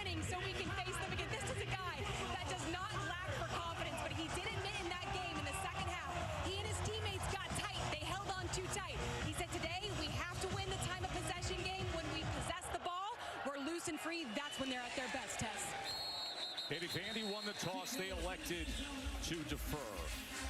winning so we can face them again. This is a guy that does not lack for confidence, but he did admit in that game in the second half, he and his teammates got tight. They held on too tight. He said today we have to win the time of possession game. When we possess the ball, we're loose and free. That's when they're at their best, Tess. If Vandy won the toss, they elected to defer.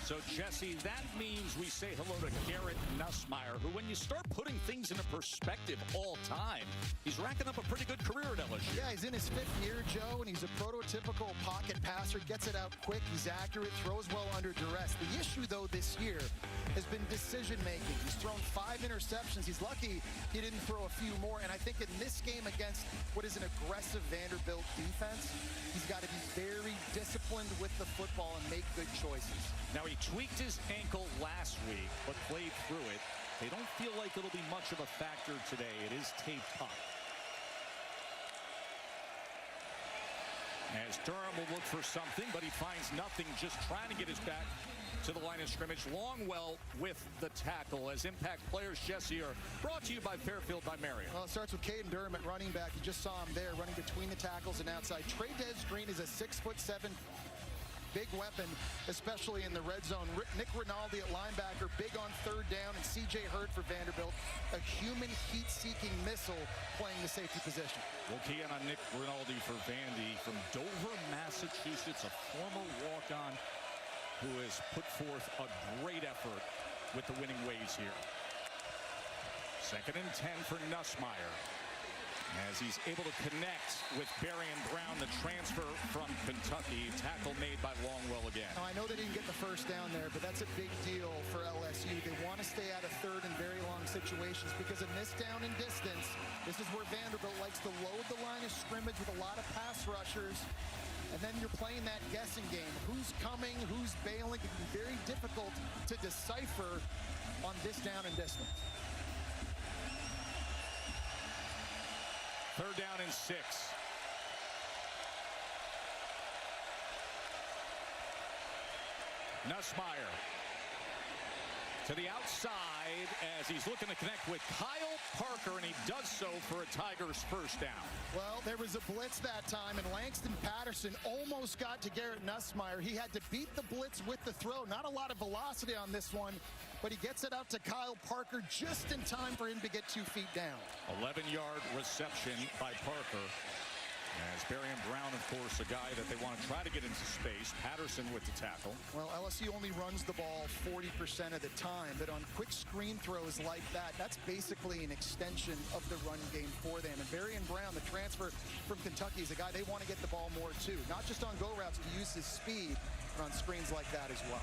So, Jesse, that means we say hello to Garrett Nussmeier, who, when you start putting things into perspective all time, he's racking up a pretty good career at LSU. Yeah, he's in his 5th year, Joe, and he's a prototypical pocket passer. Gets it out quick. He's accurate. Throws well under duress. The issue, though, this year has been decision-making. He's thrown 5 interceptions. He's lucky he didn't throw a few more. And I think in this game against what is an aggressive Vanderbilt defense, he's got to be very disciplined with the football and make good choices. Now, he tweaked his ankle last week, but played through it. They don't feel like it'll be much of a factor today. It is taped up. As Durham will look for something, but he finds nothing, just trying to get his back to the line of scrimmage. Longwell with the tackle as impact players, Jesse, are brought to you by Fairfield by Marriott. Well, it starts with Caden Durham at running back. You just saw him there running between the tackles and outside. Trey'Dez Green is a 6'7" big weapon, especially in the red zone. Nick Rinaldi at linebacker, big on 3rd down, and C.J. Hurd for Vanderbilt, a human heat-seeking missile playing the safety position. We'll key in on Nick Rinaldi for Vandy from Dover, Massachusetts, a former walk-on who has put forth a great effort with the winning ways here. 2nd and 10 for Nussmeier, as he's able to connect with Barian Brown, the transfer from Kentucky. Tackle made by Longwell again. Now, I know they didn't get the first down there, but that's a big deal for LSU. They want to stay out of 3rd and very long situations, because in this down and distance, this is where Vanderbilt likes to load the line of scrimmage with a lot of pass rushers. And then you're playing that guessing game. Who's coming, who's bailing? It can be very difficult to decipher on this down and distance. 3rd down and 6. Nussmeier to the outside as he's looking to connect with Kyle Parker, and he does so for a Tigers 1st down. Well, there was a blitz that time, and Langston Patterson almost got to Garrett Nussmeier. He had to beat the blitz with the throw. Not a lot of velocity on this one, but he gets it out to Kyle Parker just in time for him to get 2 feet down. 11-yard reception by Parker. As Barian Brown, of course, a guy that they want to try to get into space. Patterson with the tackle. Well, LSU only runs the ball 40% of the time, but on quick screen throws like that, that's basically an extension of the run game for them. And Barian Brown, the transfer from Kentucky, is a guy they want to get the ball more too. Not just on go routes to use his speed, but on screens like that as well.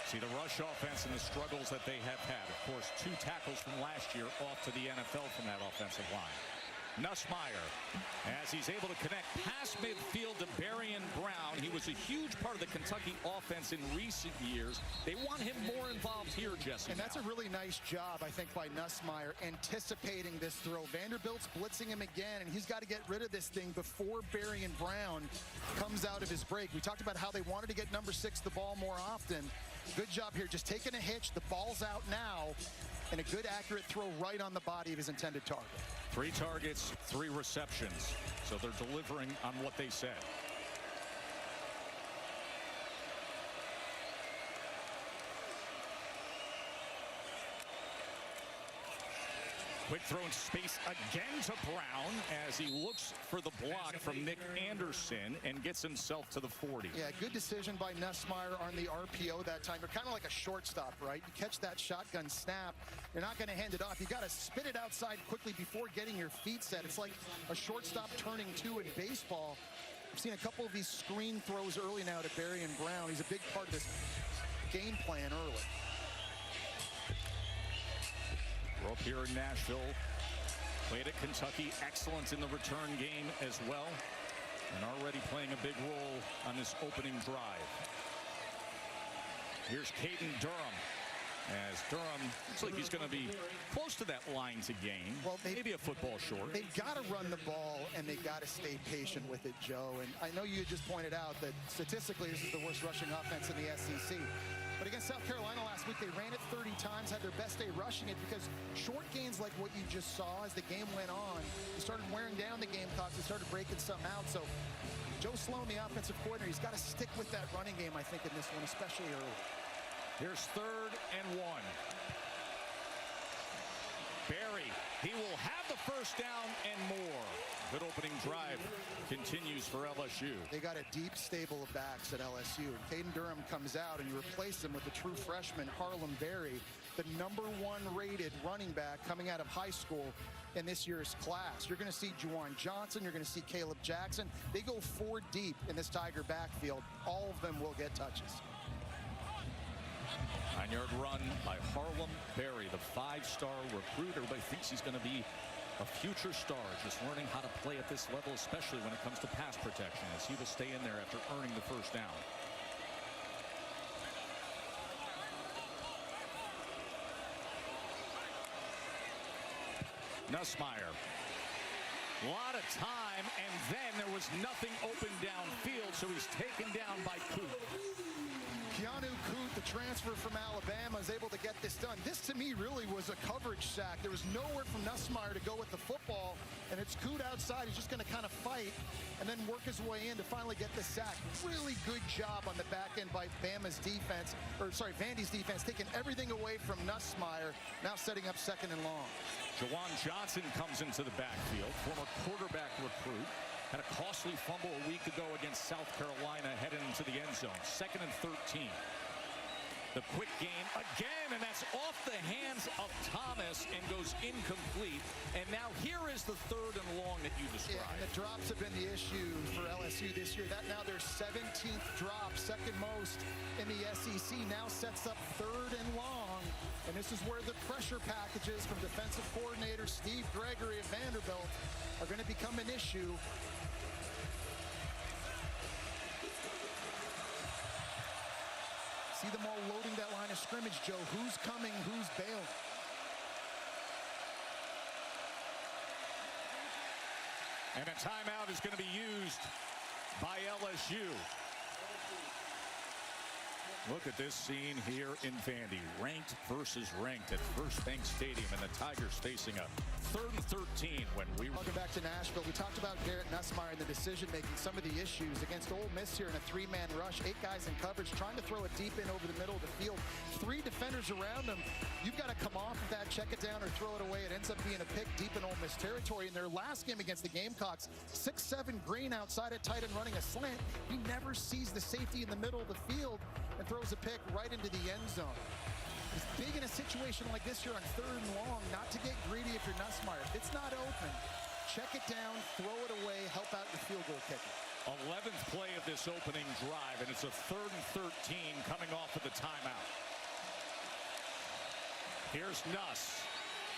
See the rush offense and the struggles that they have had. Of course, 2 tackles from last year off to the NFL from that offensive line. Nussmeier, as he's able to connect past midfield to Barian Brown. He was a huge part of the Kentucky offense in recent years. They want him more involved here, Jesse. And that's a really nice job, I think, by Nussmeier, anticipating this throw. Vanderbilt's blitzing him again, and he's got to get rid of this thing before Barian Brown comes out of his break. We talked about how they wanted to get number 6 the ball more often. Good job here, just taking a hitch. The ball's out now, and a good, accurate throw right on the body of his intended target. 3 targets, 3 receptions. So they're delivering on what they said. Quick throw in space again to Brown as he looks for the block from Nick Anderson and gets himself to the 40. Yeah, good decision by Nussmeier on the RPO that time. You're kind of like a shortstop, right? You catch that shotgun snap, you're not going to hand it off. You got to spit it outside quickly before getting your feet set. It's like a shortstop turning 2 in baseball. I've seen a couple of these screen throws early now to Barian Brown. He's a big part of this game plan early. Grew up here in Nashville, played at Kentucky, excellent in the return game as well, and already playing a big role on this opening drive. Here's Caden Durham, as Durham looks like he's going to be close to that line to gain. Well, maybe a football short. They've got to run the ball, and they've got to stay patient with it, Joe. And I know you just pointed out that statistically this is the worst rushing offense in the SEC. But against South Carolina last week, they ran it 30 times, had their best day rushing it, because short gains like what you just saw as the game went on, they started wearing down the Gamecocks. They started breaking some out. So Joe Sloan, the offensive coordinator, he's got to stick with that running game, I think, in this one, especially early. Here's 3rd and 1. Barry, he will have the first down and more. Good opening drive continues for LSU. They got a deep stable of backs at LSU. And Caden Durham comes out, and you replace him with a true freshman, Harlem Berry, the #1 rated running back coming out of high school in this year's class. You're going to see Juwan Johnson. You're going to see Caleb Jackson. They go 4 deep in this Tiger backfield. All of them will get touches. 9-yard run by Harlem Berry, the 5-star recruit. Everybody thinks he's going to be a future star, just learning how to play at this level, especially when it comes to pass protection, as he will stay in there after earning the first down. Nussmeier. A lot of time, and then there was nothing open downfield, so he's taken down by Coote. Keanu Coote, the transfer from Alabama, is able to get this done. This, to me, really was a coverage sack. There was nowhere from Nussmeier to go with the football, and it's Coote outside. He's just going to kind of fight and then work his way in to finally get the sack. Really good job on the back end by Vandy's defense, taking everything away from Nussmeier, now setting up 2nd and long. Juwan Johnson comes into the backfield, former quarterback recruit. Had a costly fumble a week ago against South Carolina, headed into the end zone. 2nd and 13. The quick game again, and that's off the hands of Thomas and goes incomplete. And now here is the 3rd and long that you described. Yeah, the drops have been the issue for LSU this year. That now their 17th drop, 2nd most in the SEC, now sets up 3rd and long. And this is where the pressure packages from defensive coordinator Steve Gregory of Vanderbilt are going to become an issue. See them all loading that line of scrimmage, Joe. Who's coming, who's bailing? And a timeout is going to be used by LSU. Look at this scene here in Vandy. Ranked versus ranked at First Bank Stadium, and the Tigers facing a 3rd and 13 when we... Welcome back to Nashville. We talked about Garrett Nussmeier and the decision-making, some of the issues against Ole Miss here in a 3-man rush. 8 guys in coverage, trying to throw it deep in over the middle of the field. 3 defenders around him. You've got to come off of that, check it down, or throw it away. It ends up being a pick deep in Ole Miss territory. In their last game against the Gamecocks, 6'7" Green outside at tight end running a slant. He never sees the safety in the middle of the field and throws a pick right into the end zone. It's big in a situation like this here on 3rd and long, not to get greedy if you're Nussmeier. If it's not open, check it down, throw it away, help out your field goal kicker. 11th play of this opening drive, and it's a 3rd and 13 coming off of the timeout. Here's Nuss.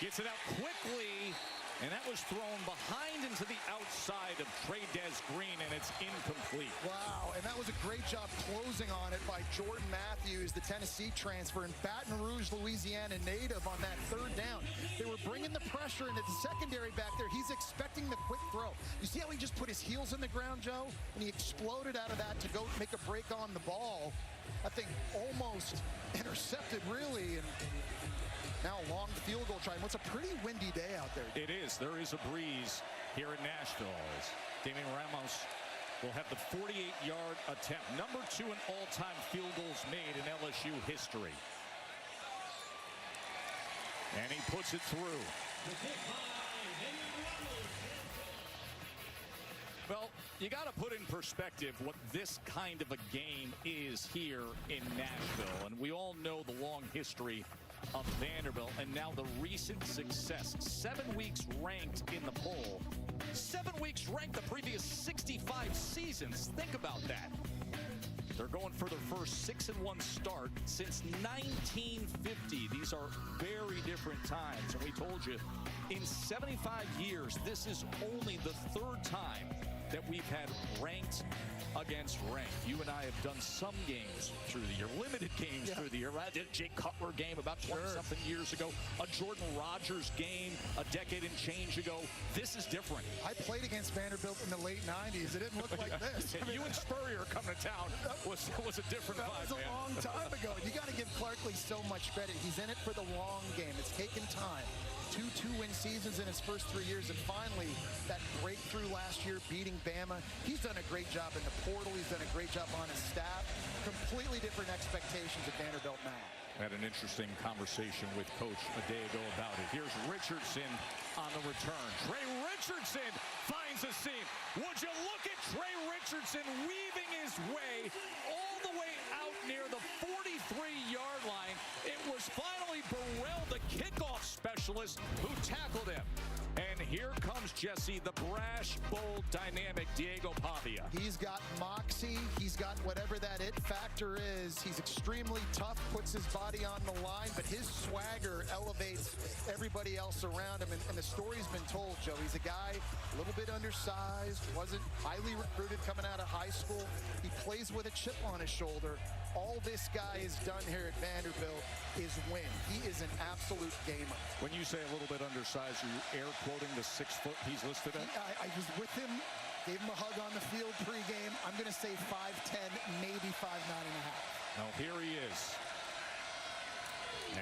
Gets it out quickly, and that was thrown behind into the outside of Trey'Dez Green, and it's incomplete. Wow, and that was a great job closing on it by Jordan Matthews, the Tennessee transfer, and Baton Rouge, Louisiana native on that 3rd down. They were bringing the pressure into the secondary back there. He's expecting the quick throw. You see how he just put his heels in the ground, Joe? And he exploded out of that to go make a break on the ball. I think almost intercepted, really, and now a long field goal try. It's a pretty windy day out there. It is. There is a breeze here in Nashville as Damian Ramos will have the 48-yard attempt. Number 2 in all-time field goals made in LSU history. And he puts it through. Well, you got to put in perspective what this kind of a game is here in Nashville. And we all know the long history of Vanderbilt and now the recent success. 7 weeks ranked in the poll. 7 weeks ranked the previous 65 seasons. Think about that. They're going for their first 6-1 start since 1950. These are very different times. And we told you, In 75 years, this is only the third time that we've had ranked against ranked. You and I have done some games through the year, limited games through the year. I did a Jake Cutler game about 20-something years ago, a Jordan Rodgers game a decade and change ago. This is different. I played against Vanderbilt in the late 90s. It didn't look like this. I mean, you and Spurrier coming to town was a different that vibe, was a long time ago. You got to give Clarkley so much credit. He's in it for the long game. It's taken time. 2 two-win seasons in his first 3 years, and finally that breakthrough last year beating Bama. He's done a great job in the portal. He's done a great job on his staff. Completely different expectations at Vanderbilt now. Had an interesting conversation with Coach a day ago about it. Here's Richardson on the return. Trey Richardson finds a seam. Would you look at Trey Richardson weaving his way all the way out near the 43-yard line. It was finally Burrell, the kickoff specialist, who tackled him. And here comes Jesse, the brash, bold, dynamic Diego Pavia. He's got moxie. He's got whatever that it factor is. He's extremely tough, puts his body on the line, but his swagger elevates everybody else around him. And the story's been told, Joe. He's a guy a little bit undersized, wasn't highly recruited coming out of high school. He plays with a chip on his shoulder. All this guy has done here at Vanderbilt is win. He is an absolute gamer. When you say a little bit undersized, are you air quoting the 6 foot he's listed at? I was with him, gave him a hug on the field pregame. I'm going to say 5'10", maybe 5'9 and a half. Now here he is.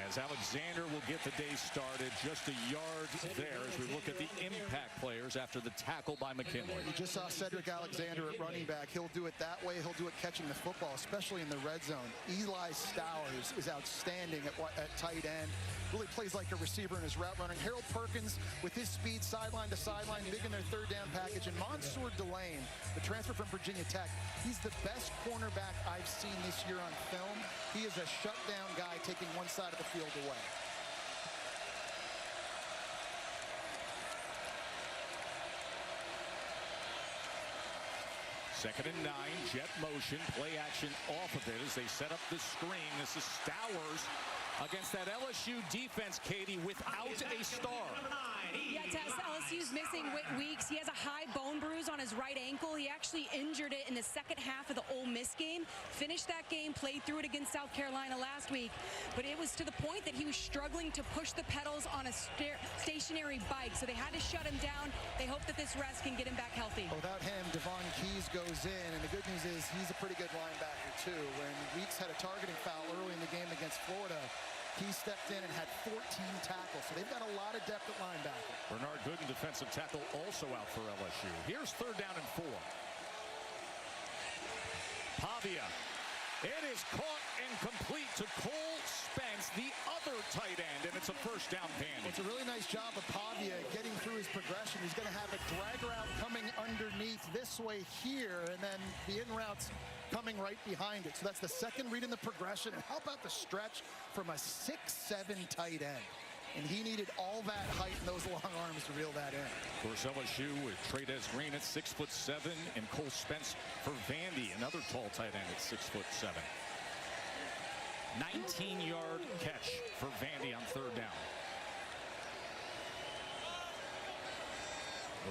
As Alexander will get the day started, just a yard there as we look at the impact players after the tackle by McKinley. You just saw Cedric Alexander at running back. He'll do it that way. He'll do it catching the football, especially in the red zone. Eli Stowers is outstanding at tight end. Really plays like a receiver in his route running. Harold Perkins with his speed sideline to sideline, big in their third down package. And Mansour Delane, the transfer from Virginia Tech, he's the best cornerback I've seen this year on film. He is a shutdown guy taking one side of the field away. Second and 9, jet motion, play action off of it as they set up the screen. This is Stowers against that LSU defense, Katie, without a star. Yeah, Tess, LSU's missing Whit Weeks. He has a high bone bruise on his right ankle. He actually injured it in the second half of the Ole Miss game. Finished that game, played through it against South Carolina last week. But it was to the point that he was struggling to push the pedals on a stationary bike. So they had to shut him down. They hope that this rest can get him back healthy. Without him, Devon Keys goes in. And the good news is he's a pretty good linebacker, too. When Weeks had a targeting foul early in the game against Florida, he stepped in and had 14 tackles. So they've got a lot of depth at linebacker. Bernard Gooden, defensive tackle, also out for LSU. Here's third down and 4. Pavia. It is caught and complete to Cole Spence, the other tight end, and it's a first down Vandy. It's a really nice job of Pavia getting through his progression. He's going to have a drag route coming underneath this way here, and then the in route's coming right behind it. So that's the second read in the progression. And how about the stretch from a 6'7" tight end? And he needed all that height and those long arms to reel that in. Of course, LSU with Trey'Dez Green at 6'7", and Cole Spence for Vandy, another tall tight end at 6'7". 19-yard catch for Vandy on third down.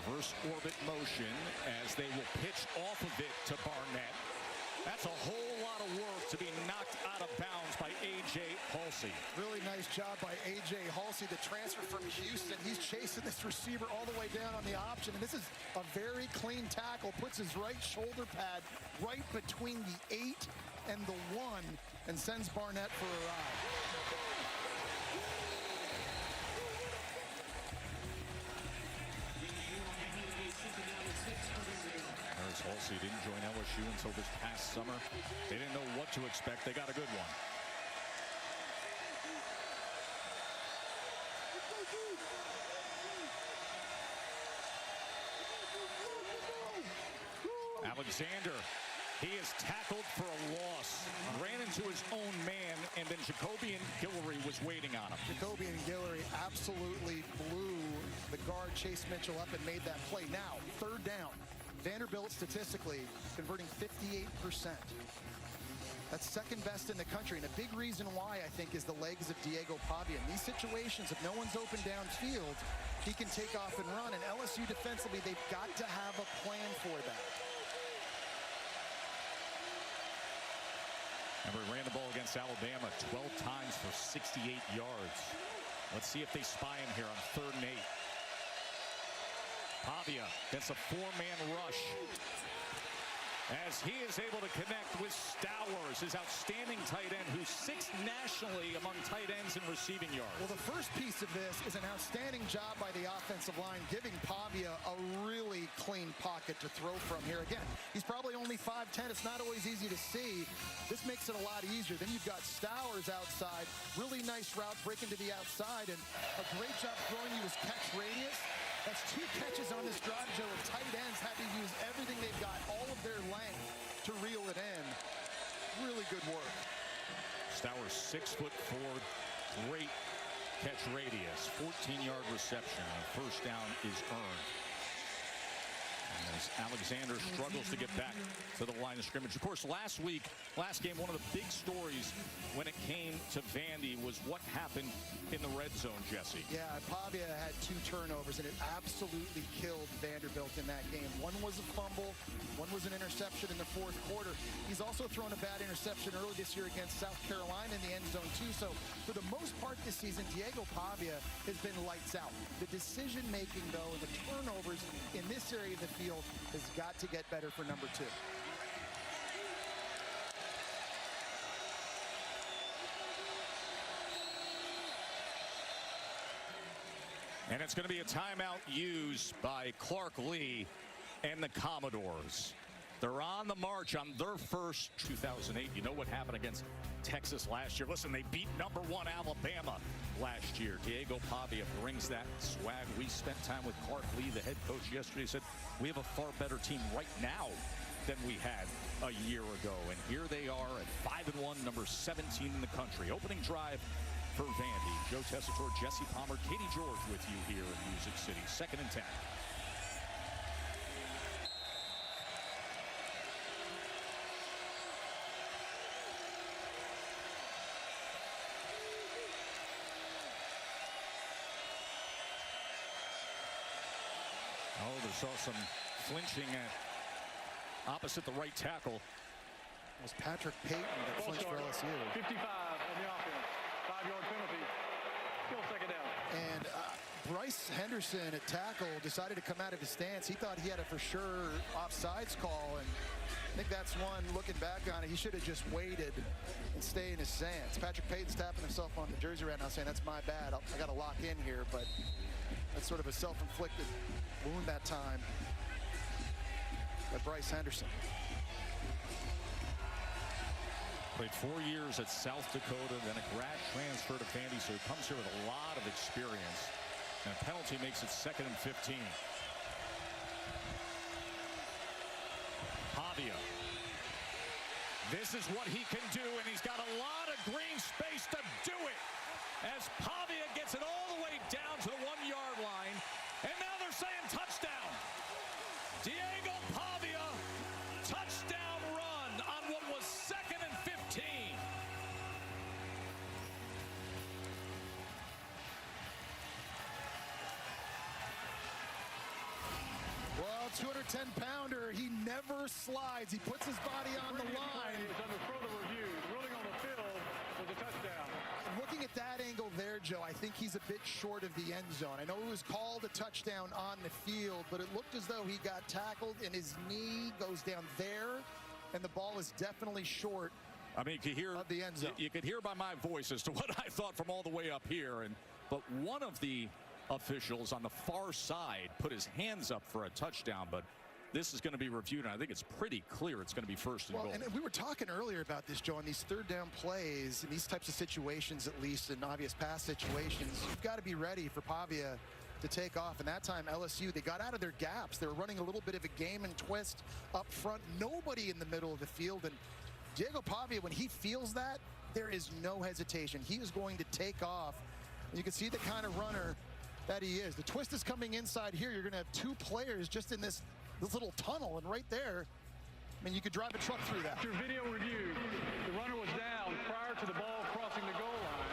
Reverse orbit motion as they will pitch off of it to Barnett. That's a whole lot of work to be knocked out of bounds by A.J. Halsey. Really nice job by A.J. Halsey, the transfer from Houston. He's chasing this receiver all the way down on the option. And this is a very clean tackle. Puts his right shoulder pad right between the 8 and the 1 and sends Barnett for a ride. Halsey didn't join LSU until this past summer. They didn't know what to expect. They got a good one. Alexander, he is tackled for a loss. Ran into his own man, and then Jacobian Guillory was waiting on him. Jacobian Guillory absolutely blew the guard Chase Mitchell up and made that play. Now, third down. Vanderbilt statistically converting 58%. That's second best in the country, and a big reason why, I think, is the legs of Diego Pavia. In these situations, if no one's open downfield, he can take off and run, and LSU defensively, they've got to have a plan for that. Remember, he ran the ball against Alabama 12 times for 68 yards. Let's see if they spy him here on 3rd and 8. Pavia gets a 4-man rush as he is able to connect with Starforce, his outstanding tight end, who's 6th nationally among tight ends in receiving yards. Well, the first piece of this is an outstanding job by the offensive line, giving Pavia a really clean pocket to throw from here. Again, he's probably only 5'10". It's not always easy to see. This makes it a lot easier. Then you've got Starforce outside. Really nice route, breaking to the outside, and a great job throwing you his catch radius. That's 2 catches on this drive, Joe. And tight ends had to use everything they've got, all of their length, to reel it in. Really good work. Starforce 6'4", great catch radius, 14-yard reception. First down is earned. As Alexander struggles to get back to the line of scrimmage. Of course, last game, one of the big stories when it came to Vandy was what happened in the red zone, Jesse. Yeah, Pavia had 2 turnovers, and it absolutely killed Vanderbilt in that game. One was a fumble, one was an interception in the 4th quarter. He's also thrown a bad interception early this year against South Carolina in the end zone, too. So, for the most part this season, Diego Pavia has been lights out. The decision-making, though, and the turnovers in this area of the field has got to get better for number 2. And it's going to be a timeout used by Clark Lee and the Commodores. They're on the march on their first 2008. You know what happened against Texas last year. Listen, they beat number 1 Alabama last year. Diego Pavia brings that swag. We spent time with Clark Lee, the head coach, yesterday. He said, we have a far better team right now than we had a year ago. And here they are at 5-1, number 17 in the country. Opening drive for Vandy. Joe Tessitore, Jesse Palmer, Katie George with you here in Music City. 2nd and 10. Oh, they saw some flinching opposite the right tackle. It was Patrick Payton that flinched for LSU. 55 on the offense. 5-yard penalty. Still 2nd down. And Bryce Henderson at tackle decided to come out of his stance. He thought he had a for sure offsides call, and I think that's one, looking back on it, he should have just waited and stay in his stance. Patrick Payton's tapping himself on the jersey right now saying, that's my bad. I got to lock in here, but that's sort of a self-inflicted wound that time by Bryce Henderson. Played 4 years at South Dakota, then a grad transfer to Vandy, so he comes here with a lot of experience. And a penalty makes it 2nd and 15. Pavia. This is what he can do, and he's got a lot of green space to do it. As Pavia gets it all the way down to the 1-yard line, and now they're saying touchdown. Diego Pavia, touchdown run on what was 2nd and 15. Well, 210-pounder, he never slides. He puts his body on the line. It's under further review. Ruling on the field was a touchdown. Looking at that angle there, Joe, I think he's a bit short of the end zone. I know it was called a touchdown on the field, but it looked as though he got tackled and his knee goes down there, and the ball is definitely short. I mean, you could hear of the end zone. You could hear by my voice as to what I thought from all the way up here. But one of the officials on the far side put his hands up for a touchdown, but this is going to be reviewed, and I think it's pretty clear it's going to be 1st and goal. And we were talking earlier about this, Joe, on these 3rd down plays, in these types of situations, at least in obvious pass situations, you've got to be ready for Pavia to take off. And that time, LSU, they got out of their gaps. They were running a little bit of a game and twist up front. Nobody in the middle of the field. And Diego Pavia, when he feels that, there is no hesitation. He is going to take off. And you can see the kind of runner that he is. The twist is coming inside here. You're going to have 2 players just in this little tunnel, and right there, I mean, you could drive a truck through that. After video review, the runner to the ball crossing the goal line.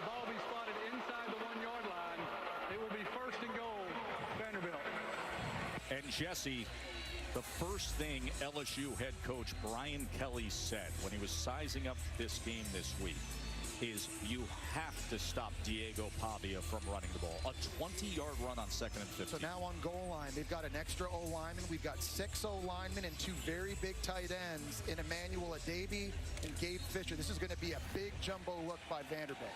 The ball will be spotted inside the 1-yard line. It will be first and goal, Vanderbilt. And Jesse, the first thing LSU head coach Brian Kelly said when he was sizing up this game this week is you have to stop Diego Pavia from running the ball. A 20-yard run on 2nd and 15. So now on goal line, they've got an extra O-lineman. We've got 6 O-linemen and 2 very big tight ends in Emmanuel Adebi and Gabe Fisher. This is going to be a big jumbo look by Vanderbilt.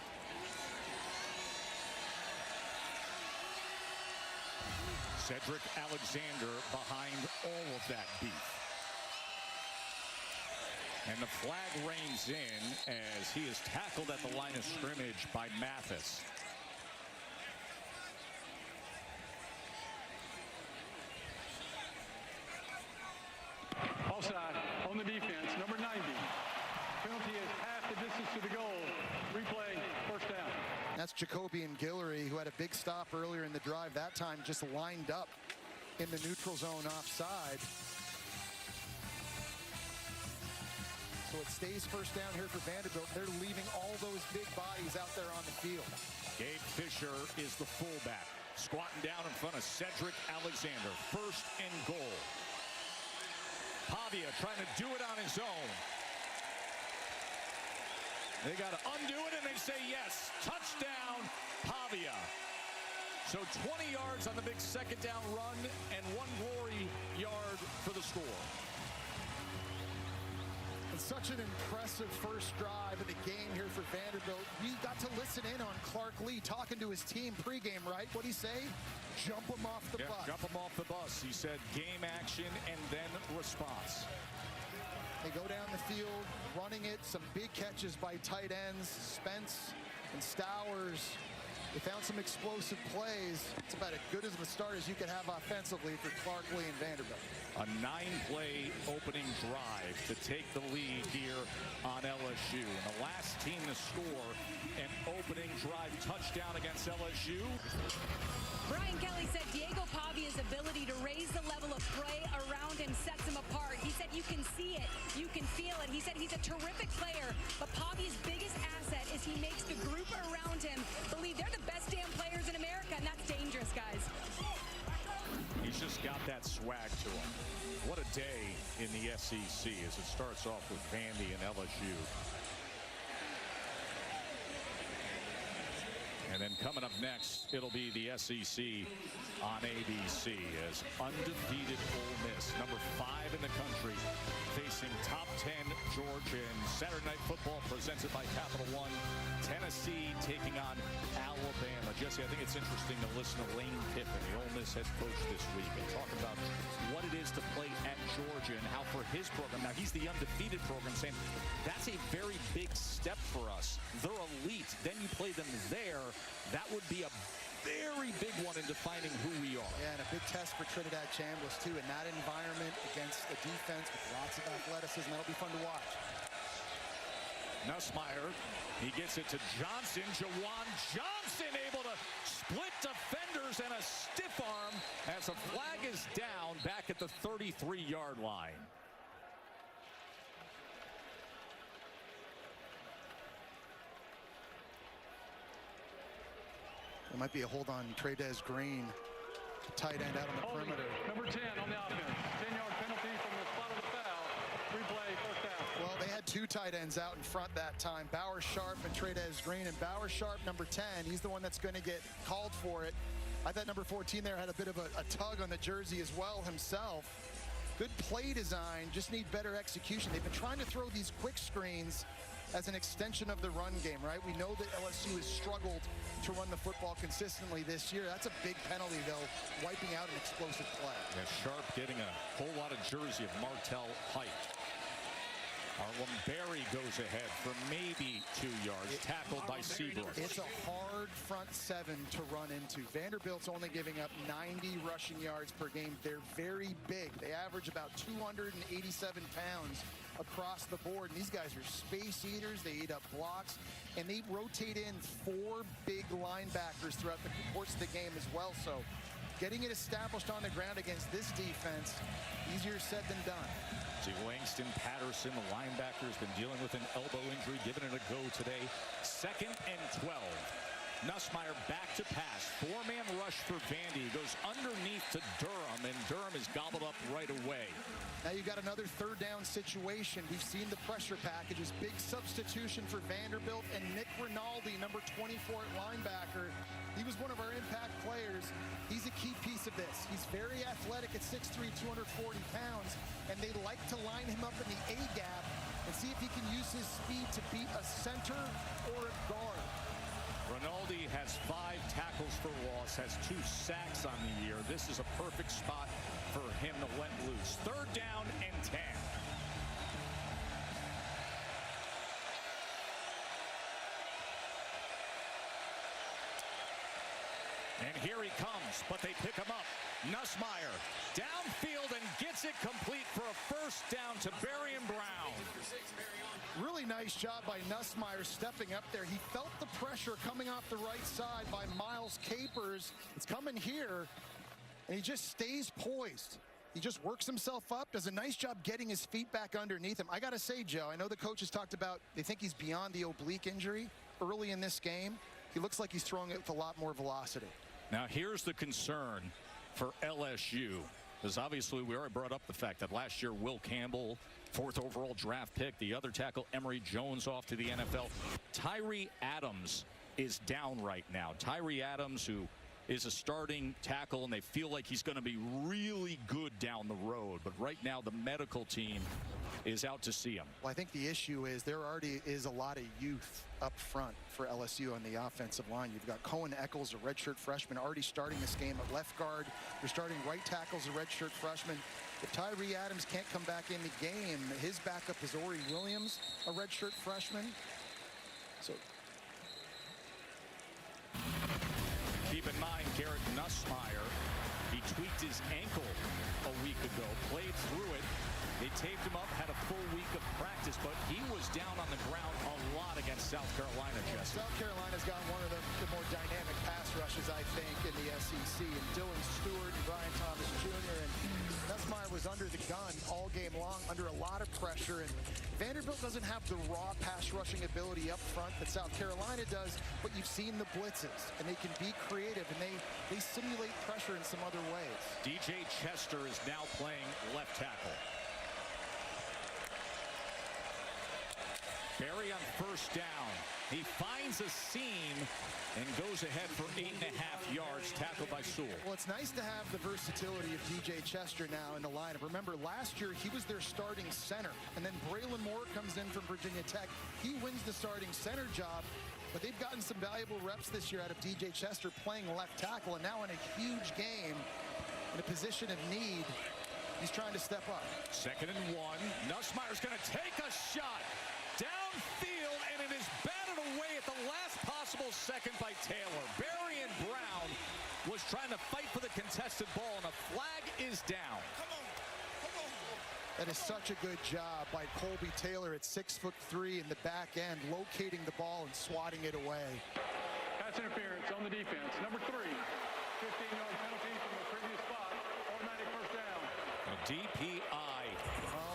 Cedric Alexander behind all of that beef. And the flag reigns in as he is tackled at the line of scrimmage by Mathis. Offside on the defense, number 90. Penalty is half the distance to the goal. Replay, first down. That's Jacoby and Guillory, who had a big stop earlier in the drive. That time just lined up in the neutral zone offside. So it stays first down here for Vanderbilt. They're leaving all those big bodies out there on the field. Gabe Fisher is the fullback, squatting down in front of Cedric Alexander. First and goal. Pavia trying to do it on his own. They got to undo it, and they say yes. Touchdown, Pavia. So 20 yards on the big second down run and 1 glory yard for the score. And such an impressive first drive of the game here for Vanderbilt. We got to listen in on Clark Lee talking to his team pregame, right? What'd he say? Jump him off the bus. Jump him off the bus. He said game action and then response. They go down the field, running it. Some big catches by tight ends, Spence and Stowers. They found some explosive plays. It's about as good as a start as you could have offensively for Clark Lee and Vanderbilt. A 9-play opening drive to take the lead here on LSU. And the last team to score an opening drive touchdown against LSU. Brian Kelly said Diego Pavia's ability to raise the level of play around him sets him apart. He said you can see it, you can feel it. He said he's a terrific player, but Pavia's biggest asset is he makes the group around him believe they're the best damn players in America, and that's dangerous, guys. He's just got that swag to him. What a day in the SEC as it starts off with Vandy and LSU. And then coming up next, it'll be the SEC on ABC as undefeated Ole Miss, number 5 in the country, facing top 10 Georgia. And Saturday Night Football presented by Capital One. Tennessee taking on Alabama. Jesse, I think it's interesting to listen to Lane Kiffin, the Ole Miss head coach this week, and talk about what it is to play at Georgia and how for his program, now he's the undefeated program, saying that's a very big step for us. They're elite. Then you play them there. That would be a very big one in defining who we are. Yeah, and a big test for Trinidad Chambliss, too, in that environment against a defense with lots of athleticism. That'll be fun to watch. Nussmeier, he gets it to Johnson. Jawan Johnson able to split defenders and a stiff arm as a flag is down back at the 33-yard line. There might be a hold on Trey'Dez Green, tight end out on the perimeter. Number 10 on the offense. 10-yard penalty from the spot of the foul. Replay, first down. Well, they had 2 tight ends out in front that time, Bauer Sharp and Trey'Dez Green. And Bauer Sharp, number 10, he's the one that's going to get called for it. I thought number 14 there had a bit of a tug on the jersey as well himself. Good play design, just need better execution. They've been trying to throw these quick screens as an extension of the run game, right? We know that LSU has struggled to run the football consistently this year. That's a big penalty, though, wiping out an explosive play. Yeah, Sharp getting a whole lot of jersey of Martell height. Arlen Berry goes ahead for maybe 2 yards, tackled by Seabrook. It's a hard front 7 to run into. Vanderbilt's only giving up 90 rushing yards per game. They're very big. They average about 287 pounds across the board. And these guys are space eaters. They eat up blocks. And they rotate in 4 big linebackers throughout the course of the game as well. So getting it established on the ground against this defense, easier said than done. See, Langston Patterson, the linebacker, has been dealing with an elbow injury, giving it a go today. 2nd and 12. Nussmeier back to pass. 4-man rush for Vandy. Goes underneath to Durham, and Durham is gobbled up right away. Now you've got another 3rd down situation. We've seen the pressure packages. Big substitution for Vanderbilt, and Nick Rinaldi, number 24 at linebacker. He was one of our impact players. He's a key piece of this. He's very athletic at 6'3", 240 pounds, and they like to line him up in the A-gap and see if he can use his speed to beat a center or a guard. Rinaldi has 5 tackles for loss, has 2 sacks on the year. This is a perfect spot for him to let loose. 3rd down and 10. And here he comes, but they pick him up. Nussmeier downfield and gets it complete for a 1st down to Berrien Brown. Really nice job by Nussmeier stepping up there. He felt the pressure coming off the right side by Miles Capers. It's coming here, and he just stays poised. He just works himself up, does a nice job getting his feet back underneath him. I got to say, Joe, I know the coaches talked about they think he's beyond the oblique injury early in this game. He looks like he's throwing it with a lot more velocity. Now, here's the concern for LSU, because obviously we already brought up the fact that last year Will Campbell, 4th overall draft pick, the other tackle Emory Jones off to the NFL. Tyree Adams is down right now. Tyree Adams, who is a starting tackle, and they feel like he's going to be really good down the road. But right now the medical team is out to see him. Well, I think the issue is there already is a lot of youth up front for LSU on the offensive line. You've got Cohen Eccles, a redshirt freshman, already starting this game at left guard. You're starting right tackles, a redshirt freshman. If Tyree Adams can't come back in the game, his backup is Ori Williams, a redshirt freshman. So keep in mind, Garrett Nussmeier, he tweaked his ankle a week ago, played through it. They taped him up, had a full week of practice, but he was down on the ground a lot against South Carolina, Jesse. South Carolina's got one of the more dynamic pass rushes, I think, in the SEC. And Dylan Stewart and Brian Thomas Jr. And Nussmeier was under the gun all game long, under a lot of pressure. And Vanderbilt doesn't have the raw pass rushing ability up front that South Carolina does, but you've seen the blitzes, and they can be creative, and they simulate pressure in some other ways. DJ Chester is now playing left tackle. Berry on 1st down. He finds a seam and goes ahead for 8.5 yards, tackled by Sewell. Well, it's nice to have the versatility of DJ Chester now in the lineup. Remember, last year he was their starting center, and then Braylon Moore comes in from Virginia Tech. He wins the starting center job, but they've gotten some valuable reps this year out of DJ Chester playing left tackle, and now in a huge game, in a position of need, he's trying to step up. 2nd and 1. Nussmeier's going to take a shot downfield, and it is batted away at the last possible second by Taylor. Berrien Brown was trying to fight for the contested ball, and a flag is down. That is such a good job by Colby Taylor at 6'3" in the back end, locating the ball and swatting it away. Pass interference on the defense. Number 3, 15-yard penalty from the previous spot. Automatic 1st down. A DPI,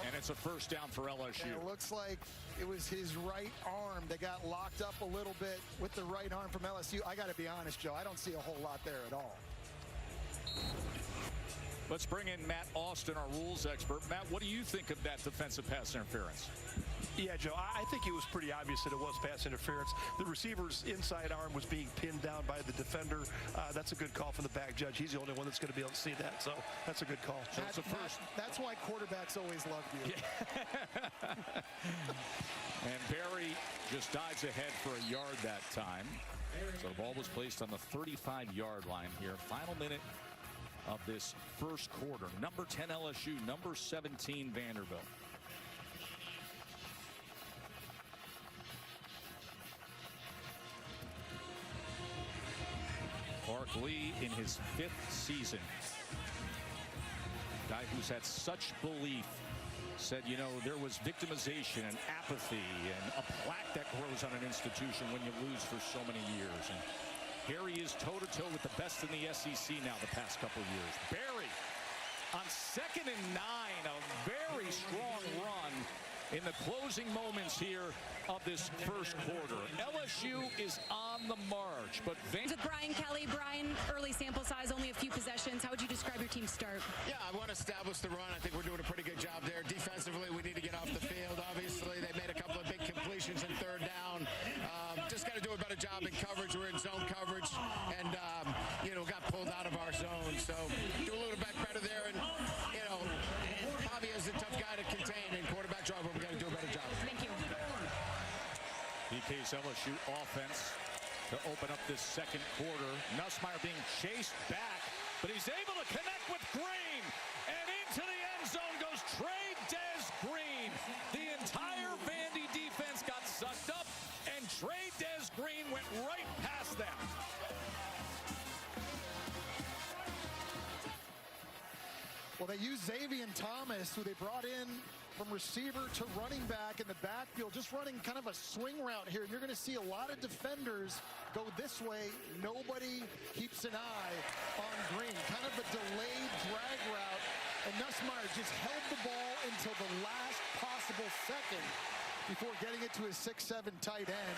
and it's a 1st down for LSU. It looks like it was his right arm that got locked up a little bit with the right arm from LSU. I got to be honest, Joe, I don't see a whole lot there at all. Let's bring in Matt Austin, our rules expert. Matt, what do you think of that defensive pass interference? Yeah, Joe, I think it was pretty obvious that it was pass interference. The receiver's inside arm was being pinned down by the defender. That's a good call from the back judge. He's the only one that's going to be able to see that, so that's a good call. So it's the first. That's why quarterbacks always love you. Yeah. And Berry just dives ahead for a yard that time. So the ball was placed on the 35-yard line here. Final minute of this 1st quarter. Number 10 LSU, number 17 Vanderbilt. Clark Lee in his 5th season. Guy who's had such belief said, you know, there was victimization and apathy and a plaque that grows on an institution when you lose for so many years. And here he is toe-to-toe with the best in the SEC now the past couple of years. Berry On 2nd and 9, a very strong run in the closing moments here of this first quarter. LSU is on the march, but With Brian Kelly. Brian, early sample size, only a few possessions. How would you describe your team's start? Yeah, I want to establish the run. I think we're doing a pretty good job there. Defensively, we need to get off the field. Obviously, they made a couple of big completions in 3rd down. Just got to do a better job in coverage. We're in zone coverage, and got pulled out of our zone. So do a little bit better there. And Javier is a tough guy to contain in quarterback draw, but we got to do a better job. Thank you. PK's LSU offense to open up this second quarter. Nussmeier being chased back, but he's able to connect with Green, and into the end zone goes Trey Des Green. The entire Vandy defense got sucked up, and Trey Des Green went right past them. Well, they used Xavier Thomas, who they brought in from receiver to running back in the backfield, just running kind of a swing route here. You're going to see a lot of defenders go this way. Nobody keeps an eye on Green. Kind of a delayed drag route, and Nussmeier just held the ball until the last possible second before getting it to his 6'7" tight end,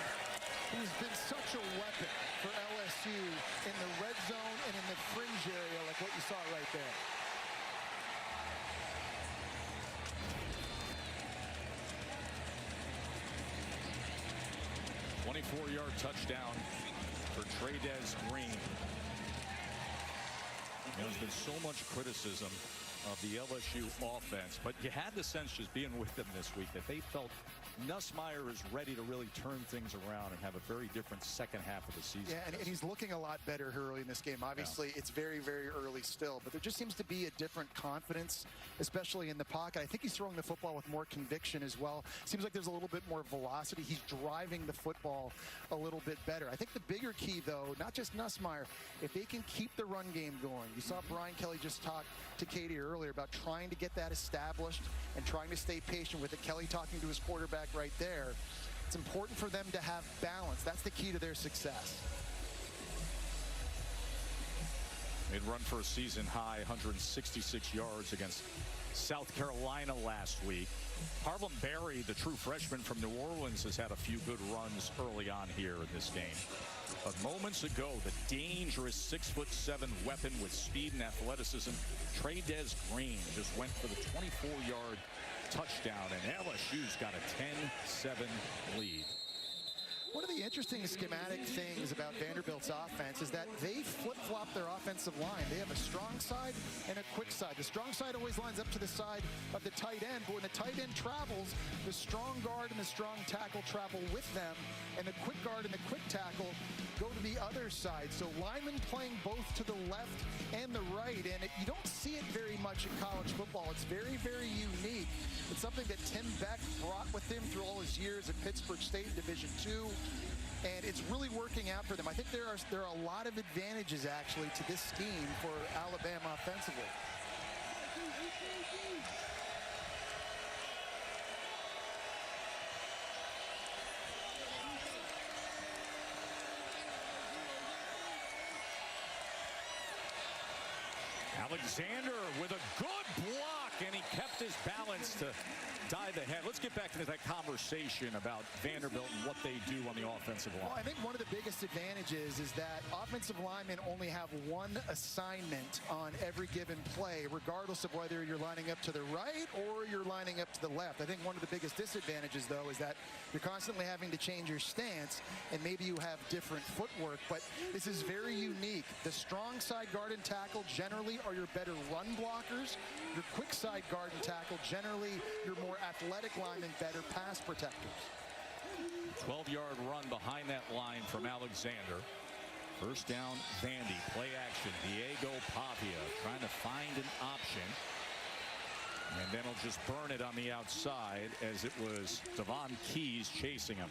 who's been such a weapon for LSU in the red zone and in the fringe area, like what you saw right there. 24-yard touchdown for Trey Des Green. There's been so much criticism of the LSU offense, but you had the sense just being with them this week that they felt Nussmeier is ready to really turn things around and have a very different second half of the season. Yeah, and he's looking a lot better early in this game. Obviously, It's very, very early still, but there just seems to be a different confidence, especially in the pocket. I think he's throwing the football with more conviction as well. Seems like there's a little bit more velocity. He's driving the football a little bit better. I think the bigger key, though, not just Nussmeier, if they can keep the run game going. You saw Brian Kelly just talk to Katie earlier about trying to get that established and trying to stay patient with it. Kelly talking to his quarterback right there. It's important for them to have balance. That's the key to their success. They'd run for a season high 166 yards against South Carolina last week. Harlem Berry, the true freshman from New Orleans, has had a few good runs early on here in this game. But moments ago, the dangerous 6'7" weapon with speed and athleticism, Trey Des Green, just went for the 24-yard touchdown, and LSU's got a 10-7 lead. One of the interesting schematic things about Vanderbilt's offense is that they flip-flop their offensive line. They have a strong side and a quick side. The strong side always lines up to the side of the tight end, but when the tight end travels, the strong guard and the strong tackle travel with them, and the quick guard and the quick tackle go to the other side. So linemen playing both to the left and the right, and you don't see it very much in college football. It's very, very unique. It's something that Tim Beck brought with him through all his years at Pittsburgh State in Division II. And it's really working out for them. I think there are a lot of advantages, actually, to this scheme for Alabama offensively. Alexander with a good block, and he kept his balance to dive ahead. Let's get back into that conversation about Vanderbilt and what they do on the offensive line. Well, I think one of the biggest advantages is that offensive linemen only have one assignment on every given play, regardless of whether you're lining up to the right or you're lining up to the left. I think one of the biggest disadvantages, though, is that you're constantly having to change your stance, and maybe you have different footwork, but this is very unique. The strong side guard and tackle generally are your better run blockers. Your quick side guard and tackle, generally your more athletic linemen, better pass protectors. 12-yard run behind that line from Alexander. First down, Vandy. Play action. Diego Pavia trying to find an option. And then he'll just burn it on the outside as it was Devon Keys chasing him.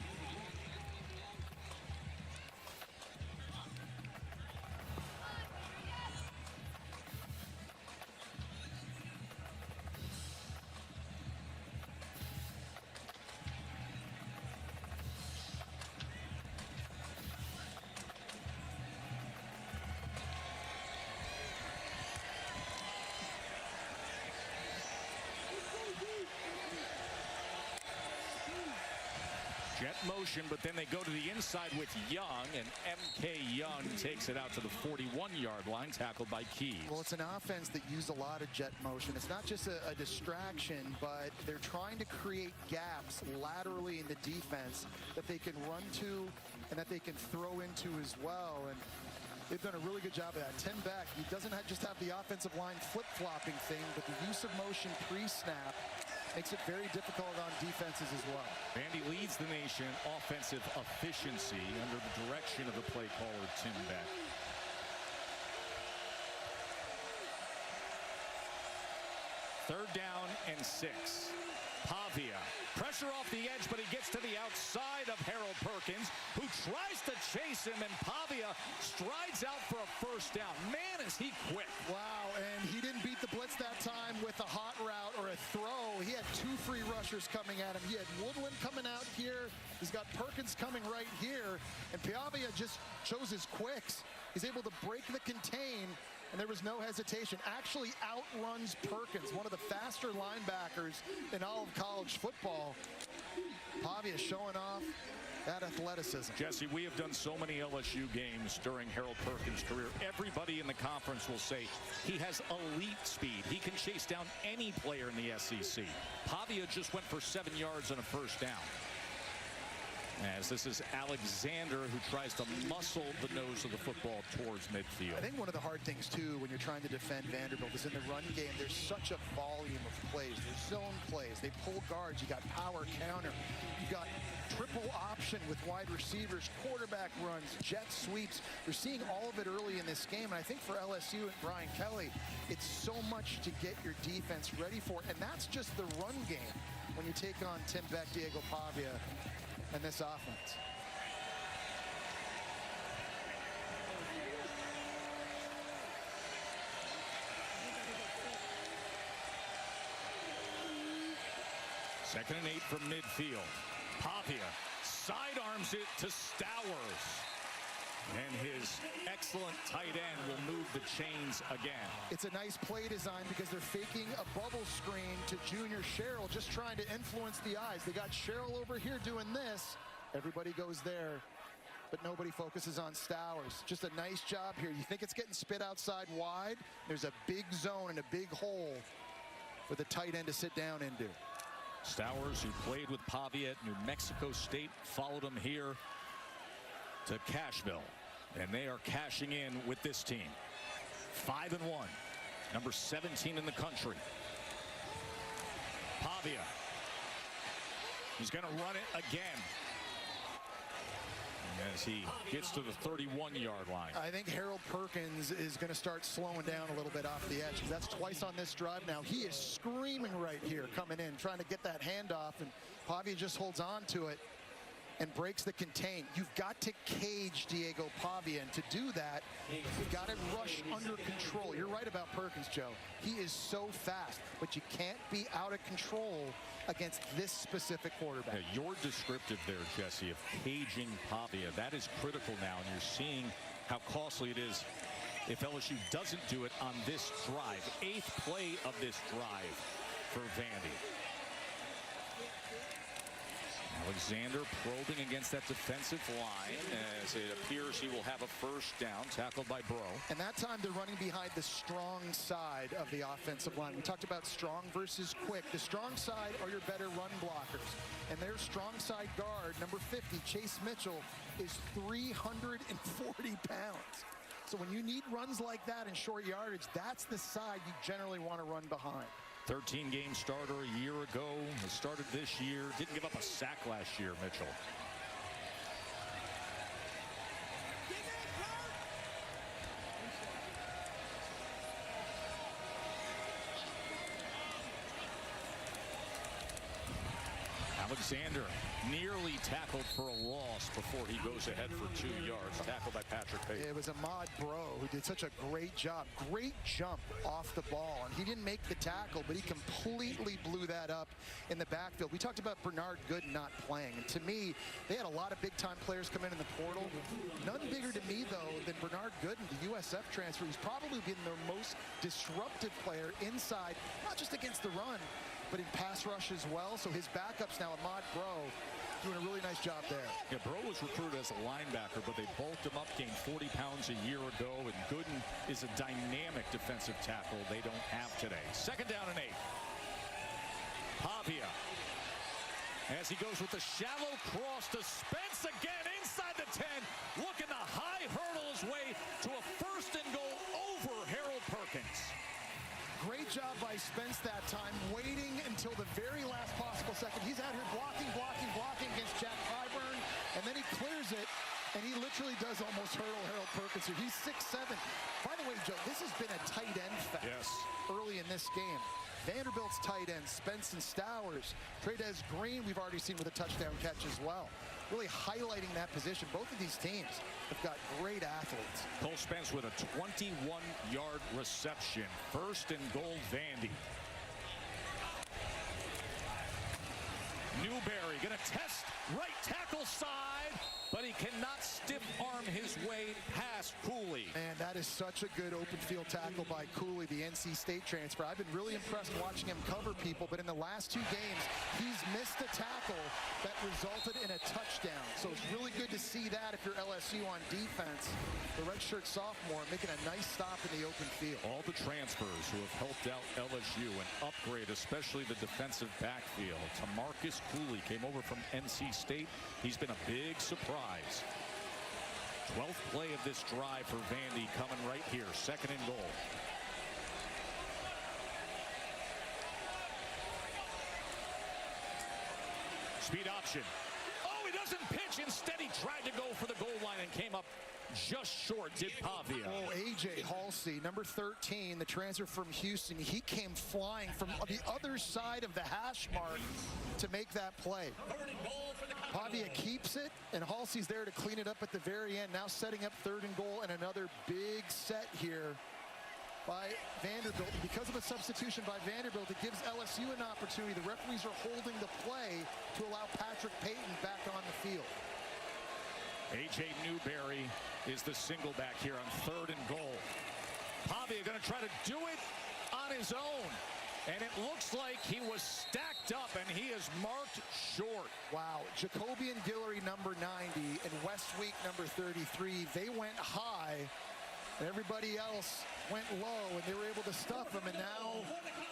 motion, but then they go to the inside with Young, and M.K. Young takes it out to the 41-yard line, tackled by Keys. Well, it's an offense that used a lot of jet motion. It's not just a distraction, but they're trying to create gaps laterally in the defense that they can run to and that they can throw into as well. And they've done a really good job of that. Tim Beck, he doesn't just have the offensive line flip-flopping thing, but the use of motion pre-snap makes it very difficult on defenses as well. Vandy leads the nation in offensive efficiency under the direction of the play caller, Tim Beck. Third down and 6. Pavia, pressure off the edge, but he gets to the outside of Harold Perkins, who tries to chase him, and Pavia strides out for a first down. Man, is he quick. Wow, and he didn't beat the blitz that time with a hot route or a throw. He had 2 free rushers coming at him. He had Woodland coming out here. He's got Perkins coming right here, and Pavia just shows his quicks. He's able to break the contain, and there was no hesitation. Actually outruns Perkins, one of the faster linebackers in all of college football. Pavia showing off that athleticism. Jesse, we have done so many LSU games during Harold Perkins' career. Everybody in the conference will say he has elite speed. He can chase down any player in the SEC. Pavia just went for 7 yards on a first down. As this is Alexander, who tries to muscle the nose of the football towards midfield. I think one of the hard things, too, when you're trying to defend Vanderbilt is in the run game, there's such a volume of plays. There's zone plays. They pull guards. You got power counter. You got triple option with wide receivers, quarterback runs, jet sweeps. You're seeing all of it early in this game. And I think for LSU and Brian Kelly, it's so much to get your defense ready for. And that's just the run game when you take on Tim Beck, Diego Pavia, and this offense. Second and 8 from midfield. Pavia sidearms it to Stowers. And his excellent tight end will move the chains again. It's a nice play design because they're faking a bubble screen to Junior Sherrill, just trying to influence the eyes. They got Sherrill over here doing this. Everybody goes there, but nobody focuses on Stowers. Just a nice job here. You think it's getting spit outside wide? There's a big zone and a big hole for the tight end to sit down into. Stowers, who played with Pavia at New Mexico State, followed him here to Cashville, and they are cashing in with this team. 5-1, number 17 in the country. Pavia, he's going to run it again as he gets to the 31-yard line. I think Harold Perkins is going to start slowing down a little bit off the edge. That's twice on this drive now. He is screaming right here, coming in, trying to get that handoff, and Pavia just holds on to it and breaks the contain. You've got to cage Diego Pavia, and to do that, you've got to rush under control. You're right about Perkins, Joe. He is so fast, but you can't be out of control against this specific quarterback. Yeah, you're descriptive there, Jesse, of caging Pavia. That is critical now, and you're seeing how costly it is if LSU doesn't do it on this drive. 8th play of this drive for Vandy. Alexander probing against that defensive line as it appears he will have a first down, tackled by Bro. And that time they're running behind the strong side of the offensive line. We talked about strong versus quick. The strong side are your better run blockers. And their strong side guard, number 50, Chase Mitchell, is 340 pounds. So when you need runs like that in short yardage, that's the side you generally want to run behind. 13-game starter a year ago. He started this year. Didn't give up a sack last year, Mitchell. Alexander nearly tackled for a loss before he goes ahead for 2 yards. Tackled by Patrick Payton. It was Ahmad Bro who did such a great job. Great jump off the ball. And he didn't make the tackle, but he completely blew that up in the backfield. We talked about Bernard Gooden not playing. And to me, they had a lot of big-time players come in the portal. None bigger to me, though, than Bernard Gooden, the USF transfer. He's probably been their most disruptive player inside, not just against the run, but in pass rush as well. So his backups now, Ahmad Bro, doing a really nice job there. Yeah, Bro was recruited as a linebacker, but they bulked him up, gained 40 pounds a year ago, and Gooden is a dynamic defensive tackle they don't have today. 2nd down and 8. Pavia, as he goes with the shallow cross to Spence again inside the 10, looking to high hurdle his way to a 1st and goal over Harold Perkins. Great job by Spence that time, waiting until the very last possible second. He's out here blocking against Jack Clyburn, and then he clears it, and he literally does almost hurdle Harold Perkins here. He's 6'7". By the way, Joe, this has been a tight end fest early in this game. Vanderbilt's tight end, Spence and Stowers. Trey'Dez Green, we've already seen with a touchdown catch as well. Really highlighting that position. Both of these teams have got great athletes. Cole Spence with a 21-yard reception. 1st and goal, Vandy. Newberry going to test right tackle side, but he cannot stiff arm his way past Cooley. Man, that is such a good open field tackle by Cooley, the NC State transfer. I've been really impressed watching him cover people, but in the last 2 games, he's missed a tackle that resulted in a touchdown. So it's really good to see that if you're LSU on defense. The redshirt sophomore making a nice stop in the open field. All the transfers who have helped out LSU and upgrade, especially the defensive backfield. Tamarcus Cooley came over from NC State. He's been a big surprise. 12th play of this drive for Vandy coming right here. 2nd and goal. Speed option. Oh, he doesn't pitch. Instead, he tried to go for the goal line and came up just short, did Pavia. Oh, A.J. Halsey, number 13, the transfer from Houston. He came flying from the other side of the hash mark to make that play. Pavia keeps it, and Halsey's there to clean it up at the very end. Now setting up 3rd and goal, and another big set here by Vanderbilt. And because of a substitution by Vanderbilt, it gives LSU an opportunity. The referees are holding the play to allow Patrick Payton back on the field. A.J. Newberry is the single back here on 3rd and goal. Pavia going to try to do it on his own. And it looks like he was stacked up, and he is marked short. Wow. Jacobian Guillory, number 90, and Westweek, number 33. They went high, and everybody else went low, and they were able to stuff them. And now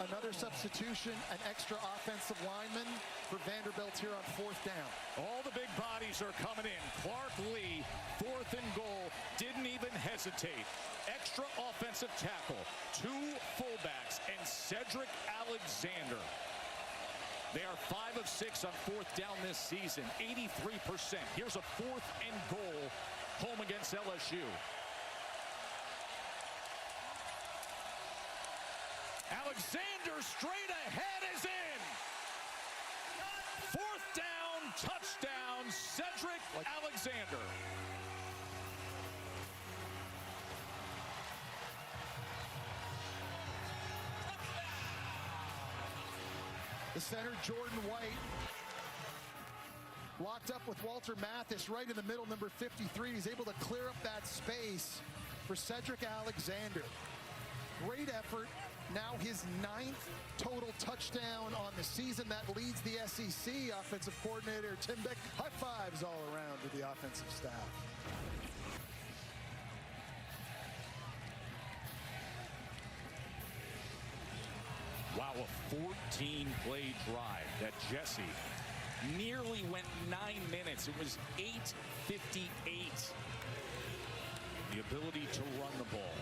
another substitution, an extra offensive lineman for Vanderbilt here on 4th down. All the big bodies are coming in. Clark Lee, 4th and goal, didn't even hesitate. Extra offensive tackle, 2 fullbacks, and Cedric Alexander. They are 5 of 6 on 4th down this season, 83%. Here's a 4th and goal home against LSU. Alexander straight ahead is in. 4th down, touchdown, Cedric Alexander. The center, Jordan White, locked up with Walter Mathis right in the middle, number 53. He's able to clear up that space for Cedric Alexander. Great effort. Now his 9th total touchdown on the season. That leads the SEC. Offensive coordinator Tim Beck. High fives all around to the offensive staff. Wow, a 14-play drive that Jesse nearly went 9 minutes. It was 8:58. The ability to run the ball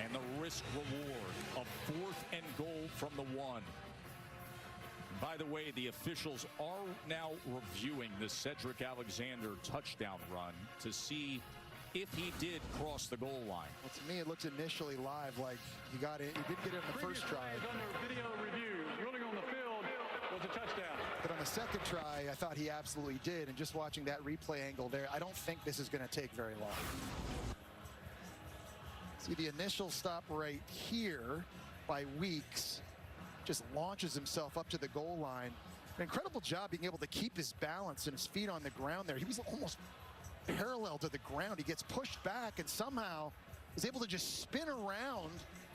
and the risk reward of 4th and goal from the 1. By the way, the officials are now reviewing the Cedric Alexander touchdown run to see if he did cross the goal line. Well, to me, it looks initially live like he got it. He did get it in the first try. Under video review, ruling on the field was a touchdown. But on the second try, I thought he absolutely did. And just watching that replay angle there, I don't think this is going to take very long. See the initial stop right here by Weeks. Just launches himself up to the goal line. An incredible job being able to keep his balance and his feet on the ground there. He was almost parallel to the ground. He gets pushed back and somehow is able to just spin around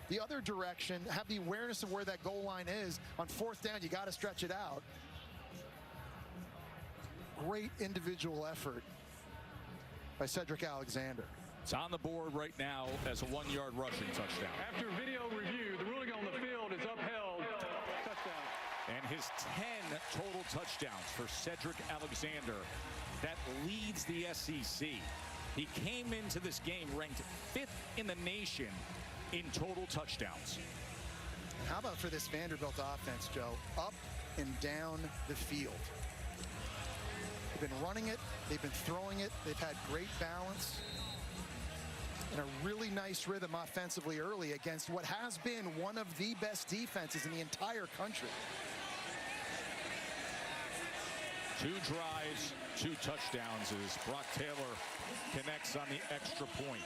the other direction, have the awareness of where that goal line is. On 4th down, you got to stretch it out. great individual effort by Cedric Alexander. It's on the board right now as a 1-yard rushing touchdown. After video review, the ruling on the field is upheld. Touchdown. And his 10 total touchdowns for Cedric Alexander. That leads the SEC. He came into this game ranked 5th in the nation in total touchdowns. How about for this Vanderbilt offense, Joe? Up and down the field. They've been running it. They've been throwing it. They've had great balance and a really nice rhythm offensively early against what has been one of the best defenses in the entire country. 2 drives, 2 touchdowns as Brock Taylor connects on the extra point.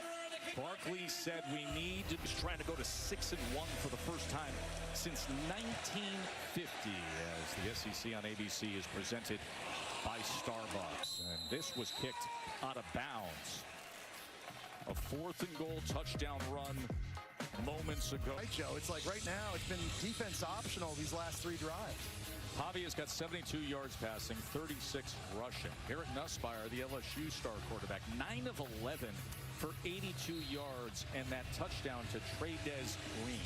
Barkley said we need to be trying to go to 6-1 for the first time since 1950 as the SEC on ABC is presented by Starbucks. And this was kicked out of bounds. A 4th and goal touchdown run moments ago. Right, Joe, it's like right now it's been defense optional these last 3 drives. Javi has got 72 yards passing, 36 rushing. Garrett Nussmeier, the LSU star quarterback, 9 of 11 for 82 yards and that touchdown to Trey'Dez Green.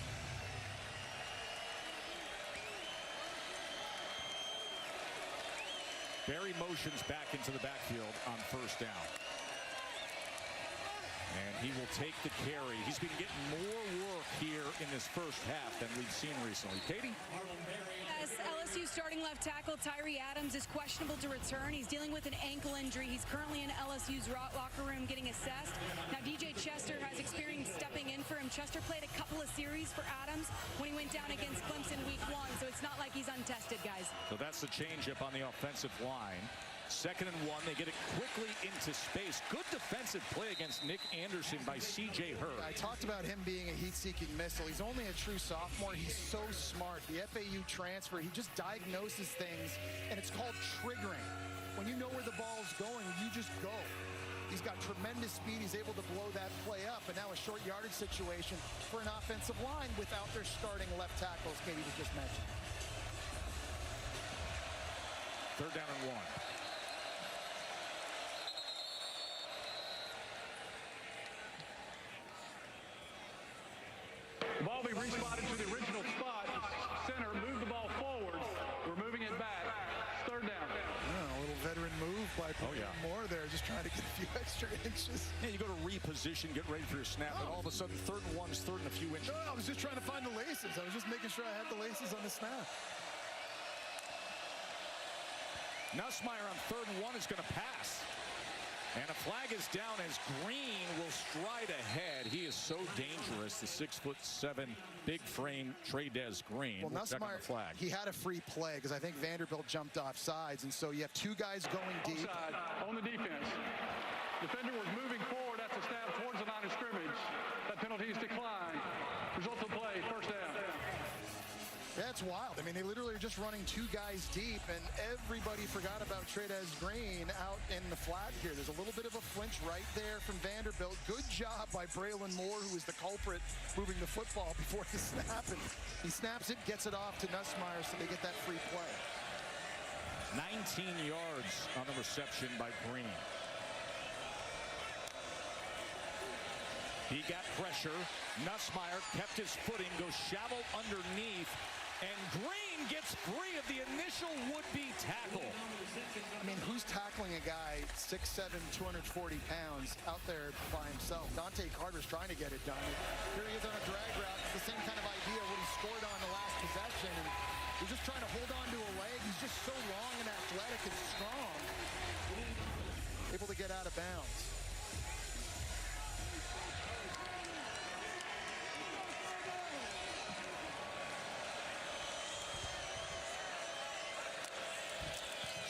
Barry motions back into the backfield on 1st down. And he will take the carry. He's been getting more work here in this first half than we've seen recently. Katie? Yes, LSU starting left tackle Tyree Adams is questionable to return. He's dealing with an ankle injury. He's currently in LSU's locker room getting assessed. Now, DJ Chester has experience stepping in for him. Chester played a couple of series for Adams when he went down against Clemson week 1, so it's not like he's untested, guys. So that's the changeup on the offensive line. 2nd and 1. They get it quickly into space. Good defensive play against Nick Anderson by C.J. Hurd. I talked about him being a heat-seeking missile. He's only a true sophomore. He's so smart. The FAU transfer, he just diagnoses things, and it's called triggering. When you know where the ball's going, you just go. He's got tremendous speed. He's able to blow that play up, and now a short yardage situation for an offensive line without their starting left tackle, as Katie just mentioned. 3rd down and 1. The ball be respotted to the original spot. Center, move the ball forward. We're moving it back. 3rd down. A little veteran move by Moore there, just trying to get a few extra inches. Yeah, you go to reposition, get ready for your snap, and all of a sudden 3rd and 1's 3rd and a few inches. No, I was just trying to find the laces. I was just making sure I had the laces on the snap. Nussmeier on 3rd and 1 is going to pass. And a flag is down as Green will stride ahead. He is so dangerous, the 6'7", big frame Trey'Dez Green. Well, Nussmeier, flag. he had a free play because I think Vanderbilt jumped off sides, and so you have 2 guys going deep. Offside on the defense. Defender was moving forward. That's a snap towards the line of scrimmage. That penalty is declined. Result of play, 1st down. That's wild. I mean, they literally are just running 2 guys deep, and everybody forgot about Trey'Dez Green out in the flat here. There's a little bit of a flinch right there from Vanderbilt. Good job by Braylon Moore, who is the culprit, moving the football before the snap. And he snaps it, gets it off to Nussmeier, so they get that free play. 19 yards on the reception by Green. He got pressure. Nussmeier kept his footing, goes shallow underneath, and Green gets free of the initial would-be tackle. I mean, who's tackling a guy 6'7", 240 pounds out there by himself? Dante Carter's trying to get it done. Here he is on a drag route. It's the same kind of idea what he scored on the last possession. And he's just trying to hold on to a leg. He's just so long and athletic and strong. Able to get out of bounds.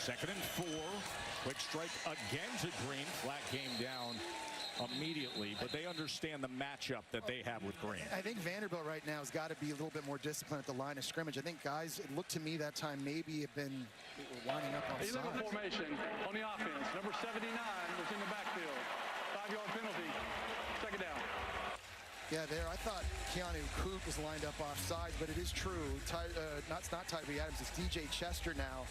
Second and 4. Quick strike again to Green. Flag came down immediately, but they understand the matchup that they have with Green. I think Vanderbilt right now has got to be a little bit more disciplined at the line of scrimmage. I think guys, it looked to me that time maybe have been lining up on Illegal sides. formation on the offense. Number 79 was in the backfield. 5-yard penalty. 2nd down. Yeah, there. I thought Keanu Coot was lined up off sides, but it is true. It's not Tyree Adams. It's DJ Chester now.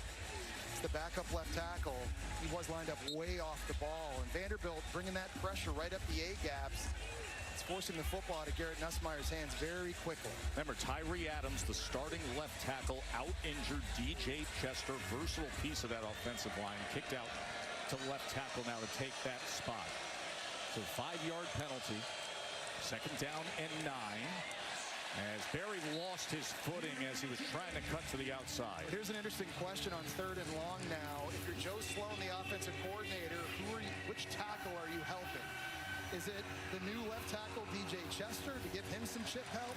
the backup left tackle. He was lined up way off the ball. And Vanderbilt bringing that pressure right up the A-gaps. It's forcing the football out of Garrett Nussmeier's hands very quickly. Remember, Tyree Adams, the starting left tackle, out injured. DJ Chester, versatile piece of that offensive line, kicked out to left tackle now to take that spot. So 5-yard penalty. Second down and 9. As Barry lost his footing as he was trying to cut to the outside. Here's an interesting question on 3rd and long now. If you're Joe Sloan, the offensive coordinator, which tackle are you helping? Is it the new left tackle, DJ Chester, to give him some chip help?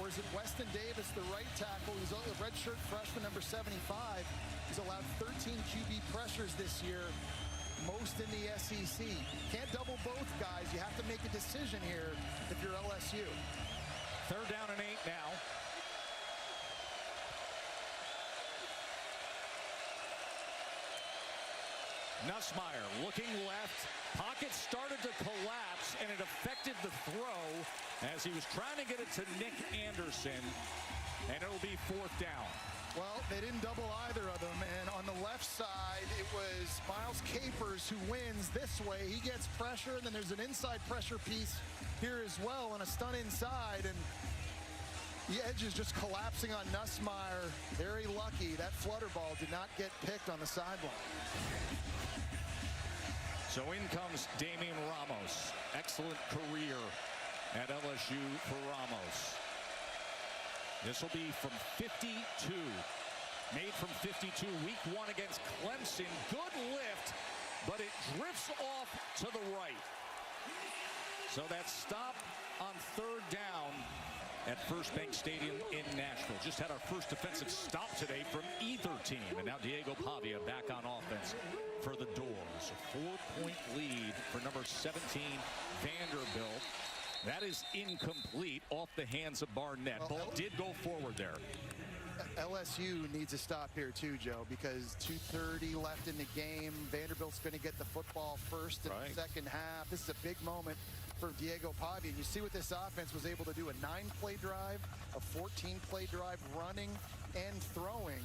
Or is it Weston Davis, the right tackle, who's a redshirt freshman, number 75? He's allowed 13 QB pressures this year, most in the SEC. Can't double both guys. You have to make a decision here if you're LSU. 3rd down and 8 now. Nussmeier looking left. Pocket started to collapse, and it affected the throw as he was trying to get it to Nick Anderson, and it'll be 4th down. Well, they didn't double either of them, and on the left side, it was Miles Capers who wins this way. He gets pressure, and then there's an inside pressure piece here as well, and a stun inside, and the edge is just collapsing on Nussmeier. Very lucky that flutter ball did not get picked on the sideline. So in comes Damian Ramos. Excellent career at LSU for Ramos. This will be from 52. Made from 52, week 1 against Clemson. Good lift, but it drifts off to the right. So that stop on 3rd down at First Bank Stadium in Nashville. Just had our first defensive stop today from either team. And now Diego Pavia back on offense for the Doors. A 4-point lead for number 17, Vanderbilt. That is incomplete, off the hands of Barnett. Ball did go forward there. LSU needs a stop here too, Joe, because 2:30 left in the game. Vanderbilt's going to get the football first in the second half. This is a big moment for Diego Pavia. And you see what this offense was able to do: a 9-play drive, a 14-play drive, running and throwing.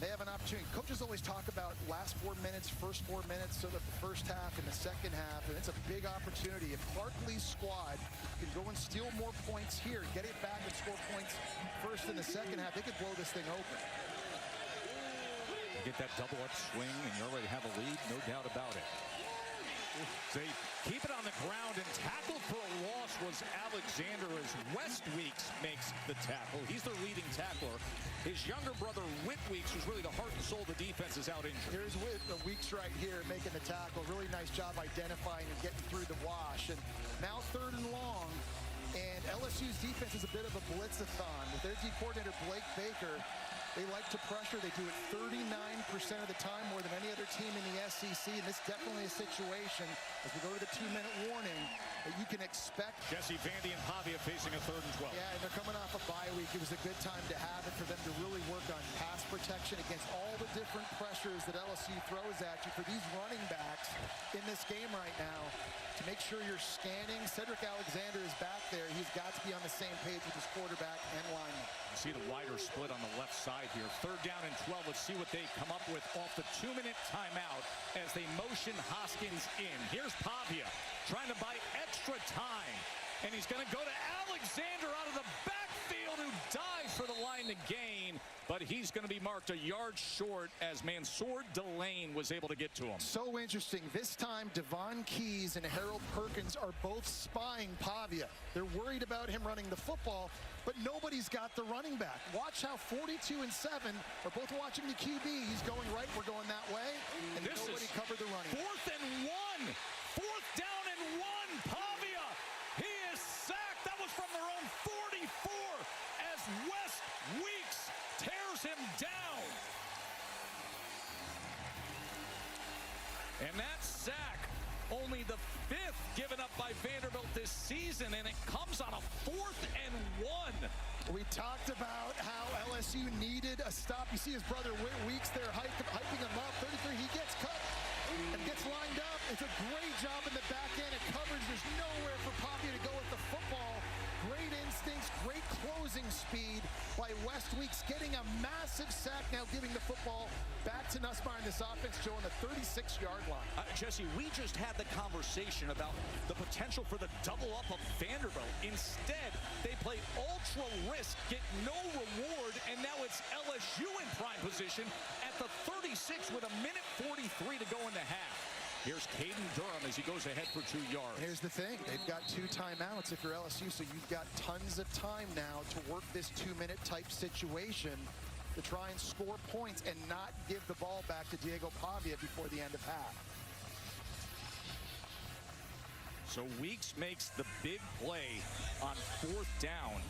They have an opportunity. Coaches always talk about last 4 minutes, first 4 minutes, so that the first half and the second half, and it's a big opportunity. If Clark Lee's squad can go and steal more points here, get it back and score points first in the second half, they could blow this thing open. Get that double-up swing, and you already have a lead, no doubt about it. They keep it on the ground, and tackled for a loss was Alexander as West Weeks makes the tackle. He's their leading tackler. His younger brother, Whit Weeks, who's really the heart and soul of the defense, is out injured. Here's Weeks right here making the tackle. Really nice job identifying and getting through the wash. And now 3rd and long. And LSU's defense is a bit of a blitzathon. With their D coordinator, Blake Baker, they like to pressure. They do it 39% of the time, more than any other team in the SEC. And this is definitely a situation, as we go to the 2-minute warning, that you can expect. Jesse Vandy and Pavia facing a 3rd and 12. Yeah, and they're coming off a bye week. It was a good time to have it for them to really work on pass protection against all the different pressures that LSU throws at you. For these running backs in this game right now, to make sure you're scanning. Cedric Alexander is back there. He's got to be on the same page with his quarterback and lineman. You see the wider split on the left side here. 3rd down and 12. Let's see what they come up with off the 2-minute timeout as they motion Hoskins in. Here's Pavia trying to buy extra time. And he's going to go to Alexander out of the backfield, who dives for the line to gain. But he's going to be marked a yard short as Mansour Delane was able to get to him. So interesting. This time, Devon Keys and Harold Perkins are both spying Pavia. They're worried about him running the football, but nobody's got the running back. Watch how 42 and 7 are both watching the QB. He's going right, we're going that way. And this nobody covered the running. 4th and 1. 4th down and 1. Pavia. He is sacked. That was from their own 44 as West Weeks tears him down. And that sack, only the 5th given up by Vanderbilt this season, and it comes on a 4th and 1. We talked about how LSU needed a stop. You see his brother Whit Weeks there hyping him up. 33, he gets cut and gets lined up. It's a great job in the back end of coverage. There's nowhere for Pavia to go with the football. Great great instincts, great closing speed by West Weeks, getting a massive sack, now giving the football back to Nussmeier in this offense, Joe, on the 36-yard line. Jesse, we just had the conversation about the potential for the double up of Vanderbilt. Instead, they play ultra risk, get no reward, and now it's LSU in prime position at the 36 with 1:43 to go in the half. Here's Caden Durham as he goes ahead for 2 yards. Here's the thing. They've got 2 timeouts if you're LSU, so you've got tons of time now to work this 2-minute type situation to try and score points and not give the ball back to Diego Pavia before the end of half. So Weeks makes the big play on 4th down.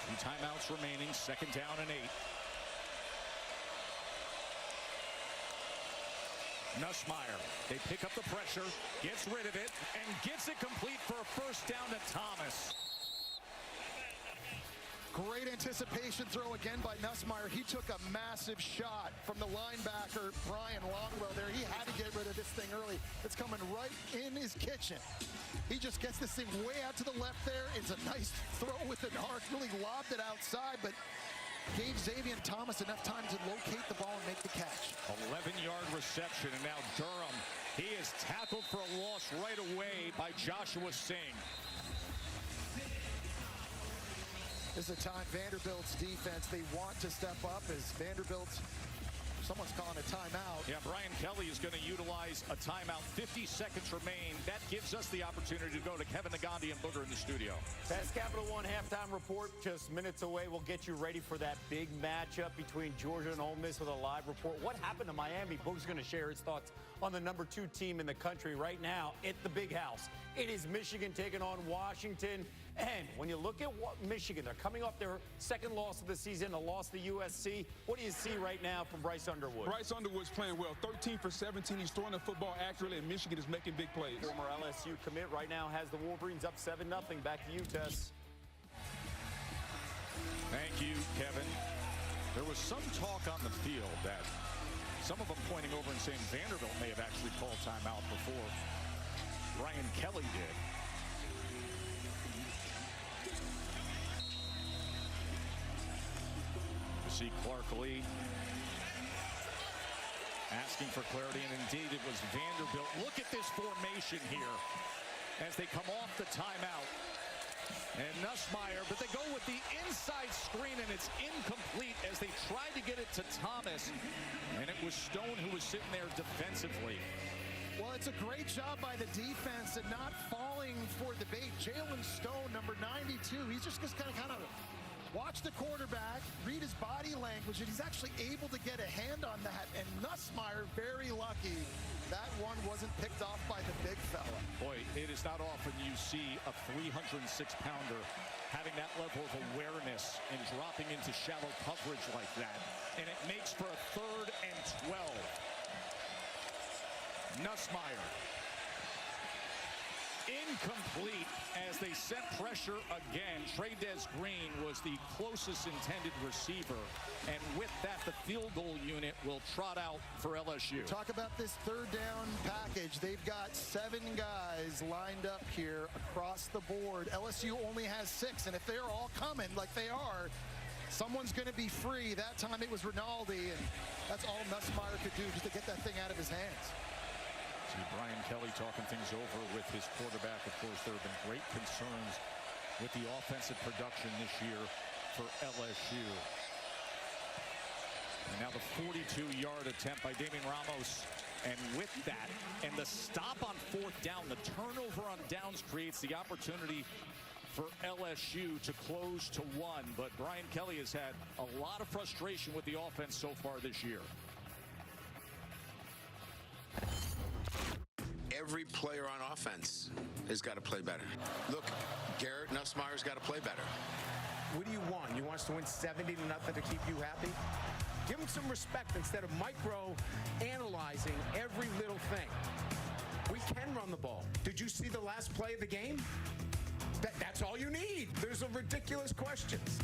2 timeouts remaining, 2nd down and 8. Nussmeier, they pick up the pressure, gets rid of it, and gets it complete for a 1st down to Thomas. Great anticipation throw again by Nussmeier. He took a massive shot from the linebacker, Brian Longwell there. He had to get rid of this thing early. It's coming right in his kitchen. He just gets this thing way out to the left there. It's a nice throw with an arc. Really lobbed it outside, but gave Xavier Thomas enough time to locate the ball and make the catch. 11-yard reception, and now Durham. He is tackled for a loss right away by Joshua Singh. This is a time Vanderbilt's defense, they want to step up as Vanderbilt, someone's calling a timeout. Yeah, Brian Kelly is going to utilize a timeout. 50 seconds remain. That gives us the opportunity to go to Kevin Nagandi and Booger in the studio. That's Capital One halftime report. Just minutes away. We'll get you ready for that big matchup between Georgia and Ole Miss with a live report. What happened to Miami? Booger's going to share his thoughts on the number 2 team in the country right now at the Big House. It is Michigan taking on Washington. And when you look at Michigan, they're coming off their 2nd loss of the season, a loss to USC. What do you see right now from Bryce Underwood? Bryce Underwood's playing well. 13 for 17. He's throwing the football accurately, and Michigan is making big plays. Former LSU commit right now has the Wolverines up 7-0. Back to you, Tess. Thank you, Kevin. There was some talk on the field that some of them pointing over and saying Vanderbilt may have actually called timeout before Brian Kelly did. See Clark Lee asking for clarity, and indeed it was Vanderbilt. Look at this formation here as they come off the timeout. And Nussmeier, but they go with the inside screen, and it's incomplete as they tried to get it to Thomas, and it was Stone who was sitting there defensively. Well, it's a great job by the defense and not falling for the bait. Jalen Stone, number 92, he's just kind of watch the quarterback, read his body language, and he's actually able to get a hand on that. And Nussmeier, very lucky. That one wasn't picked off by the big fella. Boy, it is not often you see a 306-pounder having that level of awareness and dropping into shallow coverage like that. And it makes for a 3rd and 12. Nussmeier. Incomplete as they sent pressure again. Trey'Dez Green was the closest intended receiver. And with that, the field goal unit will trot out for LSU. Talk about this 3rd down package. They've got 7 guys lined up here across the board. LSU only has 6, and if they're all coming like they are, someone's going to be free. That time it was Rinaldi, and that's all Nussmeier could do just to get that thing out of his hands. Brian Kelly talking things over with his quarterback. Of course, there have been great concerns with the offensive production this year for LSU. And now the 42-yard attempt by Damian Ramos. And with that, and the stop on 4th down, the turnover on downs creates the opportunity for LSU to close to 1. But Brian Kelly has had a lot of frustration with the offense so far this year. Every player on offense has got to play better. Look, Garrett Nussmeier's got to play better. What do you want? You want us to win 70-0 to keep you happy? Give him some respect instead of micro-analyzing every little thing. We can run the ball. Did you see the last play of the game? That's all you need. There's a ridiculous questions.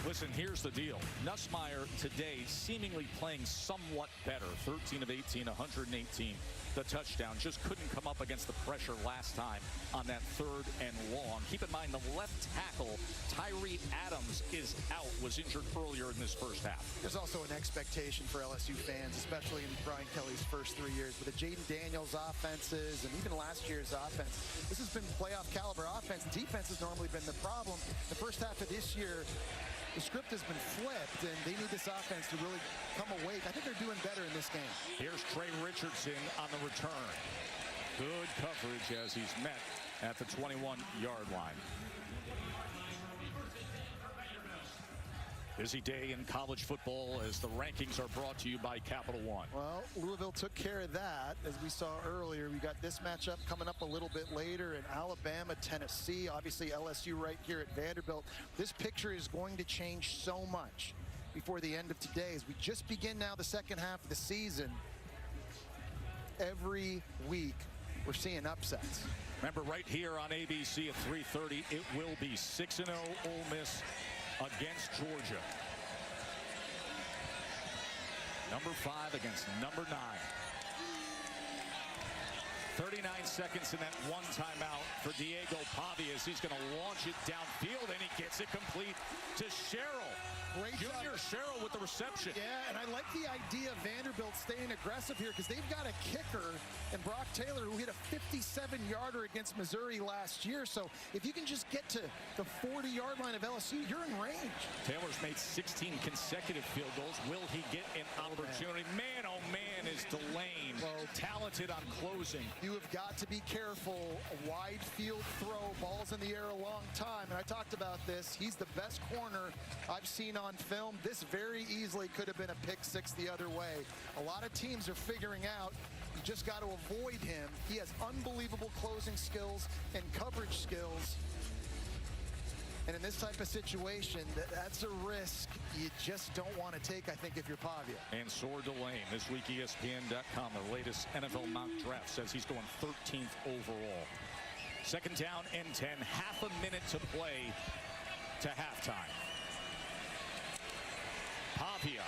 Listen, here's the deal. Nussmeier today seemingly playing somewhat better. 13 of 18, 118. The touchdown. Just couldn't come up against the pressure last time on that 3rd and long. Keep in mind the left tackle, Tyree Adams, is out. Was injured earlier in this first half. There's also an expectation for LSU fans, especially in Brian Kelly's first 3 years, with the Jaden Daniels offenses and even last year's offense. This has been playoff caliber offense. Defense has normally been the problem. The first half of this year, the script has been flipped, and they need this offense to really come awake. I think they're doing better in this game. Here's Trey Richardson on the return. Good coverage as he's met at the 21-yard line. Busy day in college football as the rankings are brought to you by Capital One. Well, Louisville took care of that, as we saw earlier. We got this matchup coming up a little bit later in Alabama, Tennessee, obviously LSU right here at Vanderbilt. This picture is going to change so much before the end of today as we just begin now the second half of the season. Every week we're seeing upsets. Remember, right here on ABC at 3:30, it will be 6-0 Ole Miss against Georgia. Number 5 against number 9. 39 seconds in that one timeout for Diego Pavia as he's going to launch it downfield, and he gets it complete to Sherrill. Great Junior Sherrill with the reception. Yeah, and I like the idea of Vanderbilt staying aggressive here because they've got a kicker in Brock Taylor who hit a 57-yarder against Missouri last year. So if you can just get to the 40-yard line of LSU, you're in range. Taylor's made 16 consecutive field goals. Will he get an opportunity? Man, oh man, is Delane talented on closing. You have got to be careful. A wide field throw, balls in the air a long time. And I talked about this. He's the best corner I've seen on film. This very easily could have been a pick 6 the other way. A lot of teams are figuring out you just got to avoid him. He has unbelievable closing skills and coverage skills. And in this type of situation, that's a risk you just don't want to take, I think, if you're Pavia. And Sor Delane, this week ESPN.com, the latest NFL mock draft, says he's going 13th overall. Second down and 10, half a minute to play to halftime. Pavia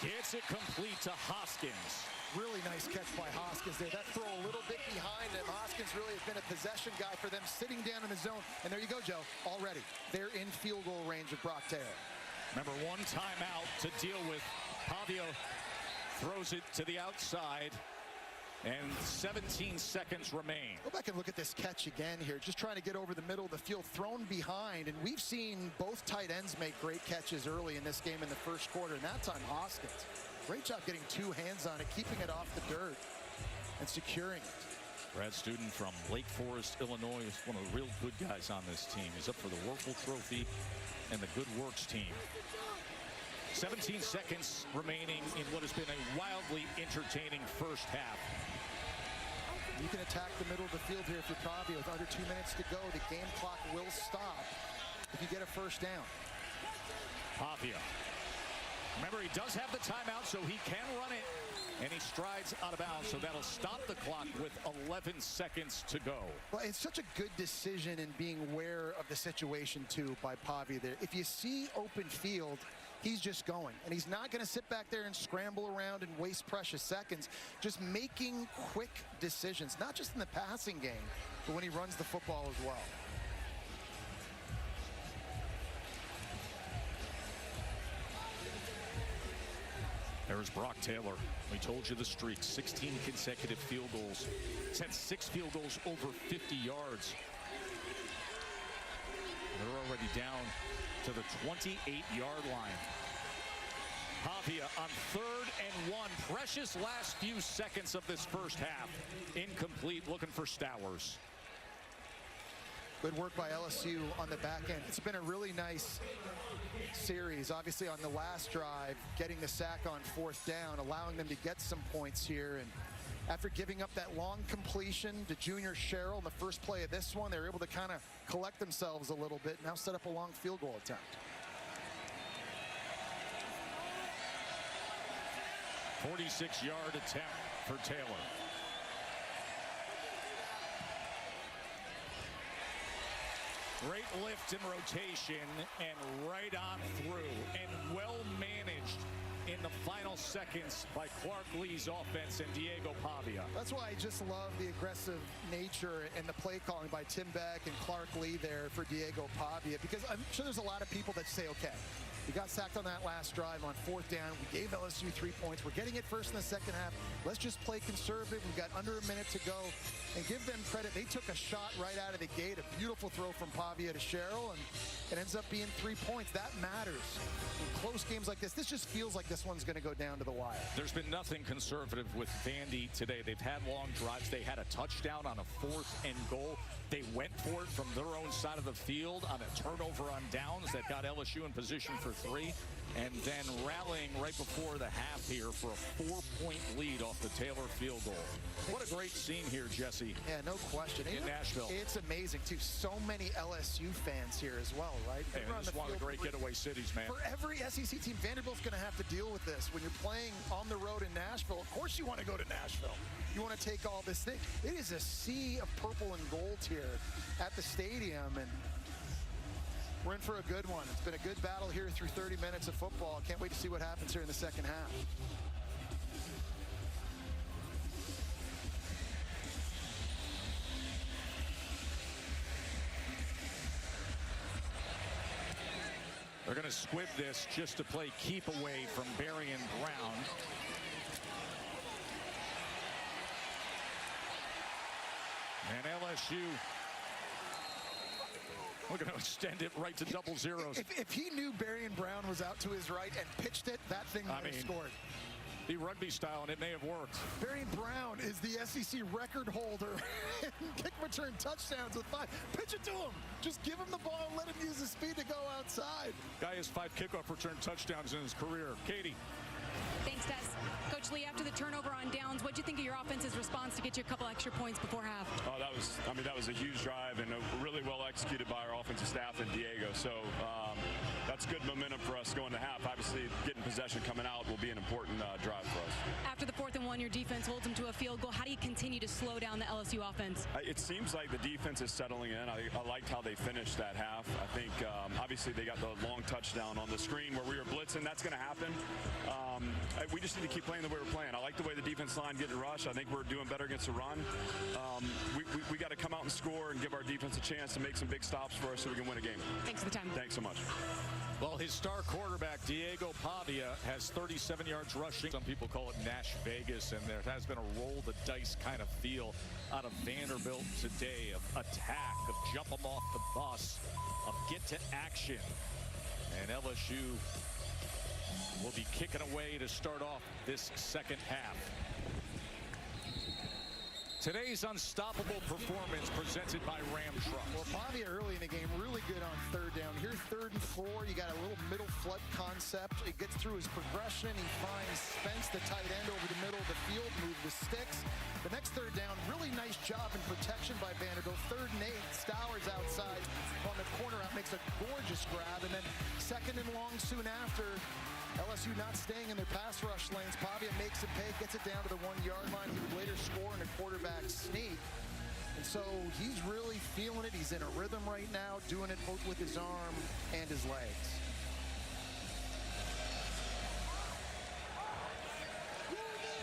gets it complete to Hoskins. Really nice catch by Hoskins there. That throw a little bit behind him. Hoskins really has been a possession guy for them, sitting down in the zone. And there you go, Joe. Already, they're in field goal range of Brock Taylor. Remember, one timeout to deal with. Pavia throws it to the outside, and 17 seconds remain. Go back and look at this catch again here. Just trying to get over the middle of the field, thrown behind. And we've seen both tight ends make great catches early in this game in the first quarter. And that time, Hoskins. Great job getting 2 hands on it, keeping it off the dirt, and securing it. Grad student from Lake Forest, Illinois, is one of the real good guys on this team. He's up for the Werfel Trophy and the Good Works team. 17 seconds remaining in what has been a wildly entertaining first half. You can attack the middle of the field here for Pavia with under 2 minutes to go. The game clock will stop if you get a first down. Pavia. Remember, he does have the timeout, so he can run it, and he strides out of bounds, so that'll stop the clock with 11 seconds to go. Well, it's such a good decision in being aware of the situation, too, by Pavia there. If you see open field, he's just going, and he's not going to sit back there and scramble around and waste precious seconds, just making quick decisions, not just in the passing game, but when he runs the football as well. There's Brock Taylor. We told you the streak, 16 consecutive field goals. He's had 6 field goals over 50 yards. They're already down to the 28-yard line. Pavia on 3rd and 1. Precious last few seconds of this first half. Incomplete, looking for Stowers. Good work by LSU on the back end. It's been a really nice series. Obviously on the last drive, getting the sack on 4th down, allowing them to get some points here. And after giving up that long completion to Junior Sherrill in the first play of this one, they were able to kind of collect themselves a little bit, now set up a long field goal attempt. A 46-yard attempt for Taylor. Great lift and rotation, and right on through, and well managed in the final seconds by Clark Lee's offense and Diego Pavia. That's why I just love the aggressive nature and the play calling by Tim Beck and Clark Lee there for Diego Pavia, because I'm sure there's a lot of people that say, okay, we got sacked on that last drive on 4th down. We gave LSU 3 points. We're getting it first in the second half. Let's just play conservative. We've got under a minute to go. And give them credit. They took a shot right out of the gate. A beautiful throw from Pavia to Sherrill, and it ends up being 3 points. That matters. In close games like this just feels like this one's going to go down to the wire. There's been nothing conservative with Vandy today. They've had long drives. They had a touchdown on a 4th and goal. They went for it from their own side of the field on a turnover on downs that got LSU in position for 3. And then rallying right before the half here for a 4-point lead off the Taylor field goal. What a great scene here, Jesse. Yeah, no question. In Nashville. It's amazing, too. So many LSU fans here as well, right? Hey, this is one of the great getaway cities, man. For every SEC team, Vanderbilt's going to have to deal with this. When you're playing on the road in Nashville, of course you want to go to Nashville. You want to take all this thing. It is a sea of purple and gold here at the stadium, and we're in for a good one. It's been a good battle here through 30 minutes of football. Can't wait to see what happens here in the second half. They're going to squib this just to play keep away from Berrien Brown. And LSU looking to extend it right to double zeros. If he knew Berrien Brown was out to his right and pitched it, that thing would have scored. The rugby style, and it may have worked. Berrien Brown is the SEC record holder in kick return touchdowns with 5. Pitch it to him. Just give him the ball and let him use his speed to go outside. Guy has 5 kickoff return touchdowns in his career. Katie. Thanks, Des. Coach Lee, after the turnover on downs, what do you think of your offense's response to get you a couple extra points before half? Oh, that was a huge drive and really well executed by our offensive staff and Diego. So that's good momentum for us going to half. Obviously, getting possession coming out will be an important drive for us. After the 4th and 1, your defense holds them to a field goal. How do you continue to slow down the LSU offense? It seems like the defense is settling in. I liked how they finished that half. I think obviously they got the long touchdown on the screen where we were blitzing. That's going to happen. We just need to keep playing the way we're playing. I like the way the defense line getting rushed. I think we're doing better against the run. We got to come out and score and give our defense a chance to make some big stops for us so we can win a game. Thanks for the time. Thanks so much. Well, his star quarterback, Diego Pavia, has 37 yards rushing. Some people call it Nash Vegas, and there has been a roll the dice kind of feel out of Vanderbilt today, of attack, of jump them off the bus, of get to action. And LSU will be kicking away to start off this second half. Today's unstoppable performance presented by Ram Truck. Well, Pavia early in the game, really good on 3rd down. Here's 3rd and 4. You got a little middle flood concept. He gets through his progression. He finds Spence, the tight end, over the middle of the field, move the sticks. The next 3rd down, really nice job in protection by Vanderbilt. 3rd and 8, Stowers outside on the corner out, makes a gorgeous grab. And then 2nd and long soon after, LSU not staying in their pass rush lanes. Pavia makes a pay, gets it down to the 1-yard line. He would later score in a quarterback sneak. And so he's really feeling it. He's in a rhythm right now, doing it both with his arm and his legs.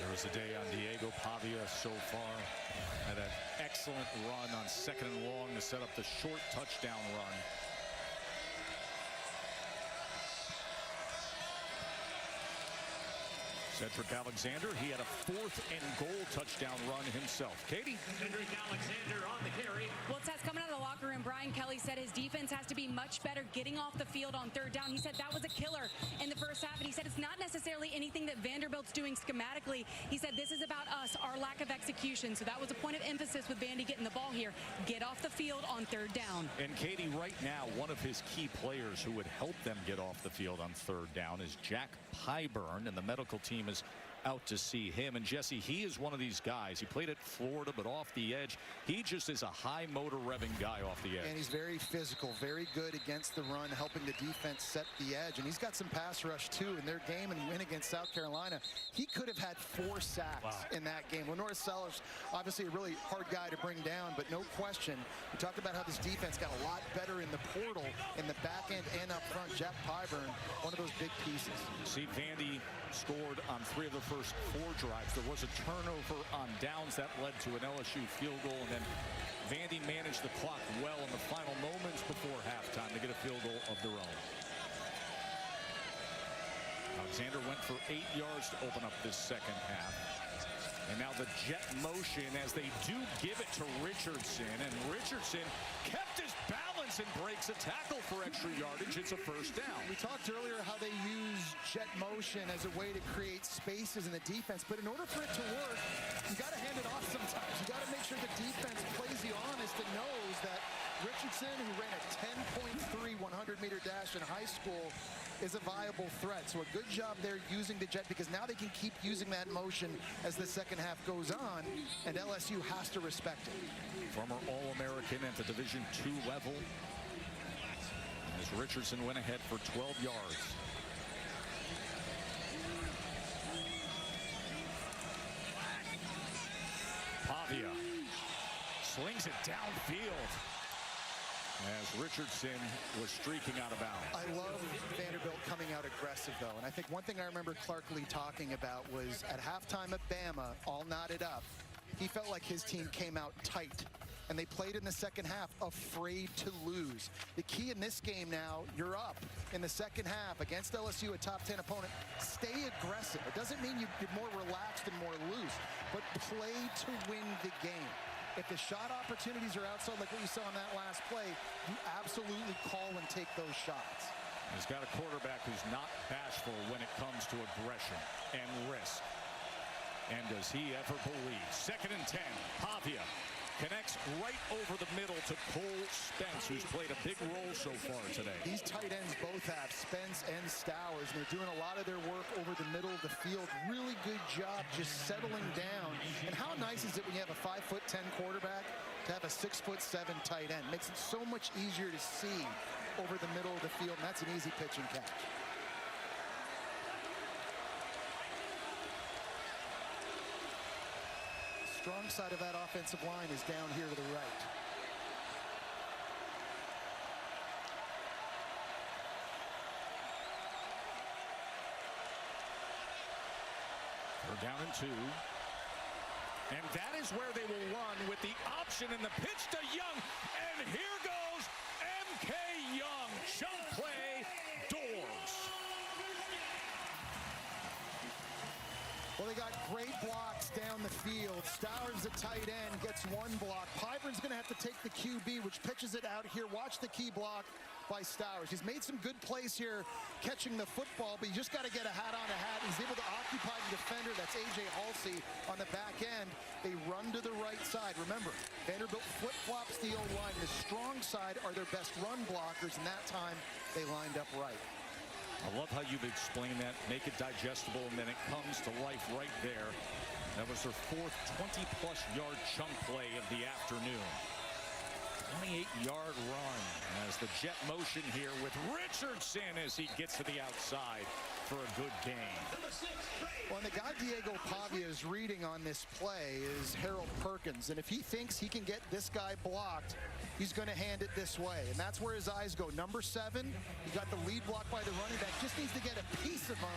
There was a day on Diego Pavia so far. Had an excellent run on 2nd and long to set up the short touchdown run. Cedric Alexander, he had a 4th and goal touchdown run himself. Katie? Cedric Alexander on the carry. Well, it says coming out of the locker room, Brian Kelly said his defense has to be much better getting off the field on 3rd down. He said that was a killer in the first half, and he said it's not necessarily anything that Vanderbilt's doing schematically. He said this is about us, our lack of execution. So that was a point of emphasis with Vandy getting the ball here. Get off the field on 3rd down. And Katie, right now, one of his key players who would help them get off the field on 3rd down is Jack Pyburn, and the medical team is out to see him. And Jesse, he is one of these guys. He played at Florida, but off the edge, he just is a high motor revving guy off the edge. And he's very physical, very good against the run, helping the defense set the edge. And he's got some pass rush too in their game and win against South Carolina. He could have had 4 sacks in that game. Lenore Sellers, obviously a really hard guy to bring down, but no question. We talked about how this defense got a lot better in the portal, in the back end and up front. Jack Pyburn, one of those big pieces. See, Vandy scored on 3 of the first 4 drives. There was a turnover on downs that led to an LSU field goal, and then Vandy managed the clock well in the final moments before halftime to get a field goal of their own. Alexander went for 8 yards to open up this second half. And now the jet motion as they do give it to Richardson, and Richardson kept his balance and breaks a tackle for extra yardage. It's a first down. We talked earlier how they use jet motion as a way to create spaces in the defense, but in order for it to work, you got to hand it off sometimes. You got to make sure the defense plays the honest and knows that Richardson, who ran a 10.3 100-meter dash in high school, is a viable threat. So a good job there using the jet, because now they can keep using that motion as the second half goes on, and LSU has to respect it. Former All-American at the Division II level, as Richardson went ahead for 12 yards. Pavia slings it downfield as Richardson was streaking out of bounds. I love Vanderbilt coming out aggressive, though. And I think one thing I remember Clark Lee talking about was at halftime at Bama, all knotted up, he felt like his team came out tight. And they played in the second half afraid to lose. The key in this game now, you're up in the second half against LSU, a top 10 opponent. Stay aggressive. It doesn't mean you're more relaxed and more loose, but play to win the game. If the shot opportunities are outside, like what you saw in that last play, you absolutely call and take those shots. He's got a quarterback who's not bashful when it comes to aggression and risk. And does he ever believe? 2nd and 10. Pavia connects right over the middle to Cole Spence, who's played a big role so far today. These tight ends both have Spence and Stowers, and they're doing a lot of their work over the middle of the field. Really good job just settling down. And how nice is it when you have a 5'10" quarterback to have a 6'7" tight end? Makes it so much easier to see over the middle of the field, and that's an easy pitch and catch. Strong side of that offensive line is down here to the right. They're down in 2. And that is where they will run with the option and the pitch to Young. And here goes M.K. Young. Chunk play, Doors. Well, they got great blocks down the field. Stowers, the tight end, gets 1 block. Pyburn's going to have to take the QB, which pitches it out here. Watch the key block by Stowers. He's made some good plays here catching the football, but you just got to get a hat on a hat. He's able to occupy the defender. That's A.J. Halsey on the back end. They run to the right side. Remember, Vanderbilt flip-flops the O-line. The strong side are their best run blockers, and that time they lined up right. I love how you've explained that. Make it digestible, and then it comes to life right there. That was their 4th 20-plus yard chunk play of the afternoon. 28-yard run as the jet motion here with Richardson as he gets to the outside for a good gain. Well, and the guy Diego Pavia is reading on this play is Harold Perkins. And if he thinks he can get this guy blocked, he's going to hand it this way. And that's where his eyes go. Number 7, he got the lead block by the running back. Just needs to get a piece of him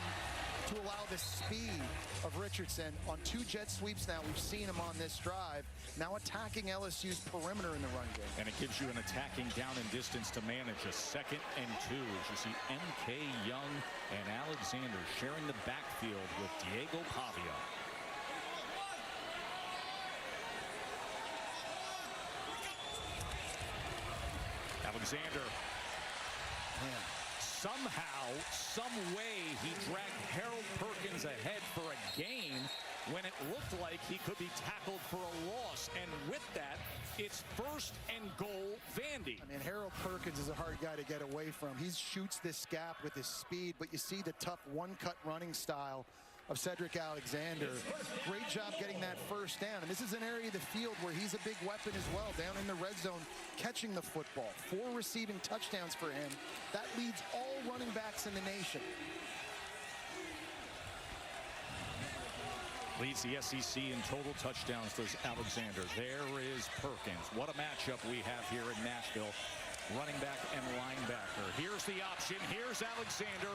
to allow the speed of Richardson on 2 jet sweeps now. We've seen him on this drive. Now attacking LSU's perimeter in the run game. And it gives you an attacking down and distance to manage. A 2nd and 2 as you see M.K. Young and Alexander sharing the backfield with Diego Pavia. Alexander. Man. Somehow, some way, he dragged Harold Perkins ahead for a gain when it looked like he could be tackled for a loss. And with that, it's 1st and goal, Vandy. I mean, Harold Perkins is a hard guy to get away from. He shoots this gap with his speed, but you see the tough one-cut running style of Cedric Alexander. Great job getting that first down. And this is an area of the field where he's a big weapon as well, down in the red zone, catching the football. 4 receiving touchdowns for him. That leads all running backs in the nation. Leads the SEC in total touchdowns, does Alexander. There is Perkins. What a matchup we have here in Nashville. Running back and linebacker. Here's the option. Here's Alexander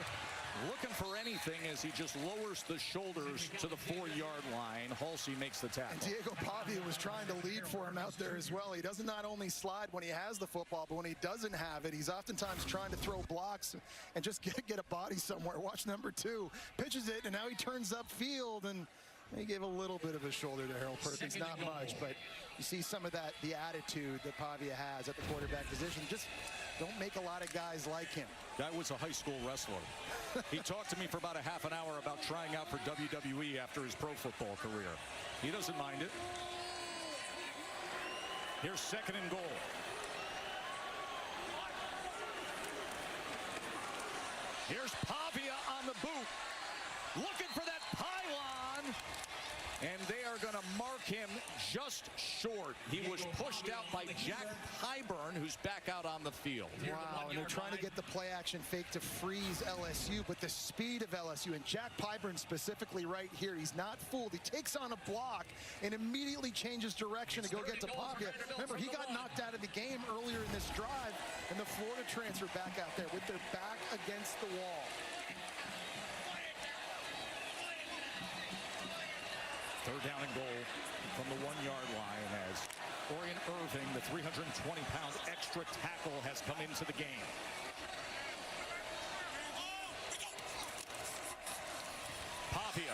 looking for anything as he just lowers the shoulders to the 4-yard line. Halsey makes the tackle. And Diego Pavia was trying to lead for him out there as well. He doesn't not only slide when he has the football, but when he doesn't have it, he's oftentimes trying to throw blocks and just get a body somewhere. Watch number 2. Pitches it, and now he turns upfield, and he gave a little bit of a shoulder to Harold Perkins, not much, but you see some of that, the attitude that Pavia has at the quarterback position. Just don't make a lot of guys like him. Guy was a high school wrestler. He talked to me for about a half an hour about trying out for WWE after his pro football career. He doesn't mind it. Here's 2nd and goal. Here's Pavia on the boot, looking for that pylon, and they are going to mark him just short. He was pushed out by Jack Pyburn, who's back out on the field. Wow, and they're trying to get the play action fake to freeze LSU, but the speed of LSU, and Jack Pyburn specifically right here, he's not fooled. He takes on a block and immediately changes direction to go get to Pavia. Remember, he got knocked out of the game earlier in this drive, and the Florida transfer back out there with their back against the wall. 3rd down and goal from the 1-yard line as Orion Irving, the 320-pound extra tackle, has come into the game. Pavia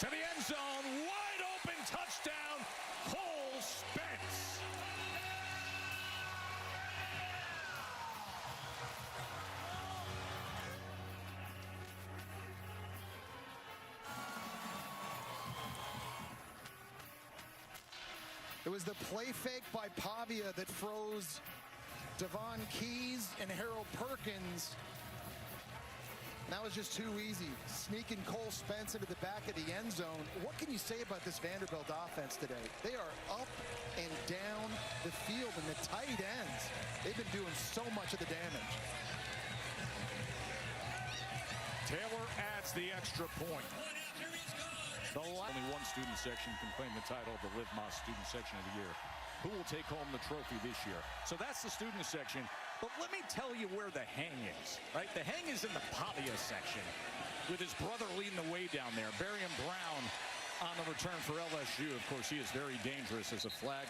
to the end zone, wide open touchdown, Cole Spence. It was the play fake by Pavia that froze Devon Keys and Harold Perkins. That was just too easy. Sneaking Cole Spence into the back of the end zone. What can you say about this Vanderbilt offense today? They are up and down the field, and the tight ends, they've been doing so much of the damage. Taylor adds the extra point. Only one student section can claim the title of the Live Moss Student Section of the Year. Who will take home the trophy this year? So that's the student section. But let me tell you where the hang is, right? The hang is in the Pavia section with his brother leading the way down there. Barian Brown on the return for LSU. Of course, he is very dangerous as a flag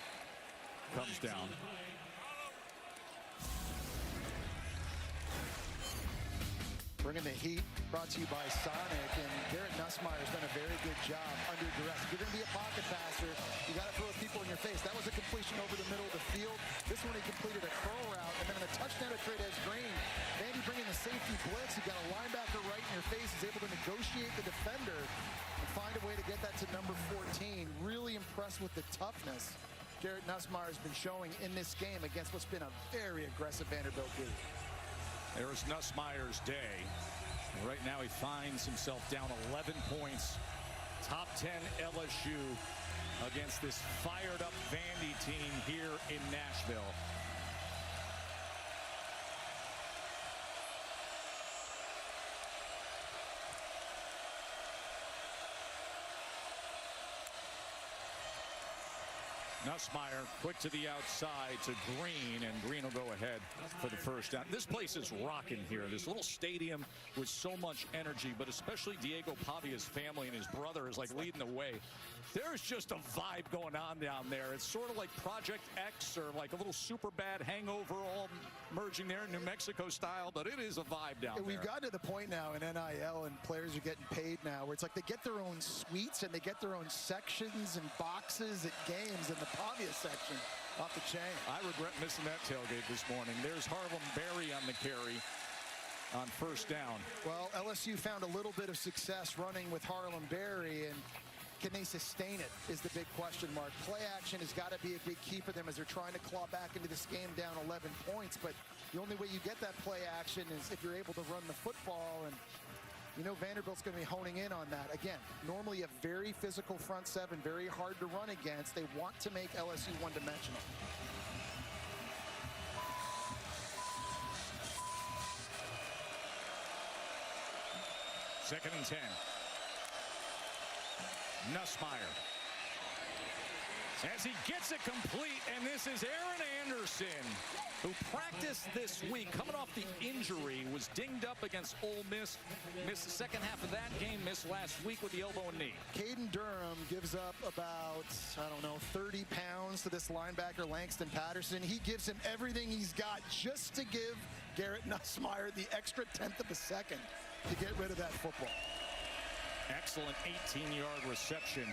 comes down. Bringing the heat, brought to you by Sonic, and Garrett Nussmeier has done a very good job under duress. If you're going to be a pocket passer, you got to throw people in your face. That was a completion over the middle of the field. This one he completed a curl route, and then in a touchdown to Trey Green, Vandy bringing the safety blitz. He got a linebacker right in your face. He's able to negotiate the defender and find a way to get that to number 14. Really impressed with the toughness Garrett Nussmeier has been showing in this game against what's been a very aggressive Vanderbilt group. There's Nussmeier's day. Right now he finds himself down 11 points. Top 10 LSU against this fired up Vandy team here in Nashville. Nussmeier quick to the outside to Green, and Green will go ahead for the first down. This place is rocking here. This little stadium with so much energy, but especially Diego Pavia's family and his brother is like leading the way. There's just a vibe going on down there. It's sort of like Project X or like a little super bad hangover all merging there in New Mexico style, but it is a vibe down there. We've gotten to the point now in NIL, and players are getting paid now, where it's like they get their own suites and they get their own sections and boxes at games in the Pavia section. Off the chain. I regret missing that tailgate this morning. There's Harlem Berry on the carry on first down. Well, LSU found a little bit of success running with Harlem Berry, and can they sustain it is the big question mark. Play action has got to be a big key for them as they're trying to claw back into this game down 11 points. But the only way you get that play action is if you're able to run the football. And You know Vanderbilt's going to be honing in on that. Again, normally a very physical front seven, very hard to run against. They want to make LSU one-dimensional. Second and 10. Nussmeier. As he gets it complete, and this is Aaron Anderson, who practiced this week, coming off the injury, was dinged up against Ole Miss, missed the second half of that game, missed last week with the elbow and knee. Caden Durham gives up about, 30 pounds to this linebacker, Langston Patterson. He gives him everything he's got just to give Garrett Nussmeier the extra tenth of a second to get rid of that football. Excellent 18-yard reception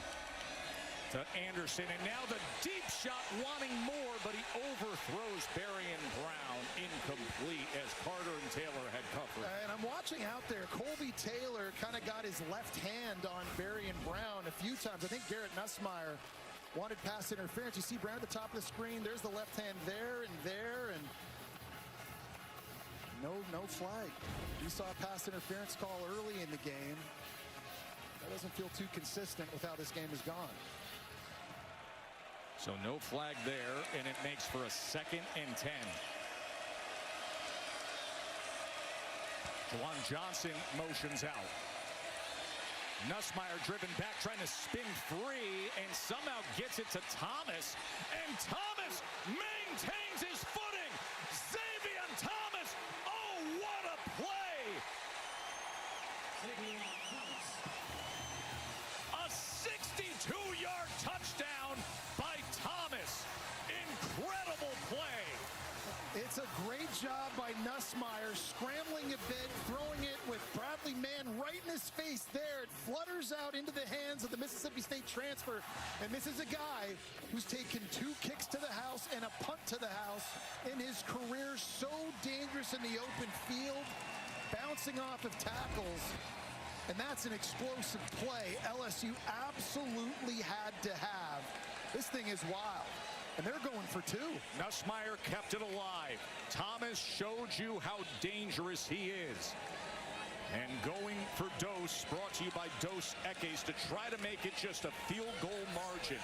to Anderson, and now the deep shot wanting more, but he overthrows Berrien Brown, incomplete, as Carter and Taylor had covered. And I'm watching out there, Colby Taylor kind of got his left hand on Berrien Brown a few times. I think Garrett Nussmeier wanted pass interference. You see Brown at the top of the screen, there's the left hand there, and no flag. We saw a pass interference call early in the game. That doesn't feel too consistent with how this game has gone. So no flag there, and it makes for a second and 10. Juwan Johnson motions out. Nussmeier driven back, trying to spin free, and somehow gets it to Thomas. And Thomas maintains his footing. Xavier Thomas, oh, what a play! A 62-yard touchdown by Thomas. Incredible play. It's a great job by Nussmeier, scrambling a bit, throwing it with Bradley Mann right in his face there. It flutters out into the hands of the Mississippi State transfer. And this is a guy who's taken 2 kicks to the house and a punt to the house in his career. So dangerous in the open field, bouncing off of tackles. And that's an explosive play LSU absolutely had to have. This thing is wild. And they're going for 2. Nussmeier kept it alive. Thomas showed you how dangerous he is. And going for Dose, brought to you by Dos Equis, to try to make it just a field goal margin.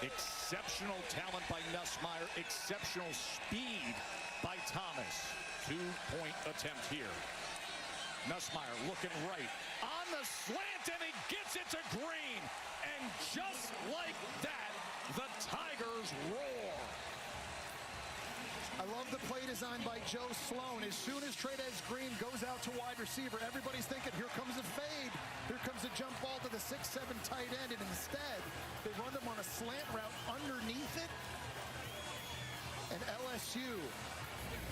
Exceptional talent by Nussmeier, exceptional speed by Thomas. 2-point attempt here. Nussmeier looking right on the slant, and he gets it to Green. And just like that, the Tigers roar. I love the play design by Joe Sloan. As soon as Trey'Dez Green goes out to wide receiver, everybody's thinking, here comes a fade. Here comes a jump ball to the 6'7" tight end. And instead, they run them on a slant route underneath it. And LSU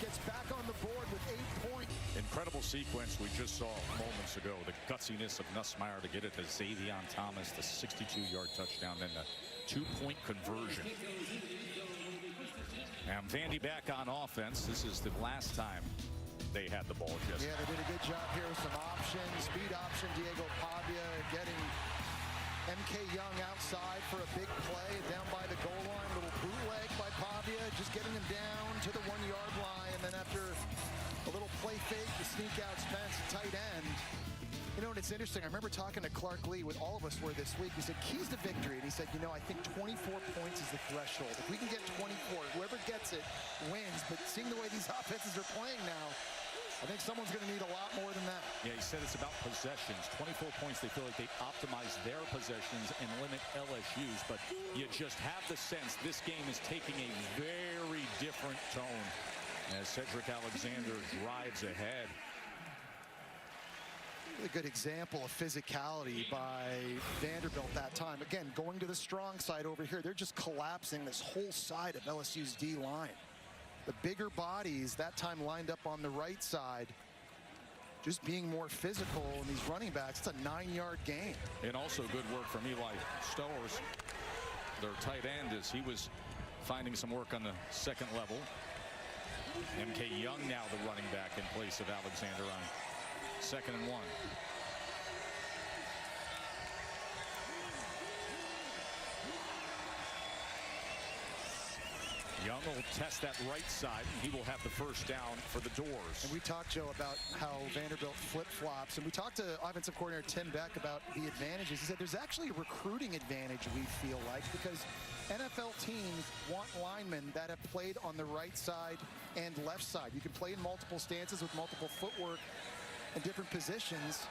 gets back on the board with 8 points. Incredible sequence we just saw moments ago. The gutsiness of Nussmeier to get it to Xavier Thomas, the 62-yard touchdown, then the 2-point conversion. Now Vandy back on offense. This is the last time they had the ball. Just yeah, they did a good job here with some options. Speed option, Diego Pavia getting MK Young outside for a big play down by the goal line. Little bootleg by Pavia, just getting him down to the 1-yard line. And then after a little play fake, the sneak out Spence, tight end. You know, and it's interesting. I remember talking to Clark Lee, with all of us were this week. He said, keys to victory. And he said, I think 24 points is the threshold. If we can get 24, whoever gets it wins. But seeing the way these offenses are playing now, I think someone's going to need a lot more than that. Yeah, he said it's about possessions. 24 points, they feel like they optimize their possessions and limit LSU's. But you just have the sense this game is taking a very different tone as Cedric Alexander drives ahead. A good example of physicality by Vanderbilt that time. Again, going to the strong side over here. They're just collapsing this whole side of LSU's D-line. The bigger bodies that time lined up on the right side, just being more physical, and these running backs, it's a 9-yard gain. And also good work from Eli Stowers, their tight end, as he was finding some work on the second level. MK Young now the running back in place of Alexander on 2nd and 1. Young will test that right side, and he will have the first down for the Doors. And we talked, Joe, about how Vanderbilt flip-flops, and we talked to offensive coordinator Tim Beck about the advantages. He said there's actually a recruiting advantage, we feel like, because NFL teams want linemen that have played on the right side and left side. You can play in multiple stances with multiple footwork and different positions,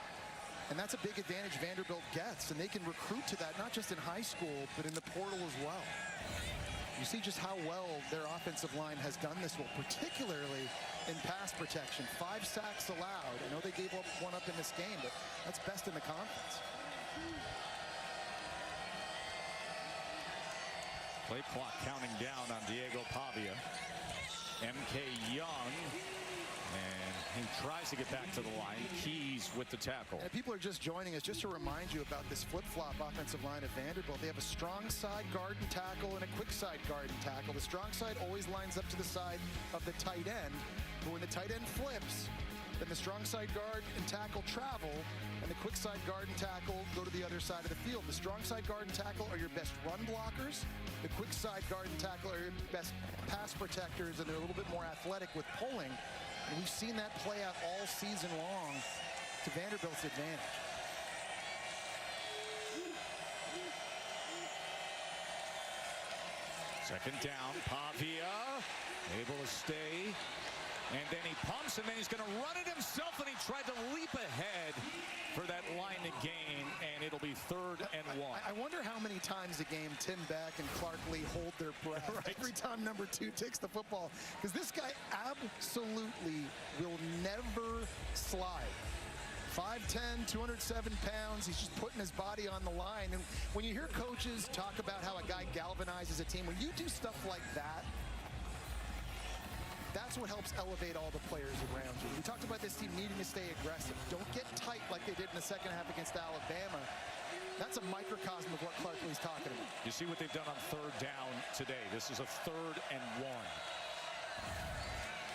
and that's a big advantage Vanderbilt gets, and they can recruit to that, not just in high school, but in the portal as well. You see just how well their offensive line has done this well, particularly in pass protection. 5 sacks allowed. I know they gave up one up in this game, but that's best in the conference. Play clock counting down on Diego Pavia. M.K. Young, and he tries to get back to the line. Keys with the tackle. And people are just joining us, just to remind you about this flip-flop offensive line of Vanderbilt. They have a strong side guard and tackle and a quick side guard and tackle. The strong side always lines up to the side of the tight end, but when the tight end flips, then the strong side guard and tackle travel, and the quick side guard and tackle go to the other side of the field. The strong side guard and tackle are your best run blockers. The quick side guard and tackle are your best pass protectors, and they're a little bit more athletic with pulling. And we've seen that play out all season long to Vanderbilt's advantage. Second down, Pavia able to stay, and then he pumps, and then he's going to run it himself, and he tried to leap ahead for that line to gain, and it'll be 3rd and 1. I wonder how many times a game Tim Beck and Clark Lee hold their breath every time number 2 takes the football, because this guy absolutely will never slide. 5'10", 207 pounds. He's just putting his body on the line. And when you hear coaches talk about how a guy galvanizes a team, when you do stuff like that, that's what helps elevate all the players around you. We talked about this team needing to stay aggressive. Don't get tight like they did in the second half against Alabama. That's a microcosm of what Clark Lee's talking about. You see what they've done on 3rd down today. This is a 3rd and 1.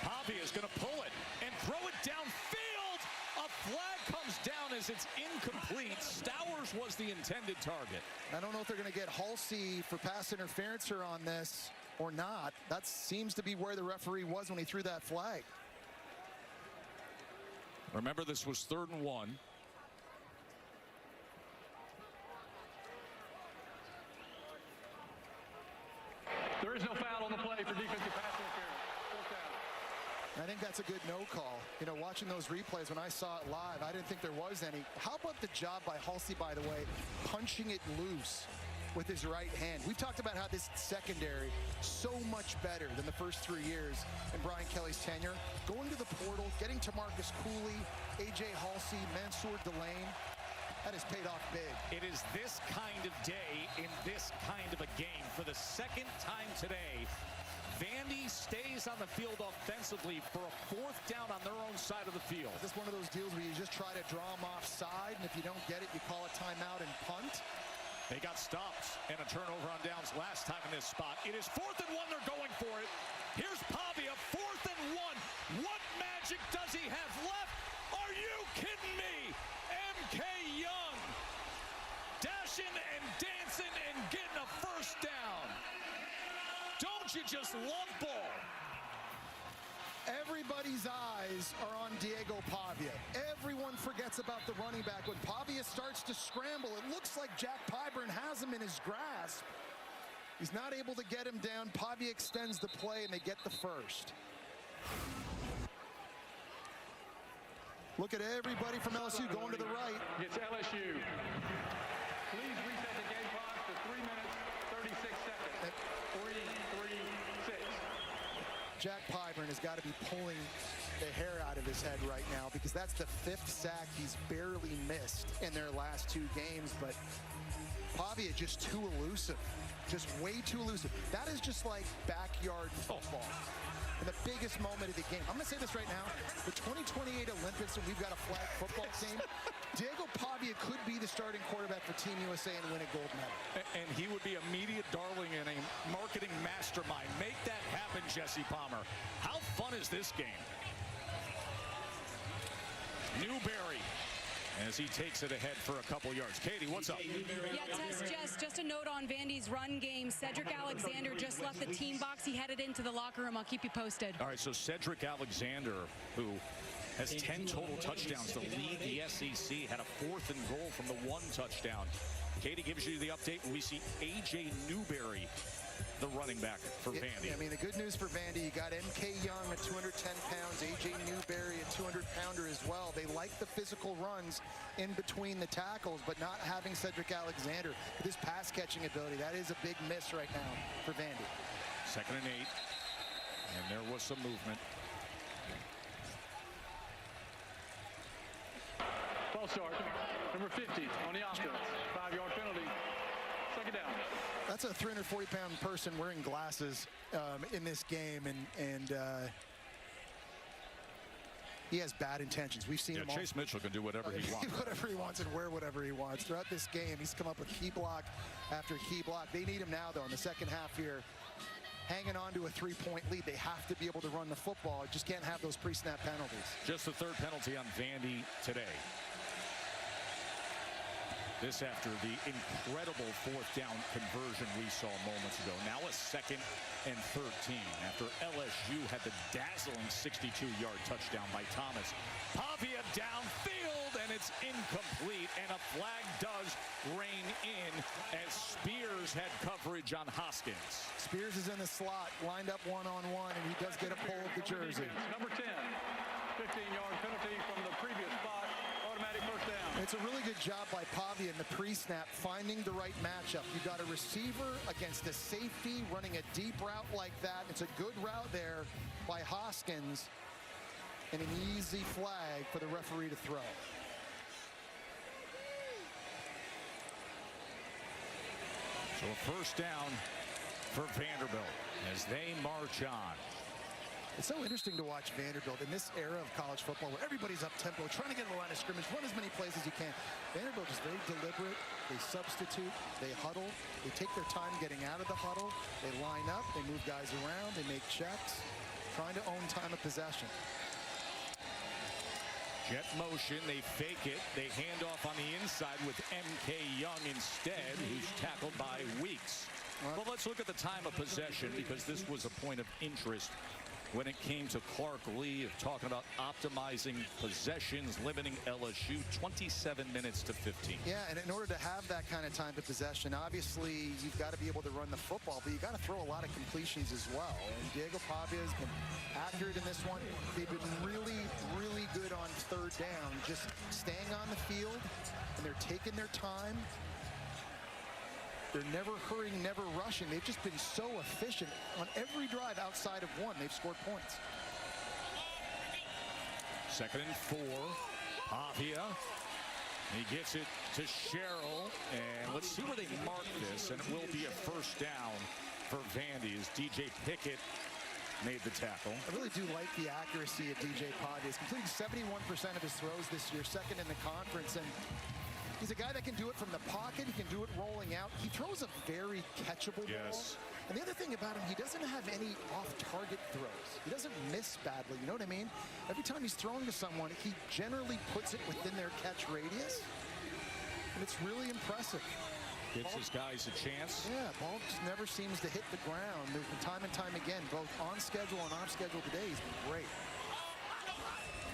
Pavia is going to pull it and throw it downfield. A flag comes down as it's incomplete. Stowers was the intended target. I don't know if they're going to get Halsey for pass interference here on this or not. That seems to be where the referee was when he threw that flag. Remember, this was 3rd and 1. There is no foul on the play for defensive pass interference. 4th down. I think that's a good no call. You know, watching those replays, when I saw it live, I didn't think there was any. How about the job by Halsey, by the way, punching it loose with his right hand? We've talked about how this secondary so much better than the first 3 years in Brian Kelly's tenure. Going to the portal, getting to Marcus Cooley, A.J. Halsey, Mansour Delane, that has paid off big. It is this kind of day in this kind of a game. For the 2nd time today, Vandy stays on the field offensively for a 4th down on their own side of the field. This is one of those deals where you just try to draw them offside, and if you don't get it, you call a timeout and punt. They got stops and a turnover on downs last time in this spot. It is 4th and 1. They're going for it. Here's Pavia, 4th and 1. What magic does he have left? Are you kidding me? M.K. Young dashing and dancing and getting a 1st down. Don't you just love ball? Everybody's eyes are on Diego Pavia. Everyone forgets about the running back. When Pavia starts to scramble, it looks like Jack Pyburn has him in his grasp. He's not able to get him down. Pavia extends the play, and they get the 1st. Look at everybody from LSU going to the right. It's LSU. Please reset the game clock to 3 minutes, 36 seconds. 3-3-6. Jack Pyburn has got to be pulling the hair out of his head right now, because that's the 5th sack he's barely missed in their last 2 games. But Pavia just too elusive, just way too elusive. That is just like backyard football. In the biggest moment of the game. I'm going to say this right now. The 2028 Olympics, and we've got a flag football team, Diego Pavia could be the starting quarterback for Team USA and win a gold medal. And he would be a media darling and a marketing mastermind. Make that happen, Jesse Palmer. How fun is this game? Newberry as he takes it ahead for a couple yards. Katie, what's up? Yeah, Tess, just a note on Vandy's run game. Cedric Alexander just left the team box. He headed into the locker room. I'll keep you posted. All right, so Cedric Alexander, who has 10 total touchdowns to lead the SEC, had a 4th and goal from the 1 touchdown. Katie gives you the update. We see A.J. Newberry, the running back for Vandy. I mean, the good news for Vandy, you got M.K. Young at 210 pounds, A.J. Newberry a 200-pounder as well. They like the physical runs in between the tackles, but not having Cedric Alexander with his pass-catching ability. That is a big miss right now for Vandy. 2nd and 8, and there was some movement. False start. Number 50 on the offense. 5-yard penalty. 2nd down. That's a 340-pound person wearing glasses in this game, and he has bad intentions. We've seen him all. Chase Mitchell can do whatever he wants. Whatever he wants and wear whatever he wants. Throughout this game, he's come up with key block after key block. They need him now, though, in the second half here. Hanging on to a 3-point lead. They have to be able to run the football. Just can't have those pre-snap penalties. Just the 3rd penalty on Vandy today. This after the incredible 4th down conversion we saw moments ago. Now a 2nd and 13 after LSU had the dazzling 62-yard touchdown by Thomas. Pavia downfield, and it's incomplete, and a flag does rein in as Spears had coverage on Hoskins. Spears is in the slot, lined up one-on-one, and he does get a pull of the jersey. Number 10, 15-yard penalty from the previous spot. Automatic 1st down. It's a really good job by Pavia in the pre-snap, finding the right matchup. You got a receiver against a safety running a deep route like that. It's a good route there by Hoskins, and an easy flag for the referee to throw. So a 1st down for Vanderbilt as they march on. It's so interesting to watch Vanderbilt in this era of college football where everybody's up-tempo, trying to get in the line of scrimmage, run as many plays as you can. Vanderbilt is very deliberate. They substitute, they huddle, they take their time getting out of the huddle, they line up, they move guys around, they make checks, trying to own time of possession. Jet motion, they fake it, they hand off on the inside with M.K. Young instead, who's tackled by Weeks. Well, let's look at the time of possession, because this was a point of interest when it came to Clark Lee, talking about optimizing possessions, limiting LSU 27 minutes to 15. Yeah, and in order to have that kind of time to possession, obviously you've got to be able to run the football, but you got to throw a lot of completions as well. And Diego Pavia has been accurate in this one. They've been really, really good on 3rd down, just staying on the field, and they're taking their time. They're never hurrying, never rushing. They've just been so efficient on every drive outside of one. They've scored points. 2nd and 4. Pavia. He gets it to Sherrill. And let's see where they mark this. And it will be a 1st down for Vandy as DJ Pickett made the tackle. I really do like the accuracy of DJ Pavia. He's completing 71% of his throws this year, 2nd in the conference. And he's a guy that can do it from the pocket. He can do it rolling out. He throws a very catchable ball. And the other thing about him, he doesn't have any off-target throws. He doesn't miss badly, you know what I mean? Every time he's throwing to someone, he generally puts it within their catch radius. And it's really impressive. Gives his guys a chance. Yeah, ball just never seems to hit the ground. There's been time and time again, both on schedule and off schedule today. He's been great.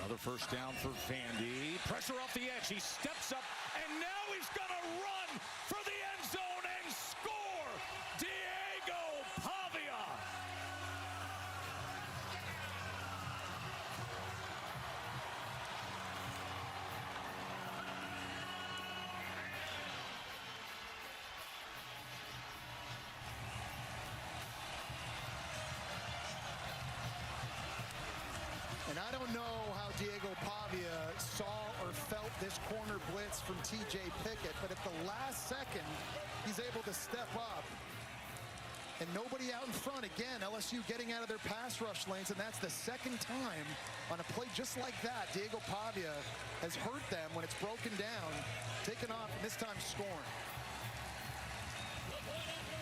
Another 1st down for Vandy. Pressure off the edge. He steps up, and now he's going to run for the end zone and score. Diego Pavia. And I don't know how Diego Pavia saw or felt this corner blitz from TJ Pickett, but at the last second, he's able to step up. And nobody out in front. Again, LSU getting out of their pass rush lanes, and that's the 2nd time on a play just like that. Diego Pavia has hurt them when it's broken down, taken off, and this time scoring.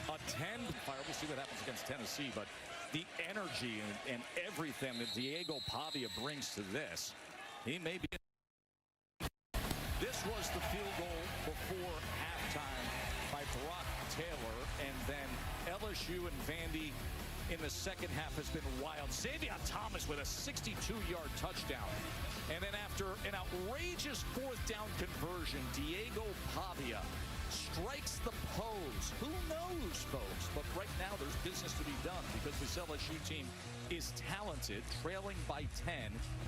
A 10 fire. We'll see what happens against Tennessee, but the energy and everything that Diego Pavia brings to this, he may be. This LSU and Vandy in the second half has been wild. Xavier Thomas with a 62-yard touchdown. And then after an outrageous fourth down conversion, Diego Pavia strikes the pose. Who knows, folks? But right now there's business to be done because this LSU team is talented, trailing by 10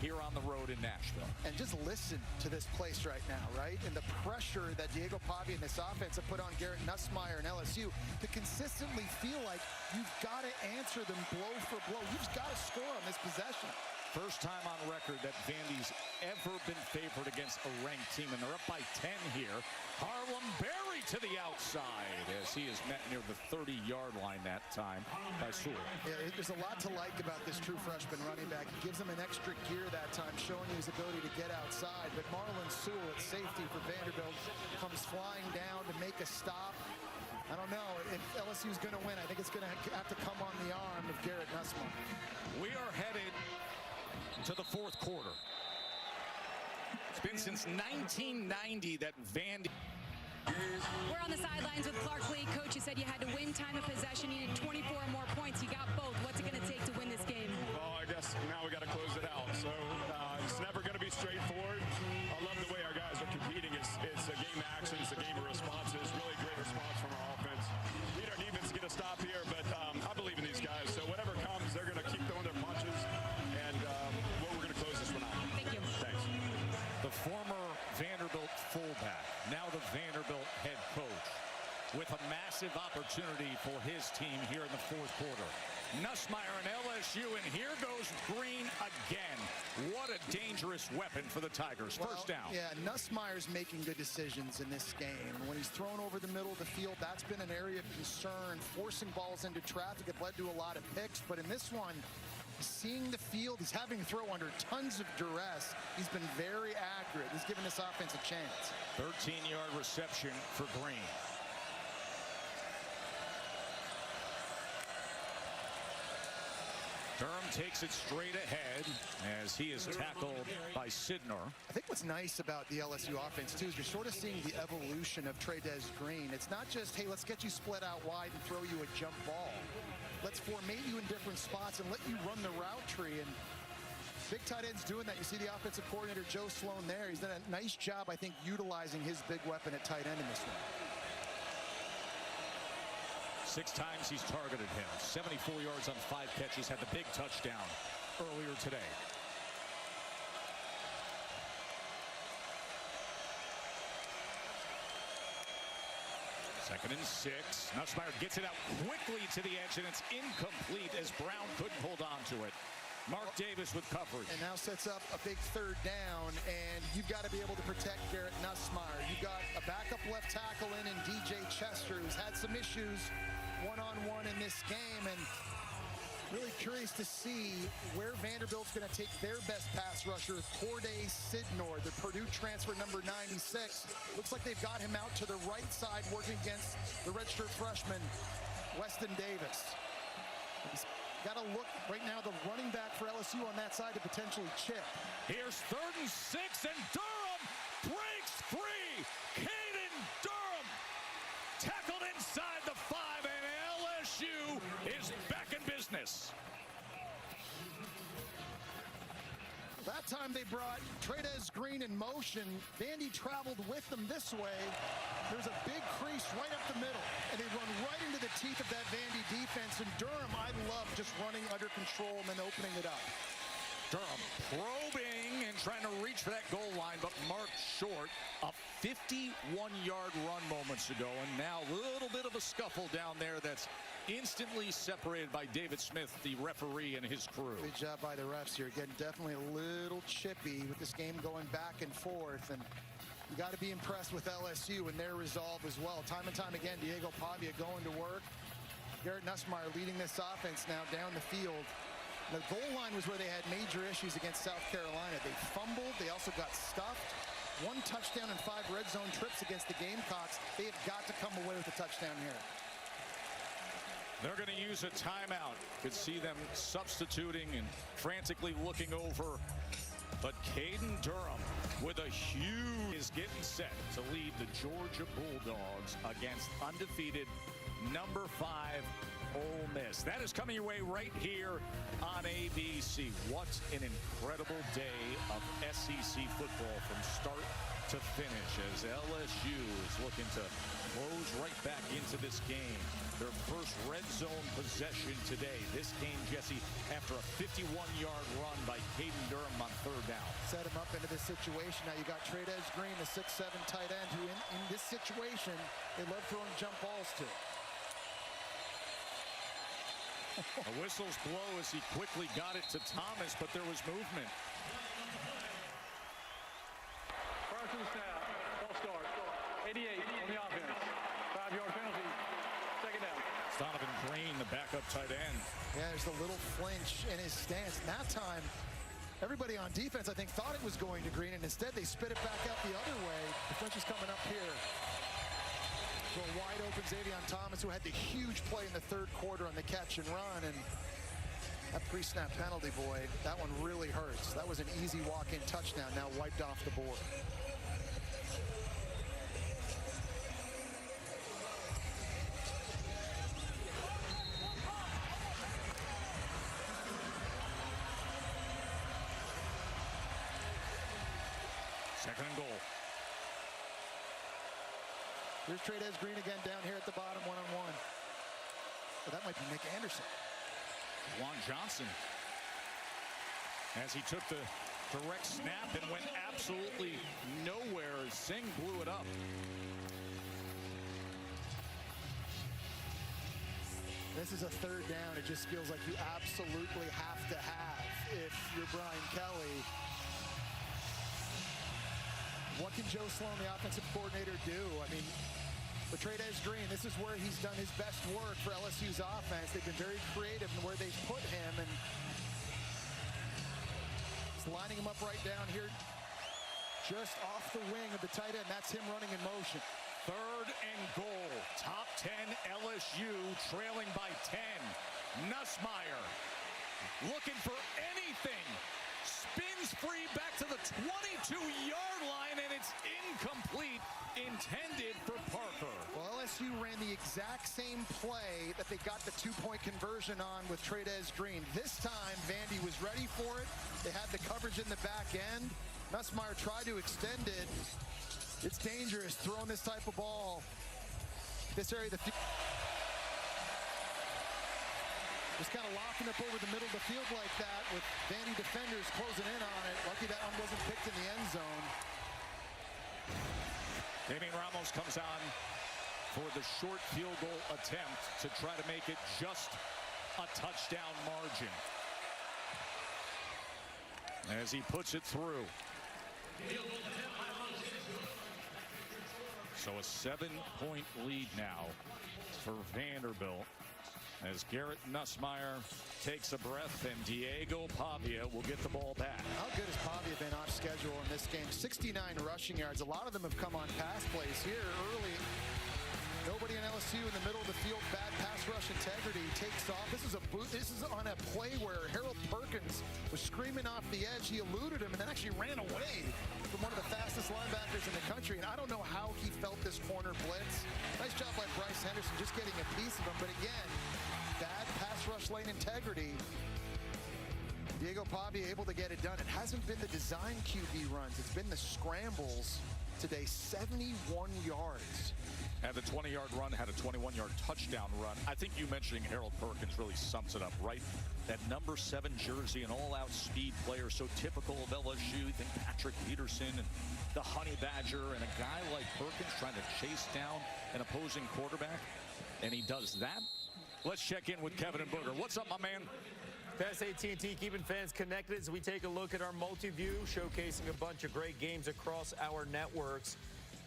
here on the road in Nashville. And just listen to this place right now, right? And the pressure that Diego Pavia and this offense have put on Garrett Nussmeier and LSU to consistently feel like you've got to answer them blow for blow. You've got to score on this possession. First time on record that Vandy's ever been favored against a ranked team, and they're up by 10 here. Harlem Berry to the outside as he is met near the 30-yard line that time by Sewell. Yeah, there's a lot to like about this true freshman running back. He gives him an extra gear that time, showing his ability to get outside. But Marlon Sewell at safety for Vanderbilt comes flying down to make a stop. I don't know if LSU's going to win. I think it's going to have to come on the arm of Garrett Nussmeier. We are headed to the fourth quarter. It's been since 1990 that Vandy. We're on the sidelines with Clark Lee. Coach, you said you had to win time of possession. You needed 24 or more points. You got both. What's it going to take to win this game? Well, I guess now we got to close it out. So it's never going to be straightforward. I love the way our guys are competing. It's a game of action. It's a game of responses. Really great response from our offense. We need our defense to get a stop here, but I believe in these guys. So whatever comes, they're going to keep throwing their punches. And we're going to close this one out. Thank you. Thanks. The former Vanderbilt fullback, now the Vanderbilt head coach, with a massive opportunity for his team here in the fourth quarter. Nussmeier and LSU, and here goes Green again. What a dangerous weapon for the Tigers. First down. Yeah, Nussmeier's making good decisions in this game. When he's thrown over the middle of the field, that's been an area of concern. Forcing balls into traffic have led to a lot of picks, but in this one, seeing the field, he's having to throw under tons of duress. He's been very accurate. He's given this offense a chance. 13-yard reception for Green. Durham takes it straight ahead as he is tackled by Sidnor. I think what's nice about the LSU offense, too, is you're sort of seeing the evolution of Trey'Dez Green. It's not just, hey, let's get you split out wide and throw you a jump ball. Let's formate you in different spots and let you run the route tree. And big tight end's doing that. You see the offensive coordinator, Joe Sloan, there. He's done a nice job, I think, utilizing his big weapon at tight end in this one. 6 times he's targeted him. 74 yards on 5 catches. Had the big touchdown earlier today. Second and 6. Nussmeier gets it out quickly to the edge, and it's incomplete as Brown couldn't hold on to it. Mark Davis with coverage. And now sets up a big third down, and you've got to be able to protect Garrett Nussmeier. You've got a backup left tackle in DJ Chester, who's had some issues one-on-one in this game, and really curious to see where Vanderbilt's going to take their best pass rusher, Corday Sidnor, the Purdue transfer number 96. Looks like they've got him out to the right side working against the redshirt freshman, Weston Davis. He's got to look right now, the running back for LSU on that side to potentially chip. Here's 3rd and 6, and Durham breaks free. Caden Durham tackled inside the 5, and LSU is back in business. That time they brought Trey'Dez Green in motion. Vandy traveled with them this way. There's a big crease right up the middle, and they run right into the teeth of that Vandy defense. And Durham, I love just running under control and then opening it up. Durham probing and trying to reach for that goal line, but marked short. A 51-yard run moments ago, and now a little bit of a scuffle down there that's instantly separated by David Smith, the referee, and his crew. Good job by the refs here. Again, definitely a little chippy with this game going back and forth, and you got to be impressed with LSU and their resolve as well. Time and time again, Diego Pavia going to work. Garrett Nussmeier leading this offense now down the field. The goal line was where they had major issues against South Carolina. They fumbled. They also got stuffed. 1 touchdown and 5 red zone trips against the Gamecocks. They have got to come away with a touchdown here. They're going to use a timeout. Could see them substituting and frantically looking over. But Caden Durham with a huge is getting set to lead the Georgia Bulldogs against undefeated number 5 Ole Miss. That is coming your way right here on ABC. What an incredible day of SEC football from start to finish as LSU is looking to close right back into this game. Their first red zone possession today. This game, Jesse, after a 51-yard run by Caden Durham on third down. Set him up into this situation. Now you got Trey'Dez Green, the 6'7" tight end, who in this situation, they love throwing jump balls to. The whistles blow as he quickly got it to Thomas, but there was movement. Prior to the snap, false start. 88 on the offense. 5-yard penalty. Second down. Donovan Green, the backup tight end. Yeah, there's a little flinch in his stance. And that time, everybody on defense, I think, thought it was going to Green, and instead they spit it back out the other way. The flinch is coming up here. So a wide open Xavier Thomas, who had the huge play in the third quarter on the catch and run, and that pre-snap penalty, boy, that one really hurts. That was an easy walk-in touchdown, now wiped off the board. Second and goal. Here's Trey'Dez Green again down here at the bottom, one-on-one. Oh, that might be Nick Anderson. Juwan Johnson, as he took the direct snap and went absolutely nowhere. Singh blew it up. This is a third down. It just feels like you absolutely have to have if you're Brian Kelly. What can Joe Sloan, the offensive coordinator, do? I mean, for Trey'Dez Green, this is where he's done his best work for LSU's offense. They've been very creative in where they've put him, and it's lining him up right down here, just off the wing of the tight end. That's him running in motion. Third and goal. Top 10 LSU trailing by 10. Nussmeier looking for anything. Spins free back to the 22-yard line, and it's incomplete, intended for Parker. Well, LSU ran the exact same play that they got the two-point conversion on with Trey'Dez Green. This time, Vandy was ready for it. They had the coverage in the back end. Nussmeier tried to extend it. It's dangerous throwing this type of ball. This area of the field. Just kind of locking up over the middle of the field like that with Vandy defenders closing in on it. Lucky that one wasn't picked in the end zone. Damian Ramos comes on for the short field goal attempt to try to make it just a touchdown margin. As he puts it through. So a 7-point lead now for Vanderbilt, as Garrett Nussmeier takes a breath and Diego Pavia will get the ball back. How good has Pavia been off schedule in this game? 69 rushing yards. A lot of them have come on pass plays here early. Nobody in LSU in the middle of the field. Bad pass rush integrity. Takes off. This is on a play where Harold Perkins was screaming off the edge. He eluded him and then actually ran away from one of the fastest linebackers in the country. And I don't know how he felt this corner blitz. Nice job by Bryce Henderson just getting a piece of him. But again, bad pass rush lane integrity. Diego Pavia able to get it done. It hasn't been the design QB runs. It's been the scrambles today. 71 yards. Had the 20-yard run, had a 21-yard touchdown run. I think you mentioning Harold Perkins really sums it up, right? That number 7 jersey, an all-out speed player, so typical of LSU. You think Patrick Peterson and the Honey Badger, and a guy like Perkins trying to chase down an opposing quarterback, and he does that. Let's check in with Kevin and Booger. What's up, my man? That's AT&T, keeping fans connected as we take a look at our multi-view, showcasing a bunch of great games across our networks.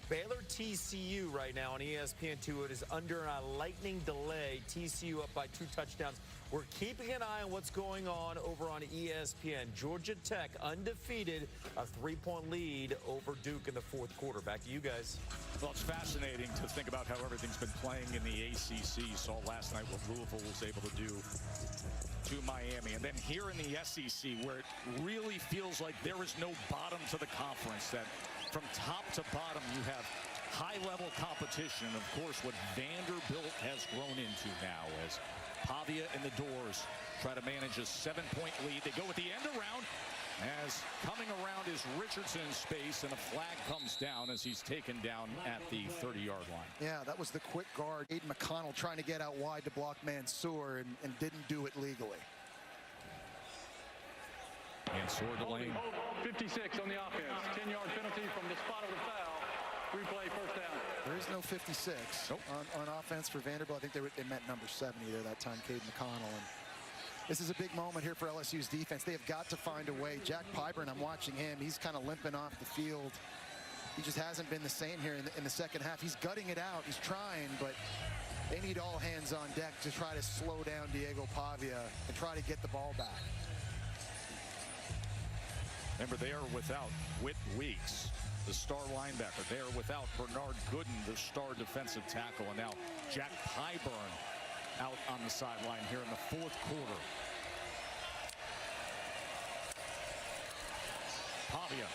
Baylor TCU right now on ESPN2. It is under a lightning delay. TCU up by 2 touchdowns. We're keeping an eye on what's going on over on ESPN. Georgia Tech undefeated, a 3-point lead over Duke in the fourth quarter. Back to you guys. Well, it's fascinating to think about how everything's been playing in the ACC. Saw last night what Louisville was able to do to Miami. And then here in the SEC, where it really feels like there is no bottom to the conference, that from top to bottom you have high-level competition. And of course, what Vanderbilt has grown into now, as Pavia in the doors. Try to manage a 7-point lead. They go with the end around, as coming around is Richardson in space, and a flag comes down as he's taken down at the 30-yard line. Yeah, that was the quick guard, Aiden McConnell, trying to get out wide to block Mansour and didn't do it legally. Mansour delaying. 56 on the offense. 10-yard penalty from the spot of the foul. Replay, first down. There is no 56 on offense for Vanderbilt. I think they meant number 70 there that time, Caden McConnell. And this is a big moment here for LSU's defense. They have got to find a way. Jack Pyburn, I'm watching him. He's kind of limping off the field. He just hasn't been the same here in the second half. He's gutting it out. He's trying, but they need all hands on deck to try to slow down Diego Pavia and try to get the ball back. Remember, they are without Whit Weeks, the star linebacker. They are without Bernard Gooden, the star defensive tackle. And now Jack Pyburn out on the sideline here in the fourth quarter. Pavia.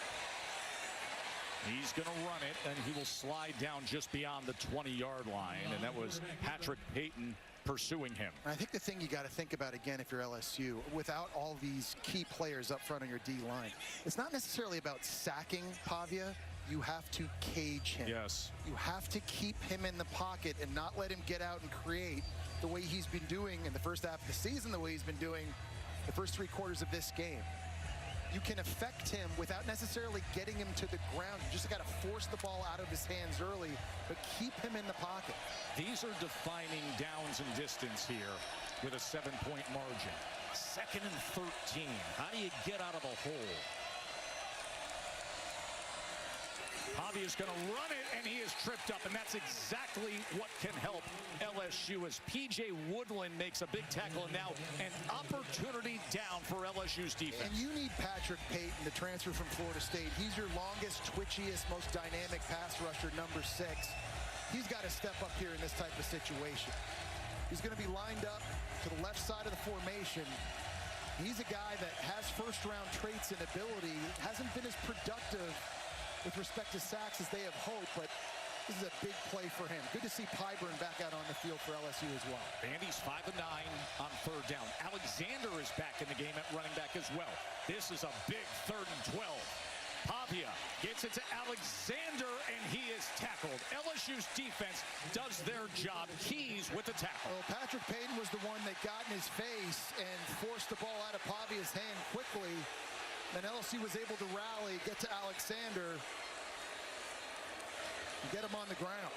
He's going to run it, and he will slide down just beyond the 20-yard line. And that was Patrick Payton pursuing him. I think the thing you got to think about, again, if you're LSU, without all these key players up front on your D-line, it's not necessarily about sacking Pavia. You have to cage him. Yes. You have to keep him in the pocket and not let him get out and create the way he's been doing in the first half of the season, the way he's been doing the first 3 quarters of this game. You can affect him without necessarily getting him to the ground. You just got to force the ball out of his hands early, but keep him in the pocket. These are defining downs and distance here with a 7-point margin. 2nd and 13. How do you get out of a hole? Pavia's going to run it, and he is tripped up, and that's exactly what can help LSU as P.J. Woodland makes a big tackle, and now an opportunity down for LSU's defense. And you need Patrick Payton, the transfer from Florida State. He's your longest, twitchiest, most dynamic pass rusher, number 6. He's got to step up here in this type of situation. He's going to be lined up to the left side of the formation. He's a guy that has first-round traits and ability. Hasn't been as productive with respect to sacks as they have hoped, but this is a big play for him. Good to see Pyburn back out on the field for LSU as well. Vandy's 5 of 9 on 3rd down. Alexander is back in the game at running back as well. This is a big 3rd and 12. Pavia gets it to Alexander, and he is tackled. LSU's defense does their job. Keys with the tackle. Well, Patrick Payton was the one that got in his face and forced the ball out of Pavia's hand quickly. Then LSU was able to rally, get to Alexander, and get him on the ground.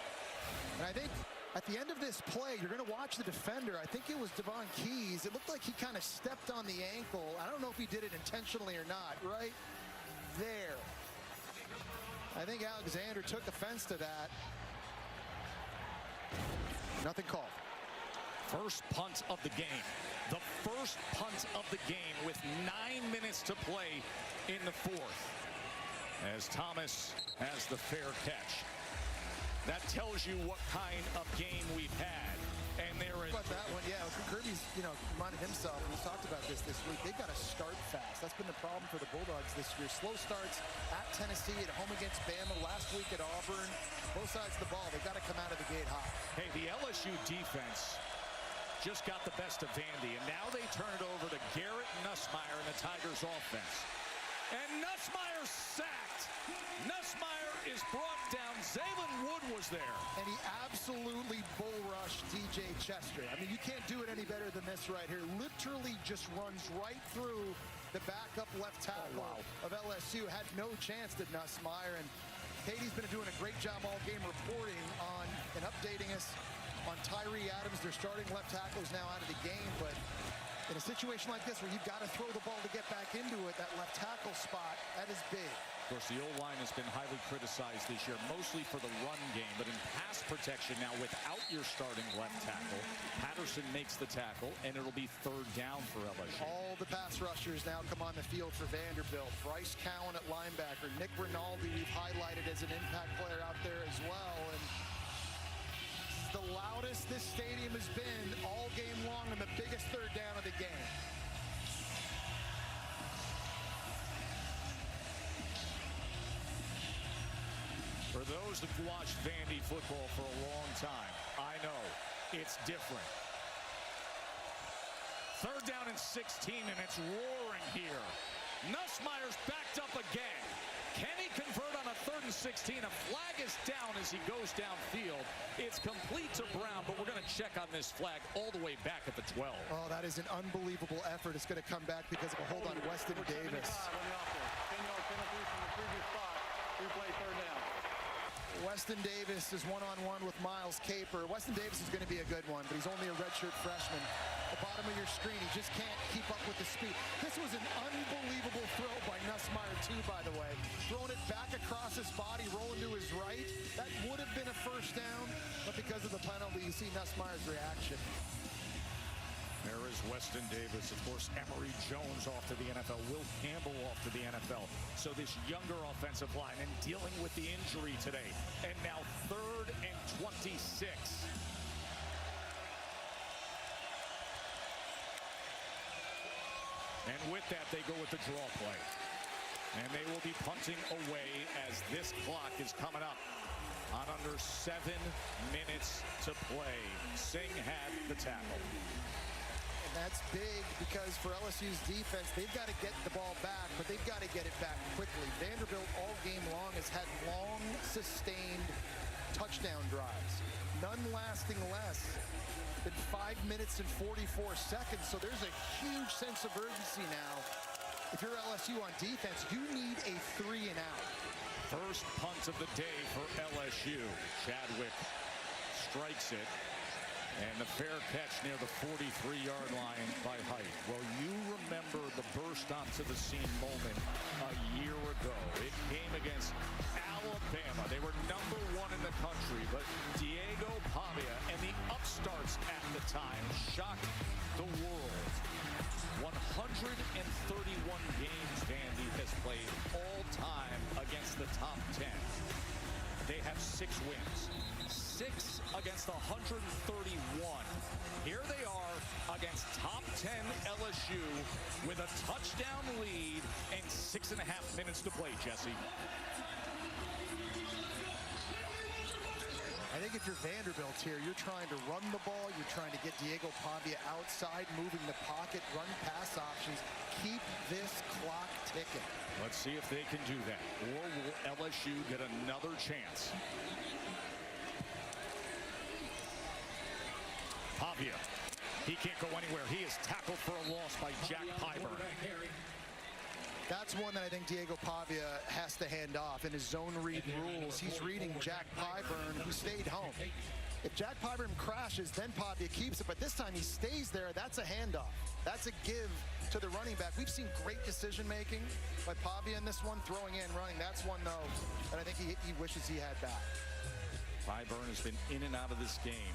And I think at the end of this play, you're going to watch the defender. I think it was Devon Keys. It looked like he kind of stepped on the ankle. I don't know if he did it intentionally or not, right there. I think Alexander took offense to that. Nothing called. First punt of the game. The first punt of the game with 9 minutes to play in the 4th. As Thomas has the fair catch. That tells you what kind of game we've had. And there is... About that one, yeah. Kirby's, reminded himself, and we talked about this week. They've got to start fast. That's been the problem for the Bulldogs this year. Slow starts at Tennessee, at home against Bama, last week at Auburn. Both sides of the ball, they've got to come out of the gate hot. Hey, the LSU defense just got the best of Vandy, and now they turn it over to Garrett Nussmeier and the Tigers offense. And Nussmeier sacked. Nussmeier is brought down. Zaylen Wood was there. And he absolutely bull rushed DJ Chester. I mean, you can't do it any better than this right here. Literally just runs right through the backup left tackle of LSU. Had no chance, did Nussmeier. And Katie's been doing a great job all game reporting on and updating us on Tyree Adams. Their starting left tackle is now out of the game, but in a situation like this where you've got to throw the ball to get back into it, that left tackle spot, that is big. Of course, the O-line has been highly criticized this year, mostly for the run game, but in pass protection now without your starting left tackle, Patterson makes the tackle, and it'll be 3rd down for LSU. All the pass rushers now come on the field for Vanderbilt. Bryce Cowan at linebacker, Nick Rinaldi we've highlighted as an impact player out there as well, and the loudest this stadium has been all game long and the biggest 3rd down of the game. For those that have watched Vandy football for a long time, I know it's different. Third down and 16, and it's roaring here. Nussmeier's backed up again. Can he convert on a 3rd and 16? A flag is down as he goes downfield. It's complete to Brown, but we're going to check on this flag all the way back at the 12. Oh, that is an unbelievable effort. It's going to come back because of a hold on Weston Davis. 10-yard penalty from the previous spot. Replay third down. Weston Davis is one-on-one with Miles Caper. Weston Davis is going to be a good one, but he's only a redshirt freshman. The bottom of your screen, he just can't keep up with the speed. This was an unbelievable throw by Nussmeier, too, by the way. Throwing it back across his body, rolling to his right. That would have been a first down, but because of the penalty, you see Nussmeier's reaction. There is Weston Davis. Of course, Emory Jones off to the NFL. Will Campbell off to the NFL. So this younger offensive line and dealing with the injury today. And now 3rd and 26. And with that, they go with the draw play. And they will be punting away as this clock is coming up on under 7 minutes to play. Singh had the tackle. That's big because for LSU's defense, they've got to get the ball back, but they've got to get it back quickly. Vanderbilt all game long has had long, sustained touchdown drives. None lasting less than 5 minutes and 44 seconds. So there's a huge sense of urgency now. If you're LSU on defense, you need a 3 and out. First punt of the day for LSU. Chadwick strikes it. And the fair catch near the 43-yard line by Height. Well, you remember the burst onto the scene moment a year ago. It came against Alabama. They were #1 in the country, but Diego Pavia and the upstarts at the time shocked the world. 131 games Vandy has played all time against the top 10. They have 6 wins. 6 against 131. Here they are against top 10 LSU with a touchdown lead and 6.5 minutes to play, Jesse. I think if you're Vanderbilt here, you're trying to run the ball. You're trying to get Diego Pavia outside, moving the pocket, run pass options. Keep this clock ticking. Let's see if they can do that. Or will LSU get another chance? Pavia, he can't go anywhere. He is tackled for a loss by Jack Pyburn. That's one that I think Diego Pavia has to hand off. In his zone read rules, he's reading Jack Pyburn, who stayed home. If Jack Pyburn crashes, then Pavia keeps it. But this time he stays there. That's a handoff. That's a give to the running back. We've seen great decision-making by Pavia in this one, throwing in, running. That's one, though, that I think he wishes he had back. Pyburn has been in and out of this game.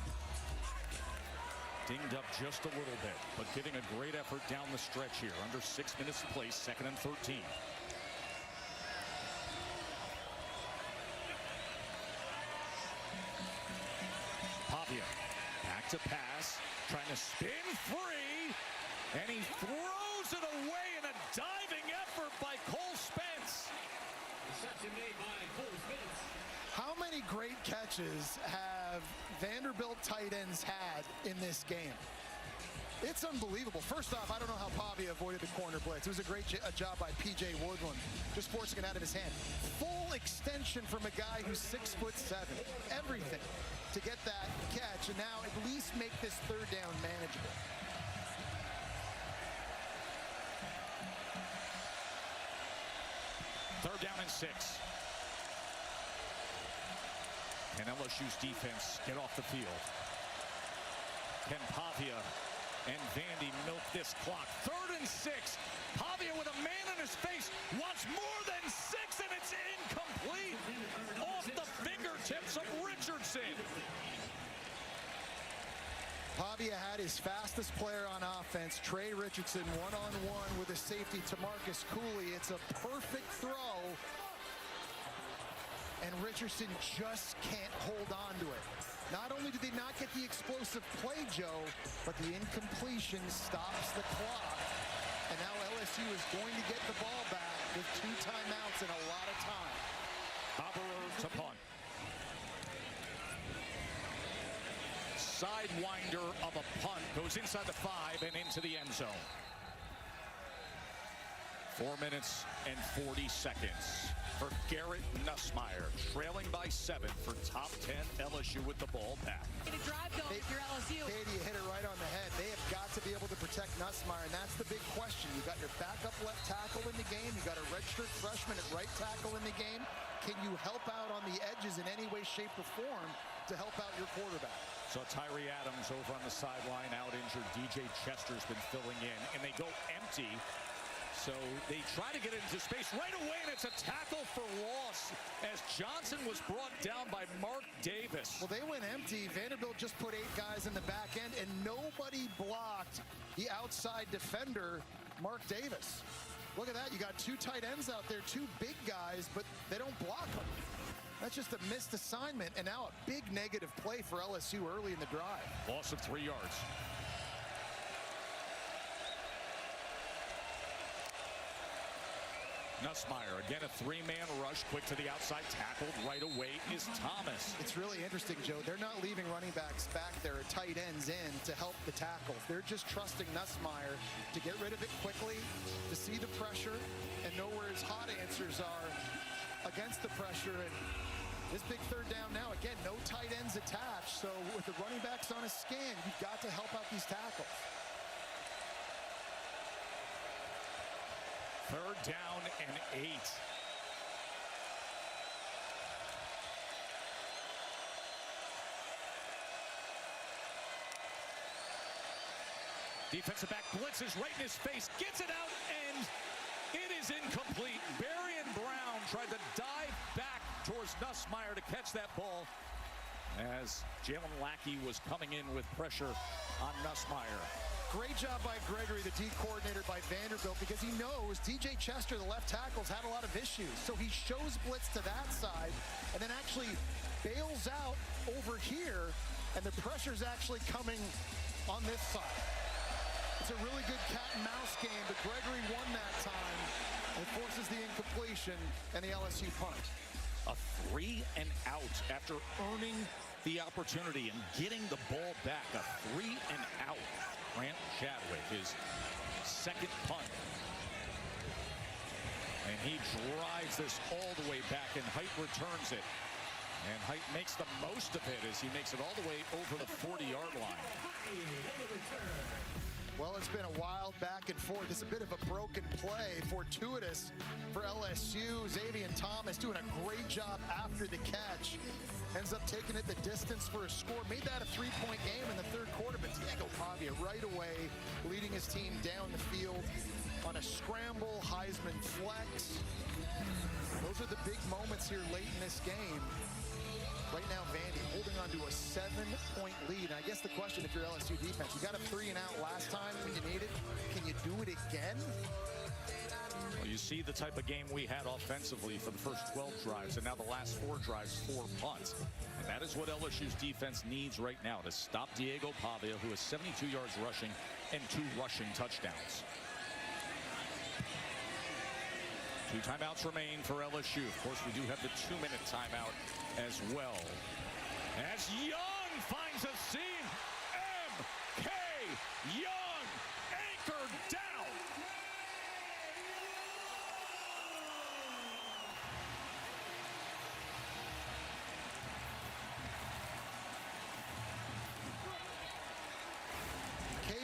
Dinged up just a little bit, but giving a great effort down the stretch here. Under 6 minutes to play, 2nd and 13. Pavia, back to pass, trying to spin free, and he throws it away in a diving effort by Cole Spence. Reception made by Cole Spence. How many great catches have Vanderbilt tight ends had in this game? It's unbelievable. First off, I don't know how Pavia avoided the corner blitz. It was a great job by P.J. Woodland, just forcing it out of his hand. Full extension from a guy who's 6'7". Everything to get that catch, and now at least make this 3rd down manageable. Third down and 6. Can LSU's defense get off the field? Can Pavia and Vandy milk this clock? 3rd and 6. Pavia with a man in his face wants more than 6, and it's incomplete. Off the fingertips of Richardson. Pavia had his fastest player on offense, Trey Richardson, one-on-one with a safety, Tamarcus Cooley. It's a perfect throw. And Richardson just can't hold on to it. Not only did they not get the explosive play, Joe, but the incompletion stops the clock. And now LSU is going to get the ball back with 2 timeouts and a lot of time. Haberer to punt. sidewinder of a punt. Goes inside the 5 and into the end zone. 4 minutes and 40 seconds for Garrett Nussmeier, trailing by 7 for top 10 LSU with the ball back. To drive though, if you're LSU. Katie hit it right on the head. They have got to be able to protect Nussmeier, and that's the big question. You got your backup left tackle in the game. You got a redshirt freshman at right tackle in the game. Can you help out on the edges in any way, shape, or form to help out your quarterback? So Tyree Adams over on the sideline, out injured. DJ Chester's been filling in, and they go empty. So they try to get into space right away, and it's a tackle for loss as Johnson was brought down by Mark Davis. Well, they went empty. Vanderbilt just put 8 guys in the back end, and nobody blocked the outside defender, Mark Davis. Look at that. You got 2 tight ends out there, 2 big guys, but they don't block them. That's just a missed assignment, and now a big negative play for LSU early in the drive. Loss of 3 yards. Nussmeier, again a 3-man rush, quick to the outside, tackled right away is Thomas. It's really interesting, Joe. They're not leaving running backs back there at tight ends in to help the tackles. They're just trusting Nussmeier to get rid of it quickly, to see the pressure, and know where his hot answers are against the pressure. And this big 3rd down now, again, no tight ends attached. So with the running backs on a scan, you've got to help out these tackles. 3rd down and 8. Defensive back blitzes right in his face, gets it out, and it is incomplete. Berrien Brown tried to dive back towards Nussmeier to catch that ball as Jalen Lackey was coming in with pressure on Nussmeier. Great job by Gregory, the D coordinator by Vanderbilt, because he knows DJ Chester, the left tackle's had a lot of issues. So he shows blitz to that side and then actually bails out over here, and the pressure's actually coming on this side. It's a really good cat and mouse game, but Gregory won that time and forces the incompletion and the LSU punt. A 3 and out after earning the opportunity and getting the ball back. A 3 and out. Grant Chadwick, his 2nd punt. And he drives this all the way back, and Height returns it. And Height makes the most of it as he makes it all the way over the 40-yard line. Well, it's been a wild back and forth. It's a bit of a broken play, fortuitous for LSU. Xavier Thomas doing a great job after the catch. Ends up taking it the distance for a score. Made that a 3-point game in the 3rd quarter, but Diego Pavia right away leading his team down the field on a scramble, Heisman flex. Those are the big moments here late in this game. Right now, Vandy holding on to a 7-point lead. And I guess the question, if you're LSU defense, you got a 3 and out last time when you need it. Can you do it again? Well, you see the type of game we had offensively for the first 12 drives, and now the last 4 drives, 4 punts. And that is what LSU's defense needs right now to stop Diego Pavia, who has 72 yards rushing and 2 rushing touchdowns. 2 timeouts remain for LSU. Of course, we do have the 2-minute timeout as well. As Young finds a seam, M.K. Young anchored down.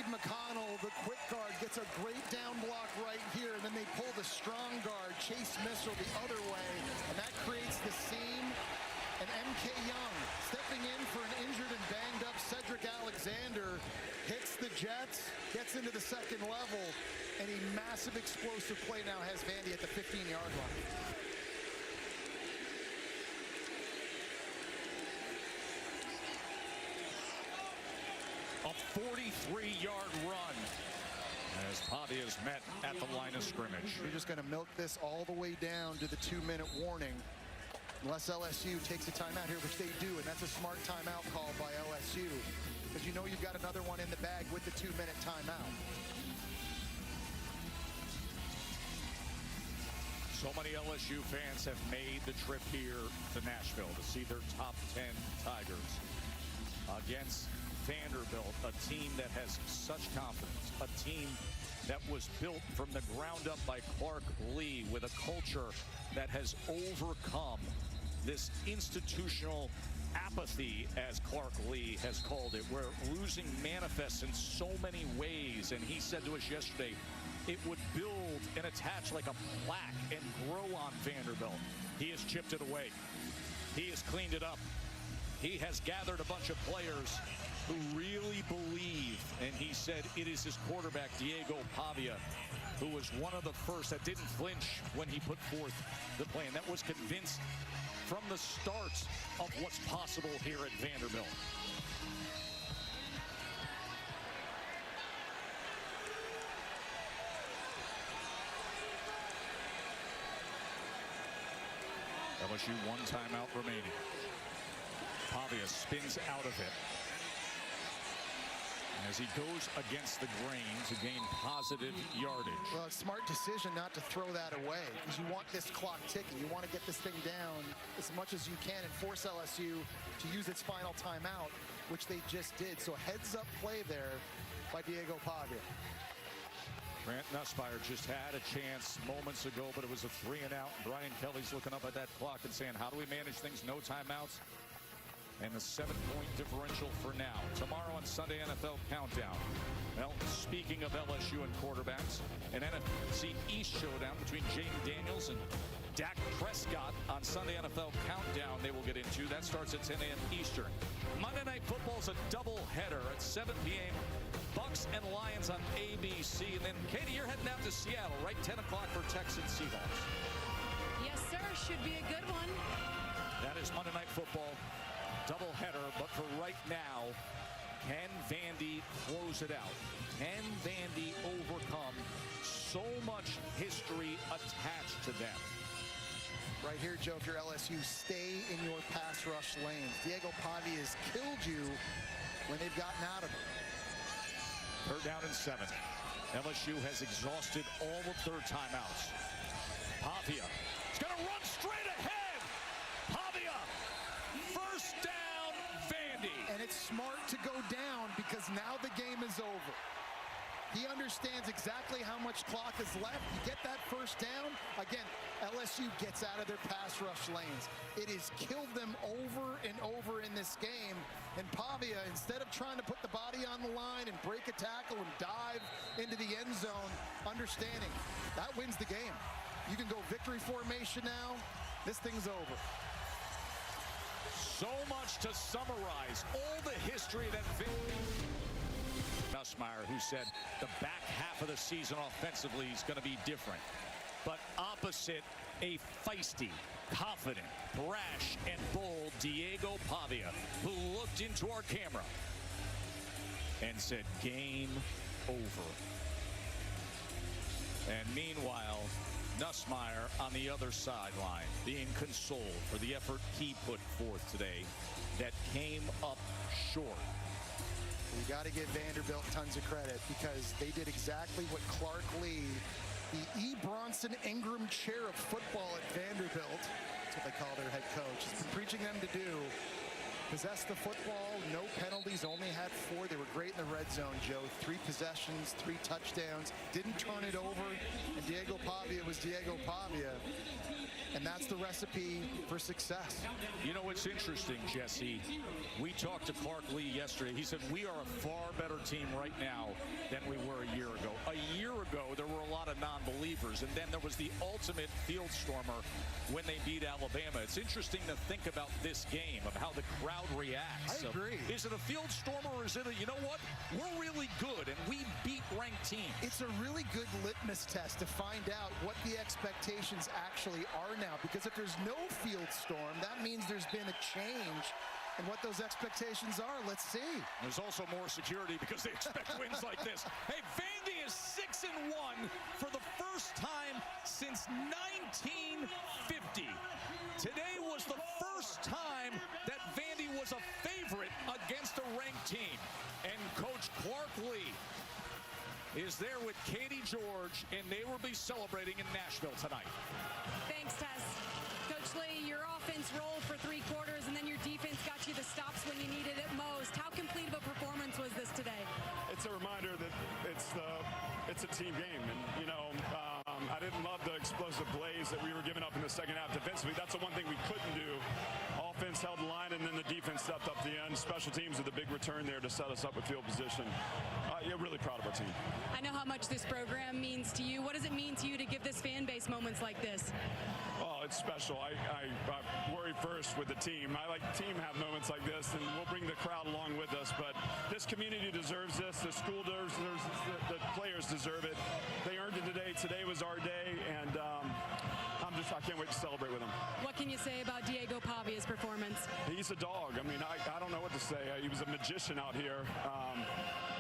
McConnell, the quick guard, gets a great down block right here, and then they pull the strong guard, Chase Mitchell, the other way, and that creates the seam. And M.K. Young stepping in for an injured and banged up Cedric Alexander hits the Jets, gets into the 2nd level, and a massive explosive play now has Vandy at the 15-yard line. A 43-yard run as Pavia is met at the line of scrimmage. You're just going to milk this all the way down to the 2-minute warning. Unless LSU takes a timeout here, which they do, and that's a smart timeout call by LSU, because you know you've got another one in the bag with the 2-minute timeout. So many LSU fans have made the trip here to Nashville to see their top 10 Tigers against Vanderbilt, a team that has such confidence, a team that was built from the ground up by Clark Lee with a culture that has overcome this institutional apathy, as Clark Lee has called it, where losing manifests in so many ways. And he said to us yesterday, it would build and attach like a plaque and grow on Vanderbilt. He has chipped it away. He has cleaned it up. He has gathered a bunch of players who really believe, and he said it is his quarterback, Diego Pavia, who was one of the first that didn't flinch when he put forth the plan, that was convinced from the start of what's possible here at Vanderbilt. LSU one timeout remaining. Pavia spins out of it as he goes against the grain to gain positive yardage. Well, a smart decision not to throw that away, because you want this clock ticking. You want to get this thing down as much as you can and force LSU to use its final timeout, which they just did. So heads up play there by Diego Pavia. Grant Nussmeier just had a chance moments ago, but it was a 3-and-out. Brian Kelly's looking up at that clock and saying, how do we manage things? No timeouts. And the 7-point differential for now. Tomorrow on Sunday NFL Countdown. Well, speaking of LSU and quarterbacks, an NFC East showdown between Jaden Daniels and Dak Prescott on Sunday NFL Countdown they will get into. That starts at 10 a.m. Eastern. Monday Night Football is a doubleheader at 7 p.m. Bucks and Lions on ABC. And then, Katie, you're heading out to Seattle, right? 10 o'clock for Texans Seahawks. Yes, sir. Should be a good one. That is Monday Night Football. Doubleheader, but for right now, can Vandy close it out? Can Vandy overcome so much history attached to them? Right here, Joe, if you're LSU, stay in your pass rush lanes. Diego Pavia has killed you when they've gotten out of it. 3rd down and 7. LSU has exhausted all of their timeouts. Pavia is going to run straight ahead. Pavia, first down, Vandy. And it's smart to go down because now the game is over. He understands exactly how much clock is left. You get that first down. Again, LSU gets out of their pass rush lanes. It has killed them over and over in this game. And Pavia, instead of trying to put the body on the line and break a tackle and dive into the end zone, understanding that wins the game. You can go victory formation now. This thing's over. So much to summarize all the history that Nussmeier, who said the back half of the season offensively is going to be different. But opposite a feisty, confident, brash, and bold Diego Pavia, who looked into our camera and said, game over. And meanwhile, Nussmeier on the other sideline being consoled for the effort he put forth today that came up short. You got to give Vanderbilt tons of credit because they did exactly what Clark Lee, the E. Bronson Ingram chair of football at Vanderbilt, that's what they call their head coach, has been preaching them to do. Possess the football, no penalties, only had 4. They were great in the red zone, Joe. 3 possessions, 3 touchdowns, didn't turn it over, and Diego Pavia was Diego Pavia. And that's the recipe for success. You know, it's interesting, Jesse. We talked to Clark Lee yesterday. He said, we are a far better team right now than we were a year ago. A year ago, there were a lot of non-believers. And then there was the ultimate field stormer when they beat Alabama. It's interesting to think about this game, of how the crowd reacts. I agree. Is it a field stormer, or is it a, you know what? We're really good, and we beat ranked teams. It's a really good litmus test to find out what the expectations actually are now, because if there's no field storm, that means there's been a change in what those expectations are. Let's see. There's also more security because they expect wins like this. Hey, Vandy is 6-1 for the first time since 1950. Today was the first time that Vandy was a favorite against a ranked team. And Coach Clark Lee is there with Katie George, and they will be celebrating in Nashville tonight. Thanks, Tess. Coach Essentially, your offense rolled for 3 quarters, and then your defense got you the stops when you needed it most. How complete of a performance was this today? It's a reminder that it's a team game, and I didn't love the explosive plays that we were giving up in the second half defensively. That's the one thing we couldn't do. Offense held the line, and then the defense stepped up the end. Special teams with a big return there to set us up with field position. You're really proud of our team. I know how much this program means to you. What does it mean to you to give this fan base moments like this? Oh, it's special. I worry first with the team. I like the team have moments like this, and we'll bring the crowd along with us. But this community deserves this. The school deserves it. The players deserve it. They earned it today. Today was our day, and I can't wait to celebrate with them. What can you say about Diego Pavia's performance? He's a dog. I mean, I don't know what to say. He was a magician out here,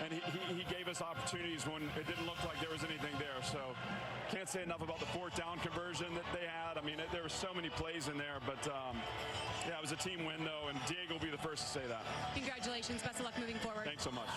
and he gave us opportunities when it didn't look like there was anything there. So can't say enough about the 4th down conversion that they had. I mean, there were so many plays in there, but yeah, it was a team win, though, and Diego will be the first to say that. Congratulations. Best of luck moving forward. Thanks so much.